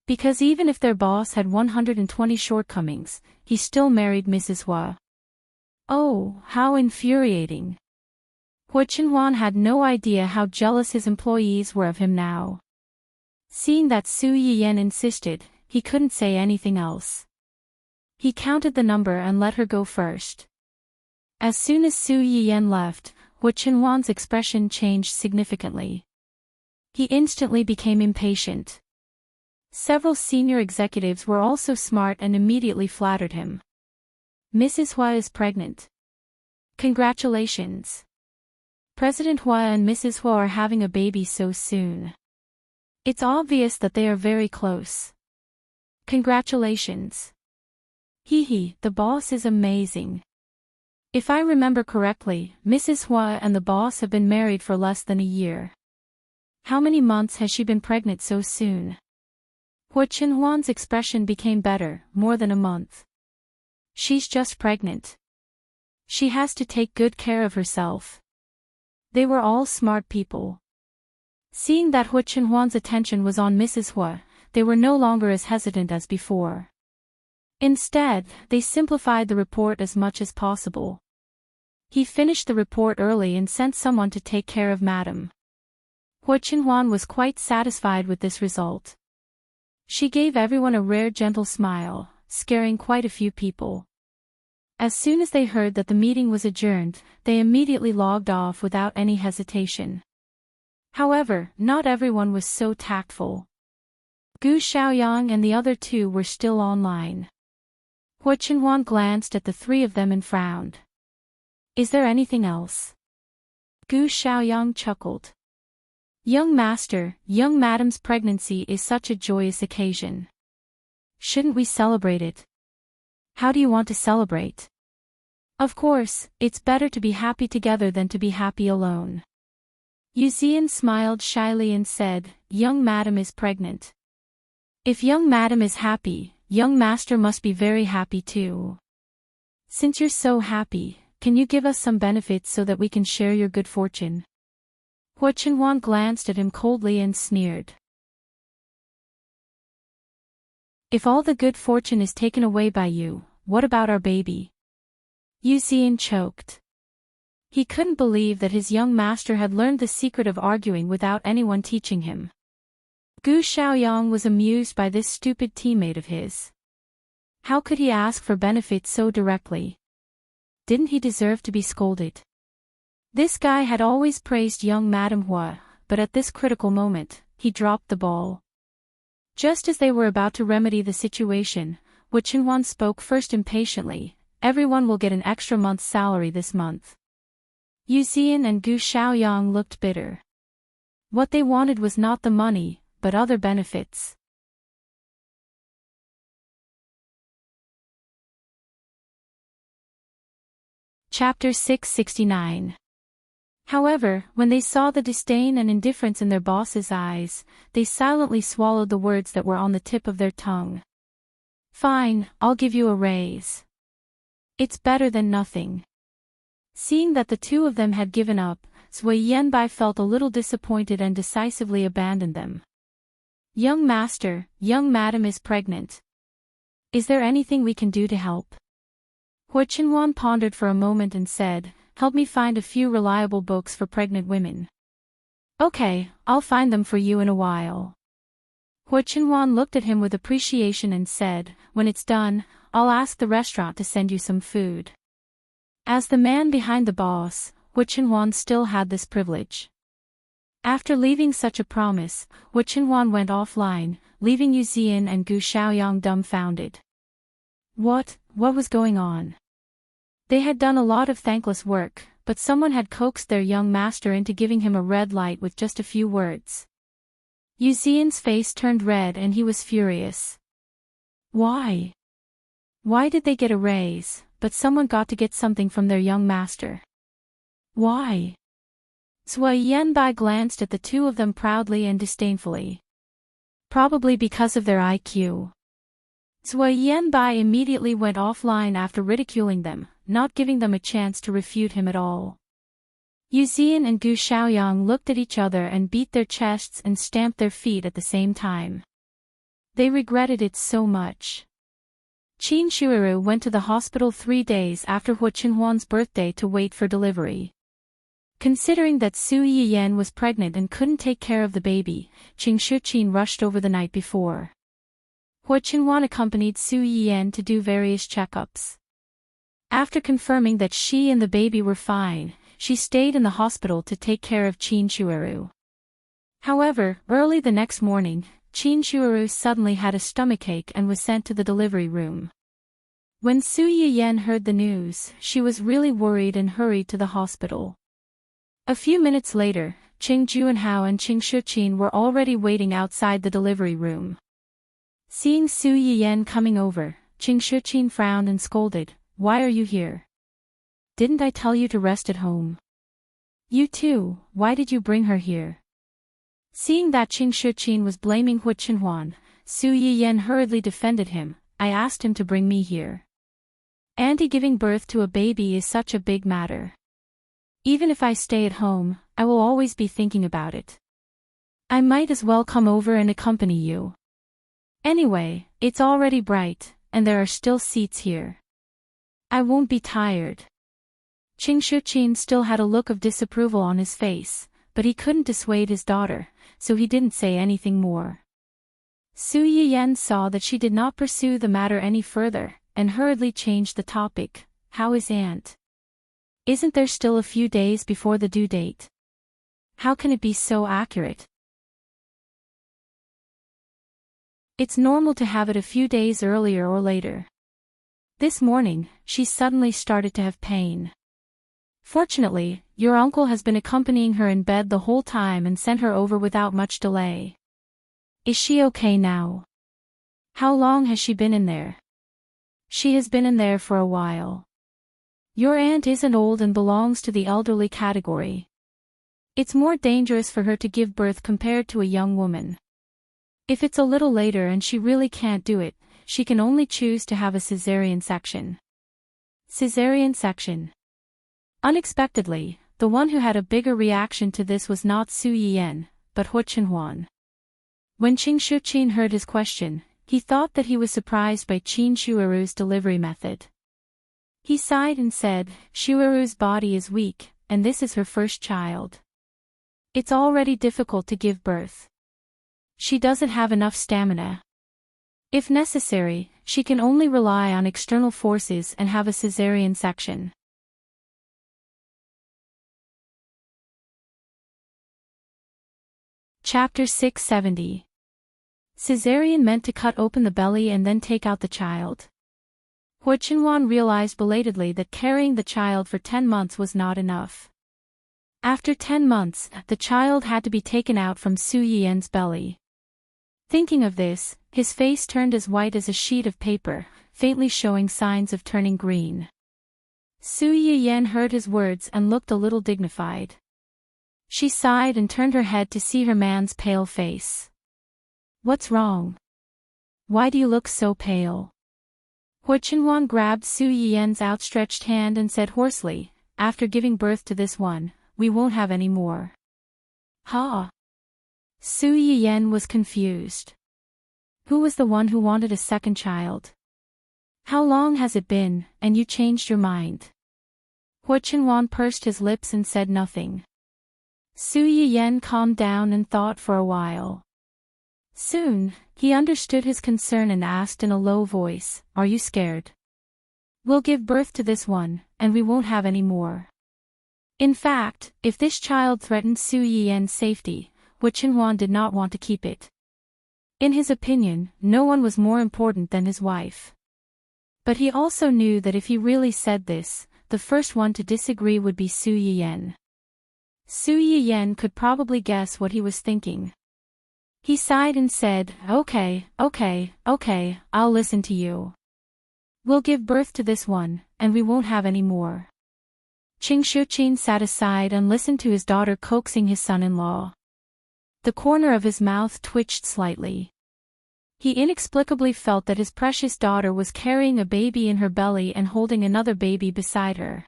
Because even if their boss had 120 shortcomings, he still married Mrs. Hua. Oh, how infuriating. Hua Qinhuan had no idea how jealous his employees were of him now. Seeing that Su Yiyan insisted, he couldn't say anything else. He counted the number and let her go first. As soon as Su Yiyan left, Hua Qinhuan's expression changed significantly. He instantly became impatient. Several senior executives were also smart and immediately flattered him. Mrs. Hua is pregnant. Congratulations. President Hua and Mrs. Hua are having a baby so soon. It's obvious that they are very close. Congratulations. Hee, the boss is amazing. If I remember correctly, Mrs. Hua and the boss have been married for less than a year. How many months has she been pregnant so soon? Hua Qinhuan's expression became better, more than a month. She's just pregnant. She has to take good care of herself. They were all smart people. Seeing that Hua Qinhuan's attention was on Mrs. Hua, they were no longer as hesitant as before. Instead, they simplified the report as much as possible. He finished the report early and sent someone to take care of Madam. Hua Qinhuan was quite satisfied with this result. She gave everyone a rare gentle smile, scaring quite a few people. As soon as they heard that the meeting was adjourned, they immediately logged off without any hesitation. However, not everyone was so tactful. Gu Xiaoyang and the other two were still online. Hua Qinhuan glanced at the three of them and frowned. Is there anything else? Gu Xiaoyang chuckled. Young master, young madam's pregnancy is such a joyous occasion. Shouldn't we celebrate it? How do you want to celebrate? Of course, it's better to be happy together than to be happy alone. Yuzian smiled shyly and said, young madam is pregnant. If young madam is happy, young master must be very happy too. Since you're so happy, can you give us some benefits so that we can share your good fortune? Hua Qinhuan glanced at him coldly and sneered. If all the good fortune is taken away by you, what about our baby? Yuzian choked. He couldn't believe that his young master had learned the secret of arguing without anyone teaching him. Gu Xiaoyang was amused by this stupid teammate of his. How could he ask for benefits so directly? Didn't he deserve to be scolded? This guy had always praised young Madame Hua, but at this critical moment, he dropped the ball. Just as they were about to remedy the situation, Hua Qinhuan spoke first impatiently, everyone will get an extra month's salary this month. Yuzian and Gu Xiaoyang looked bitter. What they wanted was not the money, but other benefits. Chapter 669. However, when they saw the disdain and indifference in their boss's eyes, they silently swallowed the words that were on the tip of their tongue. Fine, I'll give you a raise. It's better than nothing. Seeing that the two of them had given up, Zui Yanbai felt a little disappointed and decisively abandoned them. Young master, young madam is pregnant. Is there anything we can do to help? Hu Qinhuan pondered for a moment and said, help me find a few reliable books for pregnant women. Okay, I'll find them for you in a while. Hu Qinhuan looked at him with appreciation and said, when it's done, I'll ask the restaurant to send you some food. As the man behind the boss, Hu Qinhuan still had this privilege. After leaving such a promise, Hu Qinhuan went offline, leaving Yu Zian and Gu Xiaoyang dumbfounded. What was going on? They had done a lot of thankless work, but someone had coaxed their young master into giving him a red light with just a few words. Yu Zian's face turned red and he was furious. Why? Why did they get a raise, but someone got to get something from their young master? Why? Zui Yanbai glanced at the two of them proudly and disdainfully. Probably because of their IQ. Zui Yanbai immediately went offline after ridiculing them, not giving them a chance to refute him at all. Yu Zian and Gu Xiaoyang looked at each other and beat their chests and stamped their feet at the same time. They regretted it so much. Qin Shuiru went to the hospital 3 days after Hu Qinhuan's birthday to wait for delivery. Considering that Su Yiyan was pregnant and couldn't take care of the baby, Qing Shuqin rushed over the night before. Hu Qinhuan accompanied Su Yiyan to do various checkups. After confirming that she and the baby were fine, she stayed in the hospital to take care of Qin Shuiru. However, early the next morning, Qin Shuiru suddenly had a stomachache and was sent to the delivery room. When Su Yiyan heard the news, she was really worried and hurried to the hospital. A few minutes later, Qing Juanhao and Qing Shuqin were already waiting outside the delivery room. Seeing Su Yiyan coming over, Qing Shuqin frowned and scolded, "Why are you here? Didn't I tell you to rest at home? You too, why did you bring her here?" Seeing that Qing Shuqin was blaming Hu Qinhuan, Su Yiyan hurriedly defended him, "I asked him to bring me here. Auntie, giving birth to a baby is such a big matter. Even if I stay at home, I will always be thinking about it. I might as well come over and accompany you. Anyway, it's already bright, and there are still seats here. I won't be tired." Qing Shuqin still had a look of disapproval on his face, but he couldn't dissuade his daughter, so he didn't say anything more. Su Yiyan saw that she did not pursue the matter any further, and hurriedly changed the topic. "How is Aunt? Isn't there still a few days before the due date? How can it be so accurate?" "It's normal to have it a few days earlier or later. This morning, she suddenly started to have pain. Fortunately, your uncle has been accompanying her in bed the whole time and sent her over without much delay. Is she okay now? How long has she been in there?" "She has been in there for a while. Your aunt isn't old and belongs to the elderly category. It's more dangerous for her to give birth compared to a young woman. If it's a little later and she really can't do it, she can only choose to have a cesarean section." Cesarean section. Unexpectedly, the one who had a bigger reaction to this was not Su Yiyan, but Hu Qinhuan. When Qing Shuqin heard his question, he thought that he was surprised by Qin Shuiru's delivery method. He sighed and said, "Shuiru's body is weak, and this is her first child. It's already difficult to give birth. She doesn't have enough stamina. If necessary, she can only rely on external forces and have a cesarean section." Chapter 670. Cesarean meant to cut open the belly and then take out the child. Hu Qinhuan realized belatedly that carrying the child for 10 months was not enough. After 10 months, the child had to be taken out from Su Yiyan's belly. Thinking of this, his face turned as white as a sheet of paper, faintly showing signs of turning green. Su Yiyan heard his words and looked a little dignified. She sighed and turned her head to see her man's pale face. "What's wrong? Why do you look so pale?" Hu Chenwan grabbed Su Yiyan's outstretched hand and said hoarsely, "After giving birth to this one, we won't have any more." Ha! Su Yiyan was confused. Who was the one who wanted a second child? How long has it been, and you changed your mind? Hu Chenwan pursed his lips and said nothing. Su Yiyan calmed down and thought for a while. Soon, he understood his concern and asked in a low voice, "Are you scared? We'll give birth to this one, and we won't have any more." In fact, if this child threatened Su Yiyan's safety, Hu Chenwan did not want to keep it. In his opinion, no one was more important than his wife. But he also knew that if he really said this, the first one to disagree would be Su Yiyan. Su Yiyan could probably guess what he was thinking. He sighed and said, okay, I'll listen to you. We'll give birth to this one, and we won't have any more. Qing Shuqin sat aside and listened to his daughter coaxing his son-in-law. The corner of his mouth twitched slightly. He inexplicably felt that his precious daughter was carrying a baby in her belly and holding another baby beside her.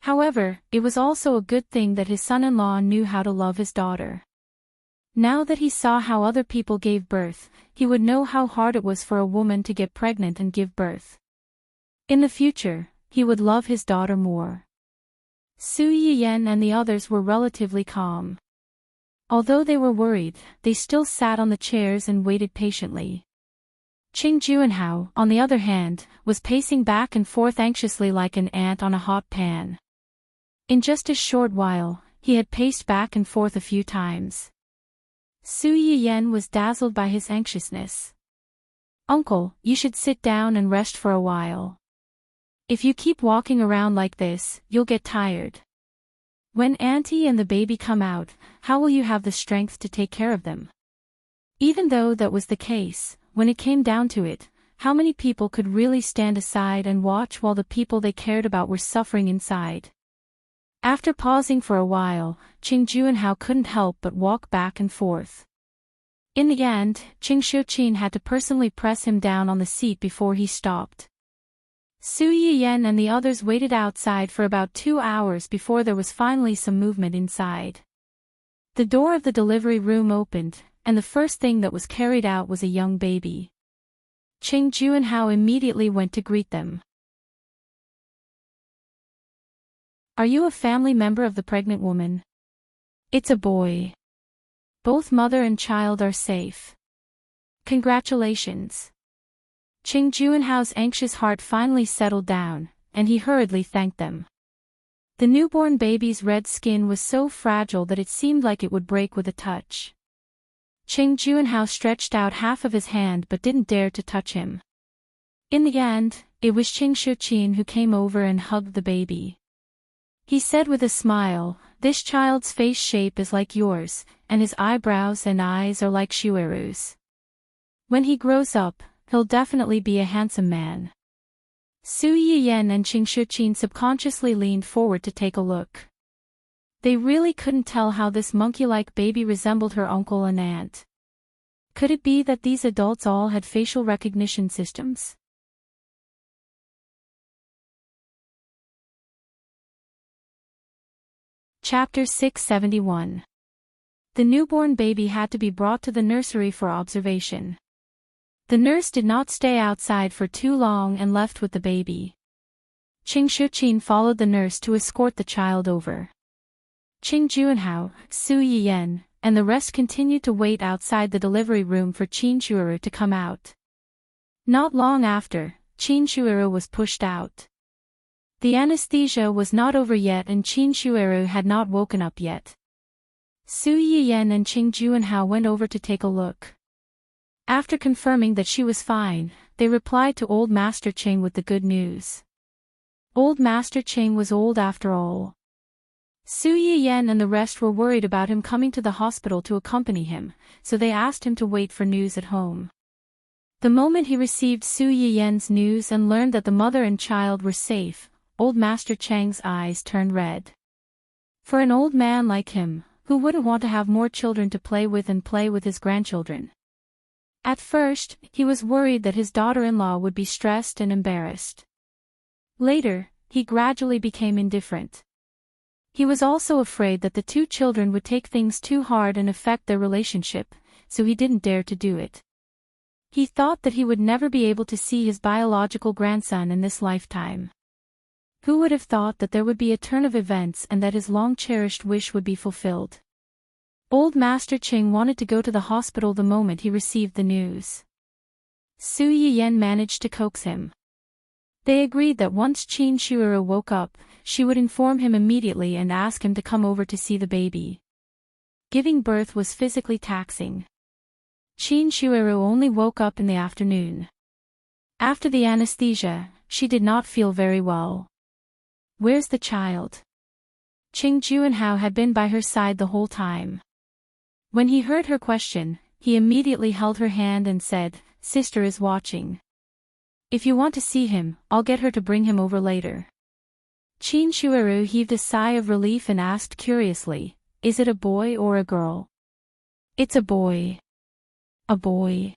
However, it was also a good thing that his son-in-law knew how to love his daughter. Now that he saw how other people gave birth, he would know how hard it was for a woman to get pregnant and give birth. In the future, he would love his daughter more. Su Yiyan and the others were relatively calm. Although they were worried, they still sat on the chairs and waited patiently. Qing Juanhao, on the other hand, was pacing back and forth anxiously like an ant on a hot pan. In just a short while, he had paced back and forth a few times. Su Yiyan was dazzled by his anxiousness. "Uncle, you should sit down and rest for a while. If you keep walking around like this, you'll get tired. When Auntie and the baby come out, how will you have the strength to take care of them?" Even though that was the case, when it came down to it, how many people could really stand aside and watch while the people they cared about were suffering inside? After pausing for a while, Qing Juanhao couldn't help but walk back and forth. In the end, Qing Shuqin had to personally press him down on the seat before he stopped. Su Yiyan and the others waited outside for about 2 hours before there was finally some movement inside. The door of the delivery room opened, and the first thing that was carried out was a young baby. Qing Juanhao immediately went to greet them. "Are you a family member of the pregnant woman?" "It's a boy. Both mother and child are safe." "Congratulations." Qing Juanhao's anxious heart finally settled down, and he hurriedly thanked them. The newborn baby's red skin was so fragile that it seemed like it would break with a touch. Qing Juanhao stretched out half of his hand but didn't dare to touch him. In the end, it was Qing Shuqin who came over and hugged the baby. He said with a smile, "This child's face shape is like yours, and his eyebrows and eyes are like Shueru's. When he grows up, he'll definitely be a handsome man." Su Yiyan and Qing Shuqin subconsciously leaned forward to take a look. They really couldn't tell how this monkey-like baby resembled her uncle and aunt. Could it be that these adults all had facial recognition systems? Chapter 671. The newborn baby had to be brought to the nursery for observation. The nurse did not stay outside for too long and left with the baby. Qing Shuqin followed the nurse to escort the child over. Qing Juanhao, Su Yiyan, and the rest continued to wait outside the delivery room for Qin Shuuru to come out. Not long after, Qin Shuuru was pushed out. The anesthesia was not over yet and Qin Shuuru had not woken up yet. Su Yiyan and Qing Juanhao went over to take a look. After confirming that she was fine, they replied to Old Master Qing with the good news. Old Master Qing was old after all. Su Yiyan and the rest were worried about him coming to the hospital to accompany him, so they asked him to wait for news at home. The moment he received Su Yiyan's news and learned that the mother and child were safe, Old Master Chang's eyes turned red. For an old man like him, who wouldn't want to have more children to play with and play with his grandchildren? At first, he was worried that his daughter-in-law would be stressed and embarrassed. Later, he gradually became indifferent. He was also afraid that the two children would take things too hard and affect their relationship, so he didn't dare to do it. He thought that he would never be able to see his biological grandson in this lifetime. Who would have thought that there would be a turn of events and that his long-cherished wish would be fulfilled? Old Master Ching wanted to go to the hospital the moment he received the news. Su Yiyan managed to coax him. They agreed that once Qin Shuiru woke up, she would inform him immediately and ask him to come over to see the baby. Giving birth was physically taxing. Qin Shuiru only woke up in the afternoon. After the anesthesia, she did not feel very well. "Where's the child?" Qing Juanhao had been by her side the whole time. When he heard her question, he immediately held her hand and said, "Sister is watching. If you want to see him, I'll get her to bring him over later." Qin Shuiru heaved a sigh of relief and asked curiously, "Is it a boy or a girl?" "It's a boy." "A boy."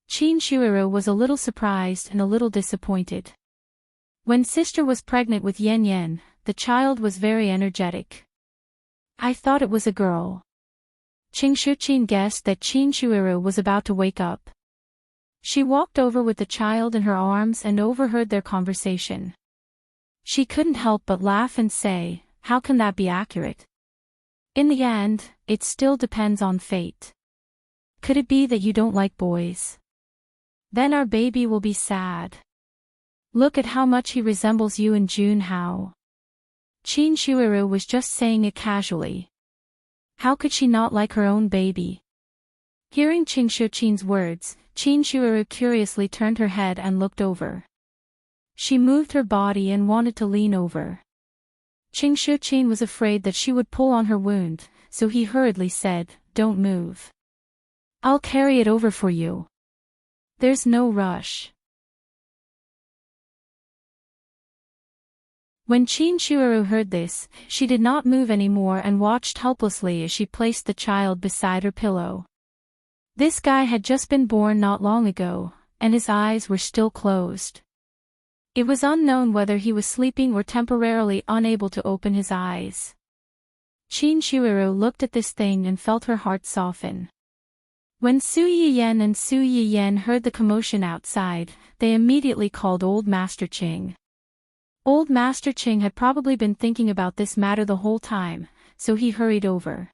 Qin Shuiru was a little surprised and a little disappointed. When sister was pregnant with Yan Yan, the child was very energetic. "I thought it was a girl." Qing Shuqin guessed that Qin Shuiru was about to wake up. She walked over with the child in her arms and overheard their conversation. She couldn't help but laugh and say, "How can that be accurate? In the end, it still depends on fate. Could it be that you don't like boys? Then our baby will be sad. Look at how much he resembles you and Junhao." Qin Shuiru was just saying it casually. How could she not like her own baby? Hearing Qing Shuqin's words, Qin Shuiru curiously turned her head and looked over. She moved her body and wanted to lean over. Qing Shuqin was afraid that she would pull on her wound, so he hurriedly said, "Don't move. I'll carry it over for you. There's no rush." When Qin Shuiru heard this, she did not move anymore and watched helplessly as she placed the child beside her pillow. This guy had just been born not long ago, and his eyes were still closed. It was unknown whether he was sleeping or temporarily unable to open his eyes. Qin Shuiru looked at this thing and felt her heart soften. When Su Yiyan and Su Yiyan heard the commotion outside, they immediately called Old Master Qing. Old Master Qing had probably been thinking about this matter the whole time, so he hurried over.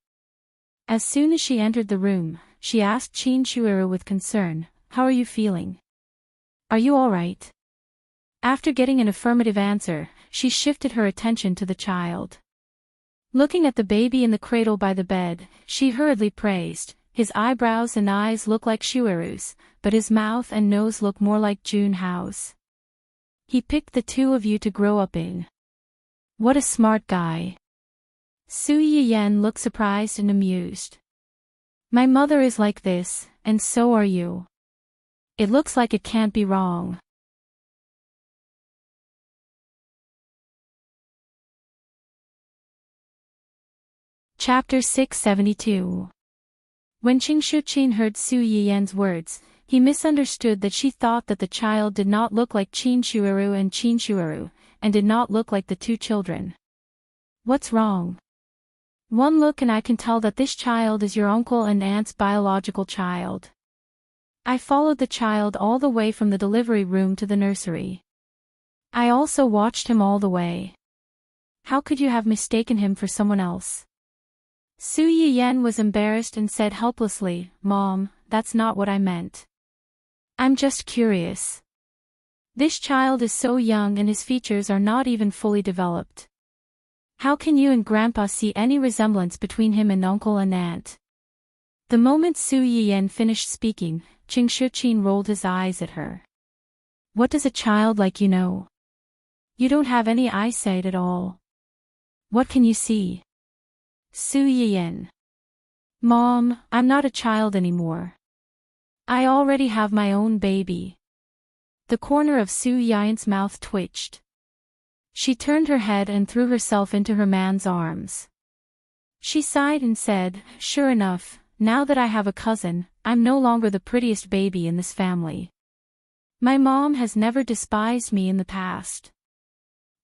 As soon as she entered the room, she asked Qin Shuiru with concern, "How are you feeling? Are you all right?" After getting an affirmative answer, she shifted her attention to the child. Looking at the baby in the cradle by the bed, she hurriedly praised, "His eyebrows and eyes look like Shuiru's, but his mouth and nose look more like Junhao's. He picked the two of you to grow up in. What a smart guy." Su Yiyan looked surprised and amused. "My mother is like this, and so are you. It looks like it can't be wrong." Chapter 672. When Qing Shuqin heard Su Yiyan's words, he misunderstood that she thought that the child did not look like Qin Shuiru and did not look like the two children. "What's wrong? One look and I can tell that this child is your uncle and aunt's biological child. I followed the child all the way from the delivery room to the nursery. I also watched him all the way. How could you have mistaken him for someone else?" Su Yiyan was embarrassed and said helplessly, "Mom, that's not what I meant. I'm just curious. This child is so young and his features are not even fully developed. How can you and Grandpa see any resemblance between him and uncle and aunt?" The moment Su Yiyan finished speaking, Qing Shuqin rolled his eyes at her. "What does a child like you know? You don't have any eyesight at all. What can you see?" Su Yiyan. "Mom, I'm not a child anymore. I already have my own baby." The corner of Su Yiyan's mouth twitched. She turned her head and threw herself into her man's arms. She sighed and said, "Sure enough, now that I have a cousin, I'm no longer the prettiest baby in this family. My mom has never despised me in the past.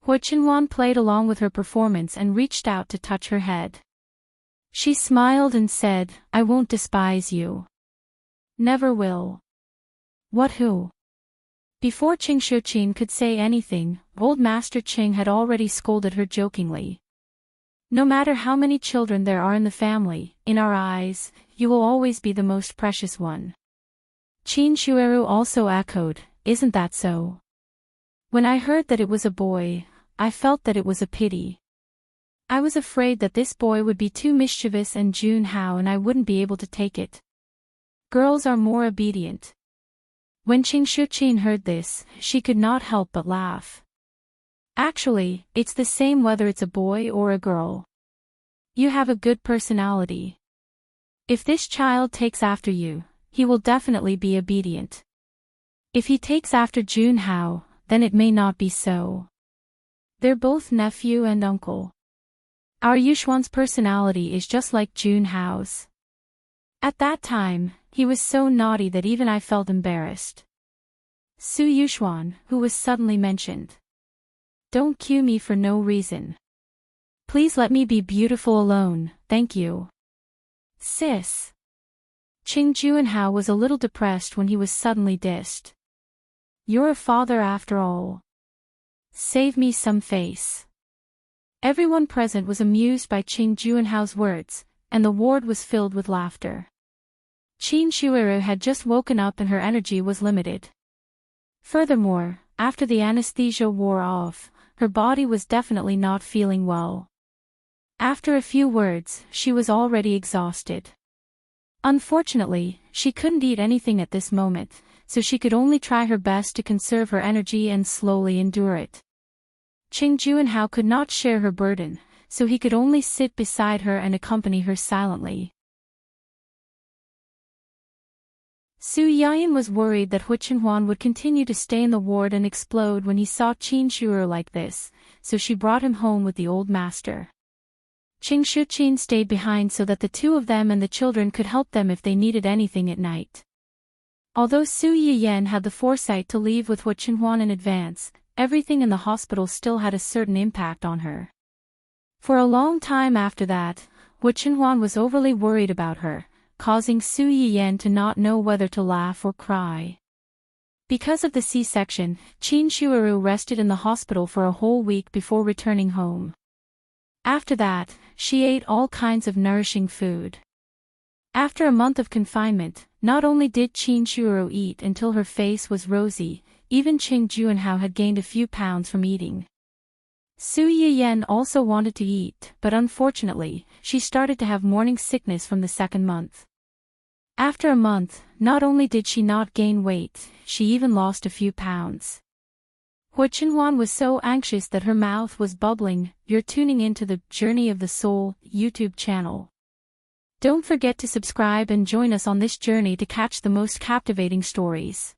Hu Chenhuan played along with her performance and reached out to touch her head. She smiled and said, I won't despise you. Never will. What who? Before Qing Shuqin could say anything, old Master Qing had already scolded her jokingly. No matter how many children there are in the family, in our eyes, you will always be the most precious one. Qin Shueru also echoed, isn't that so? When I heard that it was a boy, I felt that it was a pity. I was afraid that this boy would be too mischievous and Junhao and I wouldn't be able to take it. Girls are more obedient. When Qing Shuqin heard this, she could not help but laugh. Actually, it's the same whether it's a boy or a girl. You have a good personality. If this child takes after you, he will definitely be obedient. If he takes after Junhao, then it may not be so. They're both nephew and uncle. Our Yushuan's personality is just like Junhao's. At that time, he was so naughty that even I felt embarrassed. Su Yushuan, who was suddenly mentioned. Don't cue me for no reason. Please let me be beautiful alone, thank you. Sis. Qing Juanhao was a little depressed when he was suddenly dissed. You're a father after all. Save me some face. Everyone present was amused by Qing Juanhao's words, and the ward was filled with laughter. Qin Shuiru had just woken up and her energy was limited. Furthermore, after the anesthesia wore off, her body was definitely not feeling well. After a few words, she was already exhausted. Unfortunately, she couldn't eat anything at this moment, so she could only try her best to conserve her energy and slowly endure it. Qing Juanhao could not share her burden, so he could only sit beside her and accompany her silently. Su Yayan was worried that Hu Chenhuan would continue to stay in the ward and explode when he saw Qin Shuer like this, so she brought him home with the old master. Qing Shuqin stayed behind so that the two of them and the children could help them if they needed anything at night. Although Su Yiyan had the foresight to leave with Hu Chenhuan in advance, everything in the hospital still had a certain impact on her. For a long time after that, Hu Chenhuan was overly worried about her, causing Su Yiyan to not know whether to laugh or cry. Because of the C-section, Qin Shuiru rested in the hospital for a whole week before returning home. After that, she ate all kinds of nourishing food. After a month of confinement, not only did Qin Shuiru eat until her face was rosy, even Qing Juanhao had gained a few pounds from eating. Su Yiyan also wanted to eat, but unfortunately, she started to have morning sickness from the second month. After a month, not only did she not gain weight, she even lost a few pounds. Hu Chenhuan was so anxious that her mouth was bubbling. You're tuning into the Journey of the Soul YouTube channel. Don't forget to subscribe and join us on this journey to catch the most captivating stories.